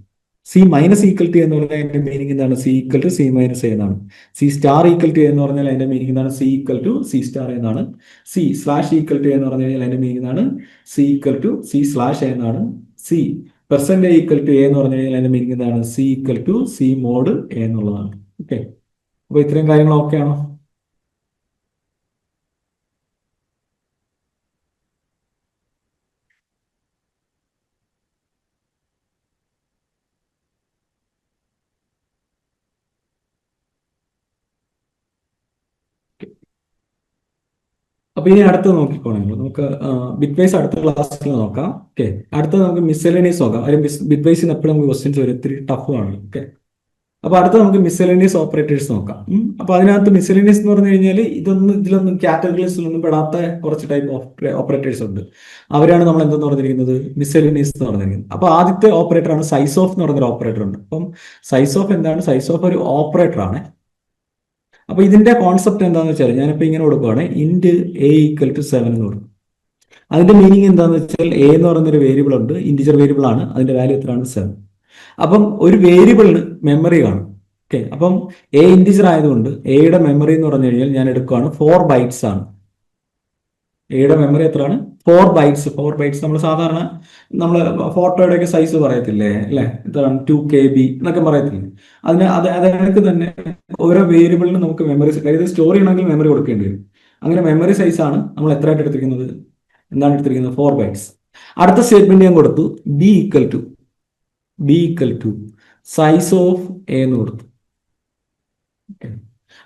C minus equal to എന്ന് പറഞ്ഞാൽ അതിന്റെ മീനിങ് എന്താണ്? C equal to C minus A എന്നാണ്. സി സ്റ്റാർ ഈക്വൽ ടു എന്ന് പറഞ്ഞാൽ അതിന്റെ മീനിങ് എന്താണ്? C equal to C star എന്നാണ്. സി സ്ലാഷ് ഈക്വൽ ടു എന്ന് പറഞ്ഞു കഴിഞ്ഞാൽ അതിന്റെ മീനിങ് എന്താണ്? C equal to C slash A എന്നാണ്. C percentage equal to A എന്ന് പറഞ്ഞു കഴിഞ്ഞാൽ അതിന്റെ മീനിങ് എന്താണ്? C equal to C mod A എന്നുള്ളതാണ്. ഓക്കെ, അപ്പൊ ഇത്രയും കാര്യങ്ങൾ ഓക്കെ ആണോ? അപ്പൊ ഇനി അടുത്തത് നോക്കിക്കോണേ. നമുക്ക് ബിറ്റ് വൈസ് അടുത്ത ക്ലാസ്സിൽ നോക്കാം. ഓക്കെ, അടുത്തത് നമുക്ക് മിസ്സെലേനിയസ് നോക്കാം. അതിന് ബിറ്റ് വൈസിന് എപ്പോഴും നമുക്ക് ക്വസ്റ്റ്യൻസ് വരും, ഇത്തിരി ടഫ് ആണ്. ഓക്കെ, അപ്പൊ അടുത്ത നമുക്ക് മിസ്സെലേനിയസ് ഓപ്പറേറ്റേഴ്സ് നോക്കാം. അപ്പൊ അതിനകത്ത് മിസ്സെലേനിയസ് എന്ന് പറഞ്ഞു കഴിഞ്ഞാൽ ഇതിലൊന്നും കാറ്റഗറീസിലൊന്നും പെടാത്ത കുറച്ച് ടൈപ്പ് ഓപ്പറേറ്റേഴ്സ് ഉണ്ട്. അവരാണ് നമ്മൾ എന്തെന്ന് പറഞ്ഞിരിക്കുന്നത്? മിസ്സെലേനിയസ് എന്ന് പറഞ്ഞിരിക്കുന്നത്. അപ്പൊ ആദ്യത്തെ ഓപ്പറേറ്റർ ആണ് സൈസ് ഓഫ് എന്ന് പറഞ്ഞൊരു ഓപ്പറേറ്റർ ഉണ്ട്. അപ്പം സൈസ് ഓഫ് എന്താണ്? സൈസ് ഓഫ് ഒരു ഓപ്പറേറ്റർ ആണ്. അപ്പൊ ഇതിന്റെ കോൺസെപ്റ്റ് എന്താണെന്ന് വെച്ചാൽ ഞാനിപ്പോ ഇങ്ങനെ കൊടുക്കുവാണ്, ഇൻറ്റ് എ ഈക്വൽ ടു 7 എന്ന് കൊടുക്കും. അതിന്റെ മീനിങ് എന്താണെന്ന് വെച്ചാൽ എ എന്ന് പറയുന്നൊരു വേരിയബിൾ ഉണ്ട്, ഇന്റിജർ വേരിയബിൾ ആണ്. അതിന്റെ വാല്യൂ എത്രയാണ്? 7. അപ്പം ഒരു വേരിയബിളിന് മെമ്മറി കാണും. ഓക്കെ, അപ്പം എ ഇന്റിജർ ആയതുകൊണ്ട് എയുടെ മെമ്മറി എന്ന് പറഞ്ഞു കഴിഞ്ഞാൽ ഞാൻ എടുക്കുകയാണ് 4 ബൈറ്റ്സ് ആണ്. എയുടെ മെമ്മറി എത്രയാണ്? 4 ബൈറ്റ്സ്. 4 ബൈറ്റ്സ് നമ്മൾ സാധാരണ നമ്മൾ ഫോട്ടോയുടെ ഒക്കെ സൈസ് പറയത്തില്ലേ, അല്ലെ? എത്രയാണ്? 2 KB എന്നൊക്കെ പറയത്തില്ലേ? അതിനൊക്കെ തന്നെ ഓരോ വേരിയബിളിന് നമുക്ക് മെമ്മറി, അതായത് സ്റ്റോർ ചെയ്യണമെങ്കിൽ മെമ്മറി കൊടുക്കേണ്ടി വരും. അങ്ങനെ മെമ്മറി സൈസ് ആണ് നമ്മൾ എത്രയായിട്ട് എടുത്തിരിക്കുന്നത്? എന്താണ് എടുത്തിരിക്കുന്നത്? 4 ബൈറ്റ്സ്. അടുത്ത സ്റ്റേറ്റ്മെന്റ് ഞാൻ കൊടുത്തു, B equal to size of A എന്ന് കൊടുത്തു.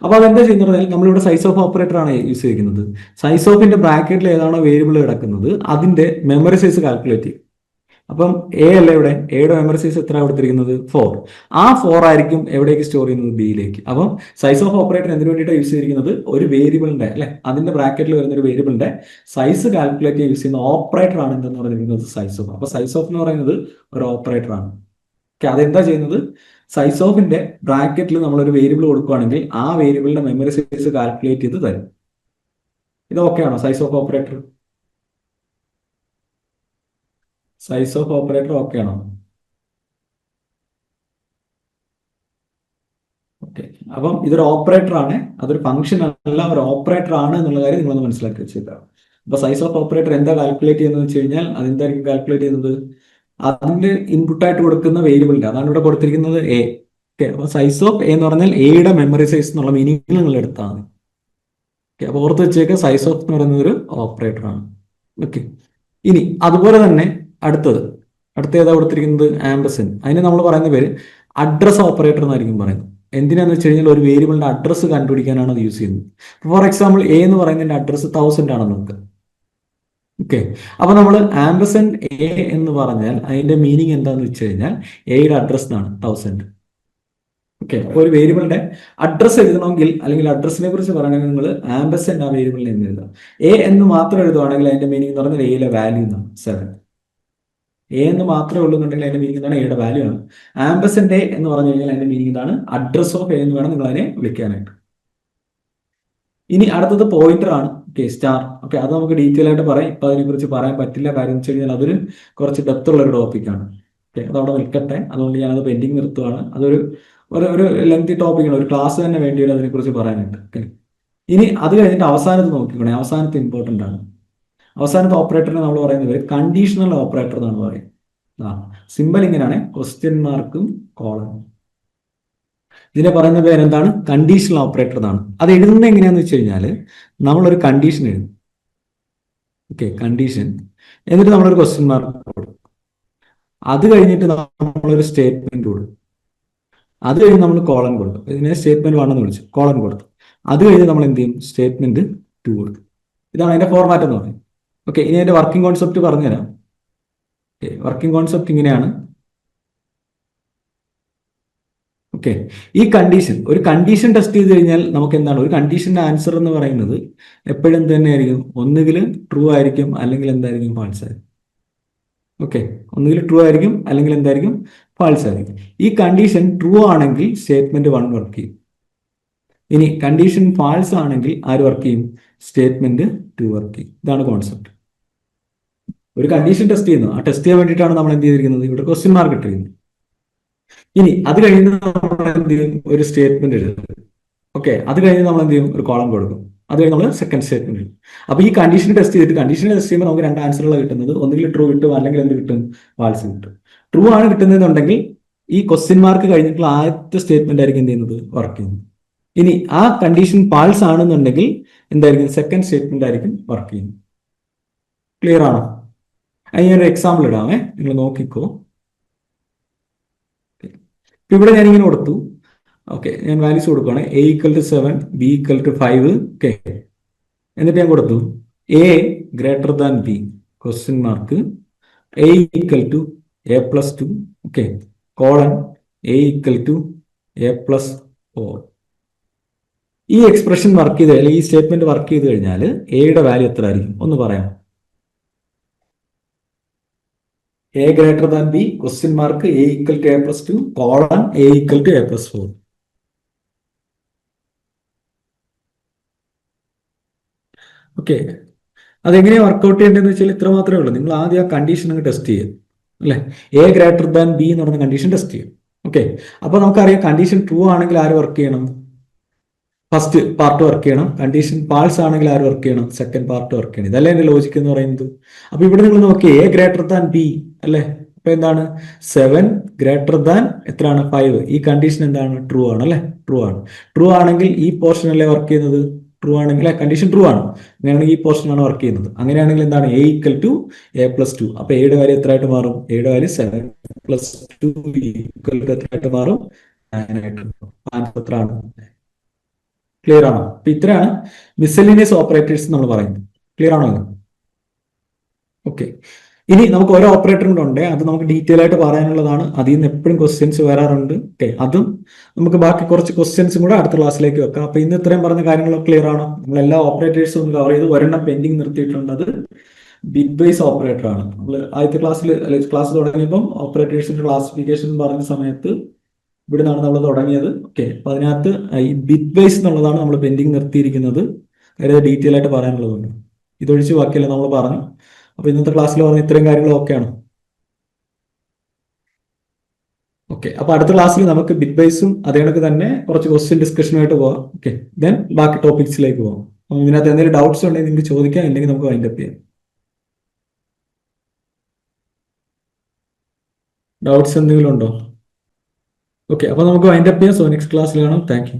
അപ്പൊ അതെന്താ ചെയ്യുന്നത്? നമ്മളിവിടെ സൈസ് ഓഫ് ഓപ്പറേറ്റർ ആണ് യൂസ് ചെയ്യുന്നത്. സൈസ് ഓഫിന്റെ ബ്രാക്കറ്റിൽ ഏതാണോ വേരിയബിൾ കിടക്കുന്നത് അതിന്റെ മെമ്മറി സൈസ് കാൽക്കുലേറ്റ് ചെയ്യും. അപ്പം എ അല്ല, ഇവിടെ എയുടെ മെമ്മറി സൈസ് എത്ര കൊടുത്തിരിക്കുന്നത്? 4. ആ 4 ആയിരിക്കും എവിടേക്ക് സ്റ്റോർ ചെയ്യുന്നത്? ബിയിലേക്ക്. അപ്പം സൈസ് ഓഫ് ഓപ്പറേറ്റർ എന്തിനു വേണ്ടിയിട്ടാണ് യൂസ് ചെയ്തിരിക്കുന്നത്? ഒരു വേരിയബിളിന്റെ, അല്ലെ, അതിന്റെ ബ്രാക്കറ്റിൽ വരുന്ന ഒരു വേരിയബിളിന്റെ സൈസ് കാൽക്കുലേറ്റ് യൂസ് ചെയ്യുന്ന ഓപ്പറേറ്റർ ആണ് എന്തെന്ന് പറഞ്ഞിരിക്കുന്നത്? Size of. അപ്പൊ സൈസ് ഓഫ് എന്ന് പറയുന്നത് ഒരു ഓപ്പറേറ്റർ ആണ്. അതെന്താ ചെയ്യുന്നത്? സൈസ് ഓഫിന്റെ ബ്രാക്കറ്റിൽ നമ്മൾ ഒരു വേരിയബിൾ കൊടുക്കുകയാണെങ്കിൽ ആ വേരിയബിളിന്റെ മെമ്മറി സൈസ് കാൽക്കുലേറ്റ് ചെയ്ത് തരും. ഇത് ഓക്കെ ആണോ? സൈസ് ഓഫ് ഓപ്പറേറ്റർ ഓക്കെ ആണോ? ഓക്കെ, അപ്പം ഇതൊരു ഓപ്പറേറ്റർ ആണ്, അതൊരു ഫംഗ്ഷൻ അല്ല, ഒരു ഓപ്പറേറ്റർ ആണ് എന്നുള്ള കാര്യം നിങ്ങളൊന്ന് മനസ്സിലാക്കി വെച്ചേക്കാം. അപ്പൊ സൈസ് ഓഫ് ഓപ്പറേറ്റർ എന്താ കാൽക്കുലേറ്റ് ചെയ്യുന്നത് വെച്ച് കഴിഞ്ഞാൽ അതെന്തായിരിക്കും കാൽക്കുലേറ്റ് ചെയ്യുന്നത്? അതിന്റെ ഇൻപുട്ടായിട്ട് കൊടുക്കുന്ന വേരിയബിളിന്റെ, അതാണ് ഇവിടെ കൊടുത്തിരിക്കുന്നത് എ. ഓക്കെ, അപ്പൊ സൈസ് ഓഫ് എ എന്ന് പറഞ്ഞാൽ എയുടെ മെമ്മറി സൈസ് എന്നുള്ള മീനിങ് നിങ്ങൾ എടുത്താൽ മതി. ഓക്കെ, അപ്പൊ ഓർത്ത് വെച്ചേക്ക്, സൈസ് ഓഫ് എന്ന് പറയുന്നത് ഒരു ഓപ്പറേറ്റർ ആണ്. ഓക്കെ, ഇനി അതുപോലെ തന്നെ അടുത്ത ഏതാ കൊടുത്തിരിക്കുന്നത്? ആംബർസെന്റ്. അതിന് നമ്മൾ പറയുന്ന പേര് അഡ്രസ് ഓപ്പറേറ്റർ എന്നായിരിക്കും പറയുന്നത്. എന്തിനാന്ന് വെച്ച് കഴിഞ്ഞാൽ ഒരു വേരിയബിളിന്റെ അഡ്രസ്സ് കണ്ടുപിടിക്കാനാണ് അത് യൂസ് ചെയ്യുന്നത്. ഫോർ എക്സാമ്പിൾ എ എന്ന് പറയുന്നതിന്റെ അഡ്രസ്സ് 1000 ആണെന്ന് നമുക്ക്. ഓക്കെ, അപ്പൊ നമ്മൾ ആംബർസെന്റ് എ എന്ന് പറഞ്ഞാൽ അതിന്റെ മീനിങ് എന്താന്ന് വെച്ച് കഴിഞ്ഞാൽ എയുടെ അഡ്രസ് എന്നാണ് 1000. ഓക്കെ, അപ്പോൾ ഒരു വേരിയബിളിന്റെ അഡ്രസ് എഴുതണമെങ്കിൽ, അല്ലെങ്കിൽ അഡ്രസ്സിനെ കുറിച്ച് പറയണമെങ്കിൽ നിങ്ങൾ ആംബർസെന്റ് ആ വേരിയബിളിൽ എന്ന് എഴുതാം. എ എന്ന് മാത്രം എഴുതുവാണെങ്കിൽ അതിന്റെ മീനിങ് എന്ന് പറഞ്ഞാൽ എയിലെ വാല്യൂ എന്നാണ് 7. എ എന്ന് മാത്രമേ ഉള്ളൂ എന്നുണ്ടെങ്കിൽ അതിന്റെ മീനിങ് എന്താണ്? എയുടെ വാല്യൂ ആണ്. ആംബർസെന്റ് എ എന്ന് പറഞ്ഞു കഴിഞ്ഞാൽ അതിന്റെ മീനിങ് എന്താണ്? അഡ്രസ് ഓഫ് എ എന്ന് വേണം നിങ്ങൾ അതിനെ വിളിക്കാനായിട്ട്. ഇനി അടുത്തത് പോയിന്റർ ആണ്. Okay, star. ഓക്കെ, അത് നമുക്ക് ഡീറ്റെയിൽ ആയിട്ട് പറയാം. ഇപ്പൊ അതിനെ കുറിച്ച് പറയാൻ പറ്റില്ല. കാര്യം വെച്ച് കഴിഞ്ഞാൽ അതൊരു കുറച്ച് ഡെപ്ത് ഉള്ള ഒരു ടോപ്പിക്കാണ്. ഓക്കെ, അതവിടെ നിൽക്കട്ടെ. അതുകൊണ്ട് ഞാനത് പെൻഡിങ് നിർത്തുവാണ്. അതൊരു ഒരു ലെങ്തി ടോപ്പിക്കാണ്, ഒരു ക്ലാസ് തന്നെ വേണ്ടിയിട്ട് അതിനെക്കുറിച്ച് പറയാനായിട്ട്. ഓക്കെ, ഇനി അത് കഴിഞ്ഞിട്ട് അവസാനത്ത് നോക്കിക്കോണേ. അവസാനത്ത് ഇമ്പോർട്ടൻ്റ് ആണ്. അവസാനത്തെ ഓപ്പറേറ്ററിനെ നമ്മൾ പറയുന്നത് കണ്ടീഷണൽ ഓപ്പറേറ്റർ എന്നാണ് പറയുന്നത്. സിമ്പിൾ ഇങ്ങനെയാണ്, ക്വസ്റ്റ്യൻ മാർക്കും കോളനും. ഇതിനെ പറയുന്ന പേരെന്താണ്? കണ്ടീഷണൽ ഓപ്പറേറ്റർ എന്നാണ്. അത് എഴുതുന്നത് എങ്ങനെയാന്ന് വെച്ച് കഴിഞ്ഞാൽ നമ്മളൊരു കണ്ടീഷൻ എഴുതും. ഓക്കെ, കണ്ടീഷൻ, എന്നിട്ട് നമ്മളൊരു ക്വസ്റ്റ്യൻ മാർക്ക് കൊടുക്കും. അത് കഴിഞ്ഞിട്ട് നമ്മളൊരു സ്റ്റേറ്റ്മെന്റ് കൊടുക്കും. അത് കഴിഞ്ഞ് നമ്മൾ കോളൻ കൊടുക്കും. ഇതിനെ സ്റ്റേറ്റ്മെന്റ് 1 എന്ന് വിളിച്ചു, കോളൻ കൊടുത്തു. അത് കഴിഞ്ഞ് നമ്മൾ എന്ത് ചെയ്യും? സ്റ്റേറ്റ്മെന്റ് 2 കൊടുക്കും. ഇതാണ് അതിന്റെ ഫോർമാറ്റ് എന്ന് പറയുന്നത്. ഓക്കെ, ഇനി അതിന്റെ വർക്കിംഗ് കോൺസെപ്റ്റ് പറഞ്ഞുതരാം. വർക്കിംഗ് കോൺസെപ്റ്റ് ഇങ്ങനെയാണ്. ഓക്കെ, ഒരു കണ്ടീഷൻ ടെസ്റ്റ് ചെയ്ത് കഴിഞ്ഞാൽ നമുക്ക് എന്താണ് ഒരു കണ്ടീഷന്റെ ആൻസർ എന്ന് പറയുന്നത് എപ്പോഴും എന്ത് തന്നെയായിരിക്കും, ഒന്നുകിൽ ട്രൂ ആയിരിക്കും അല്ലെങ്കിൽ എന്തായിരിക്കും, ഫാൾസ് ആയിരിക്കും. ഓക്കെ, ഒന്നുകിൽ ട്രൂ ആയിരിക്കും അല്ലെങ്കിൽ എന്തായിരിക്കും, ഫാൾസ് ആയിരിക്കും. ഈ കണ്ടീഷൻ ട്രൂ ആണെങ്കിൽ സ്റ്റേറ്റ്മെന്റ് 1 വർക്ക് ചെയ്യും. ഇനി കണ്ടീഷൻ ഫാൾസ് ആണെങ്കിൽ ആര് വർക്ക് ചെയ്യും, സ്റ്റേറ്റ്മെന്റ് 2 വർക്ക് ചെയ്യും. ഇതാണ് കോൺസെപ്റ്റ്. ഒരു കണ്ടീഷൻ ടെസ്റ്റ് ചെയ്യുന്നു, ആ ടെസ്റ്റ് ചെയ്യാൻ വേണ്ടിയിട്ടാണ് നമ്മൾ എന്ത് ചെയ്തിരിക്കുന്നത്, ഇവിടെ ക്വസ്റ്റ്യൻ മാർക്ക് ഇട്ടിരിക്കുന്നത്. ഇനി അത് കഴിഞ്ഞ് നമ്മൾ എന്ത് ചെയ്യും, ഒരു സ്റ്റേറ്റ്മെന്റ് എഴുതും. ഓക്കെ, അത് കഴിഞ്ഞ് നമ്മൾ എന്ത് ചെയ്യും, ഒരു കോളം കൊടുക്കും. അത് കഴിഞ്ഞ് നമ്മൾ സെക്കൻഡ് സ്റ്റേറ്റ്മെന്റ് എഴുതും. അപ്പൊ ഈ കണ്ടീഷൻ ടെസ്റ്റ് ചെയ്തിട്ട് കണ്ടീഷനെ ടെസ്റ്റ് ചെയ്യുമ്പോൾ നമുക്ക് രണ്ട് ആൻസറുകളാണ് കിട്ടുന്നത്. ഒന്നുകിൽ ട്രൂ കിട്ടും അല്ലെങ്കിൽ എന്ത് കിട്ടും, ഫാൾസ് കിട്ടും. ട്രൂ ആണ് കിട്ടുന്നതെന്നുണ്ടെങ്കിൽ ഈ ക്വസ്റ്റ്യൻ മാർക്ക് കഴിഞ്ഞിട്ടുള്ള ആദ്യത്തെ സ്റ്റേറ്റ്മെന്റ് ആയിരിക്കും എന്ത് ചെയ്യുന്നത്, വർക്ക് ചെയ്യുന്നത്. ഇനി ആ കണ്ടീഷൻ ഫാൾസ് ആണെന്നുണ്ടെങ്കിൽ എന്തായിരിക്കും, സെക്കൻഡ് സ്റ്റേറ്റ്മെന്റ് ആയിരിക്കും വർക്ക് ചെയ്യുന്നത്. ക്ലിയർ ആണോ? അതിനൊരു എക്സാമ്പിൾ ഇടാമേ, നിങ്ങൾ നോക്കിക്കോ. ഇവിടെ ഞാനിങ്ങനെ കൊടുത്തു. ഓക്കെ, ഞാൻ വാല്യൂസ് കൊടുക്കുകയാണ്. A = 7, B = 5. ഓക്കെ, എന്നിട്ട് ഞാൻ കൊടുത്തു A greater than B question mark A = A+2. Okay, colon A = A+4. ഈ എക്സ്പ്രഷൻ വർക്ക് ചെയ്ത് അല്ലെങ്കിൽ ഈ സ്റ്റേറ്റ്മെന്റ് വർക്ക് ചെയ്ത് കഴിഞ്ഞാൽ എയുടെ വാല്യൂ എത്ര ആയിരിക്കും ഒന്ന് പറയാം. A greater than B question mark A = A+2 colon A = A+4. Okay, അതെങ്ങനെയാണ് വർക്ക്ഔട്ട് ചെയ്യേണ്ടതെന്ന് വെച്ചാൽ ഇത്ര മാത്രമേ ഉള്ളൂ. നിങ്ങൾ ആദ്യം ആ കണ്ടീഷൻ അങ്ങ് ടെസ്റ്റ് ചെയ്യുക, അല്ലെ? A ഗ്രേറ്റർ ദാൻ B എന്ന് പറഞ്ഞ കണ്ടീഷൻ ടെസ്റ്റ് ചെയ്യും. ഓക്കെ, അപ്പൊ നമുക്കറിയാം കണ്ടീഷൻ ട്രൂ ആണെങ്കിൽ ആര് വർക്ക് ചെയ്യണം, ഫസ്റ്റ് പാർട്ട് വർക്ക് ചെയ്യണം. കണ്ടീഷൻ ഫാൾസ് ആണെങ്കിൽ ആര് വർക്ക് ചെയ്യണം, സെക്കൻഡ് പാർട്ട് വർക്ക് ചെയ്യണം. ഇതല്ലേ എന്റെ ലോജിക്ക് എന്ന് പറയുന്നത്. അപ്പൊ ഇവിടെ നിങ്ങൾ നോക്കി A ഗ്രേറ്റർ ദാൻ B അല്ലെ, അപ്പൊ എന്താണ് 7 ഗ്രേറ്റർ ദാൻ എത്രയാണ് 5. ഈ കണ്ടീഷൻ എന്താണ്, ട്രൂ ആണ് അല്ലെ, ട്രൂ ആണ്. ട്രൂ ആണെങ്കിൽ ഈ പോർഷൻ അല്ലേ വർക്ക് ചെയ്യുന്നത്, ട്രൂ ആണെങ്കിൽ കണ്ടീഷൻ ട്രൂ ആണ്, അങ്ങനെയാണെങ്കിൽ ഈ പോർഷൻ ആണ് വർക്ക് ചെയ്യുന്നത്. അങ്ങനെയാണെങ്കിൽ എന്താണ് A = A+2. അപ്പൊ എയുടെ വാല്യൂ എത്ര ആയിട്ട് മാറും, എയുടെ വാല്യൂ 7 + 2 = എത്രയായിട്ട് മാറും, 9 ആയിട്ട് മാറും. ആൻസർ എത്ര ആണ്, ക്ലിയർ ആണോ? അപ്പൊ ഇത്രയാണ് മിസെല്ലിനിയസ് ഓപ്പറേറ്റേഴ്സ് നമ്മൾ പറയുന്നത്. ക്ലിയർ ആണോ? ഓക്കെ, ഇനി നമുക്ക് ഓരോ ഓപ്പറേറ്ററും കൂടെ ഉണ്ട്, അത് നമുക്ക് ഡീറ്റെയിൽ ആയിട്ട് പറയാനുള്ളതാണ്. അതിൽ നിന്ന് എപ്പോഴും ക്വസ്റ്റ്യൻസ് വരാറുണ്ട്. ഓക്കെ, അതും നമുക്ക് ബാക്കി കുറച്ച് ക്വസ്റ്റ്യൻസും കൂടെ അടുത്ത ക്ലാസ്സിലേക്ക് വെക്കാം. അപ്പൊ ഇന്ന് ഇത്രയും പറഞ്ഞ കാര്യങ്ങളൊക്കെ ക്ലിയർ ആണോ? നമ്മൾ എല്ലാ ഓപ്പറേറ്റേഴ്സും ഒന്ന് കവർ ചെയ്ത് ഒരെണ്ണം പെൻഡിങ് നിർത്തിയിട്ടുണ്ട്. അത് ബിറ്റ് ബേസ് ഓപ്പറേറ്റർ ആണ്. നമ്മൾ ആദ്യത്തെ ക്ലാസ് തുടങ്ങിയപ്പം ഓപ്പറേറ്റേഴ്സിന്റെ ക്ലാസിഫിക്കേഷൻ പറഞ്ഞ സമയത്ത് ഇവിടെ നിന്നാണ് നമ്മൾ തുടങ്ങിയത്. ഓക്കെ, അപ്പൊ അതിനകത്ത് ഈ ബിറ്റ് ബേസ് എന്നുള്ളതാണ് നമ്മൾ പെൻഡിങ് നിർത്തിയിരിക്കുന്നത്. കാര്യം ഡീറ്റെയിൽ ആയിട്ട് പറയാനുള്ളതുണ്ട്. ഇതൊഴിച്ച് ബാക്കിയല്ല നമ്മൾ പറഞ്ഞു. അപ്പൊ ഇന്നത്തെ ക്ലാസ്സിൽ പറഞ്ഞ ഇത്രയും കാര്യങ്ങൾ ഓക്കെയാണ്. ഓക്കെ, അപ്പൊ അടുത്ത ക്ലാസ്സിൽ നമുക്ക് ബിറ്റ് ബേസും അതേ കണക്ക് തന്നെ കുറച്ച് ക്വസ്റ്റ്യൻ ഡിസ്കഷനുമായിട്ട് പോവാം. ഓക്കെ, ദെൻ ബാക്കി ടോപ്പിക്സിലേക്ക് പോവാം. ഇതിനകത്ത് എന്തെങ്കിലും ഡൗട്ട്സ് ഉണ്ടെങ്കിൽ നിങ്ങൾക്ക് ചോദിക്കാം, ഇല്ലെങ്കിൽ നമുക്ക് വൈൻഡപ്പ് ചെയ്യാം. ഡൗട്ട്സ് എന്തെങ്കിലും ഉണ്ടോ? ഓക്കെ, അപ്പൊ നമുക്ക് വൈൻഡപ്പ് ചെയ്യാം. സോ നെക്സ്റ്റ് ക്ലാസ്സിൽ കാണാം. Thank you.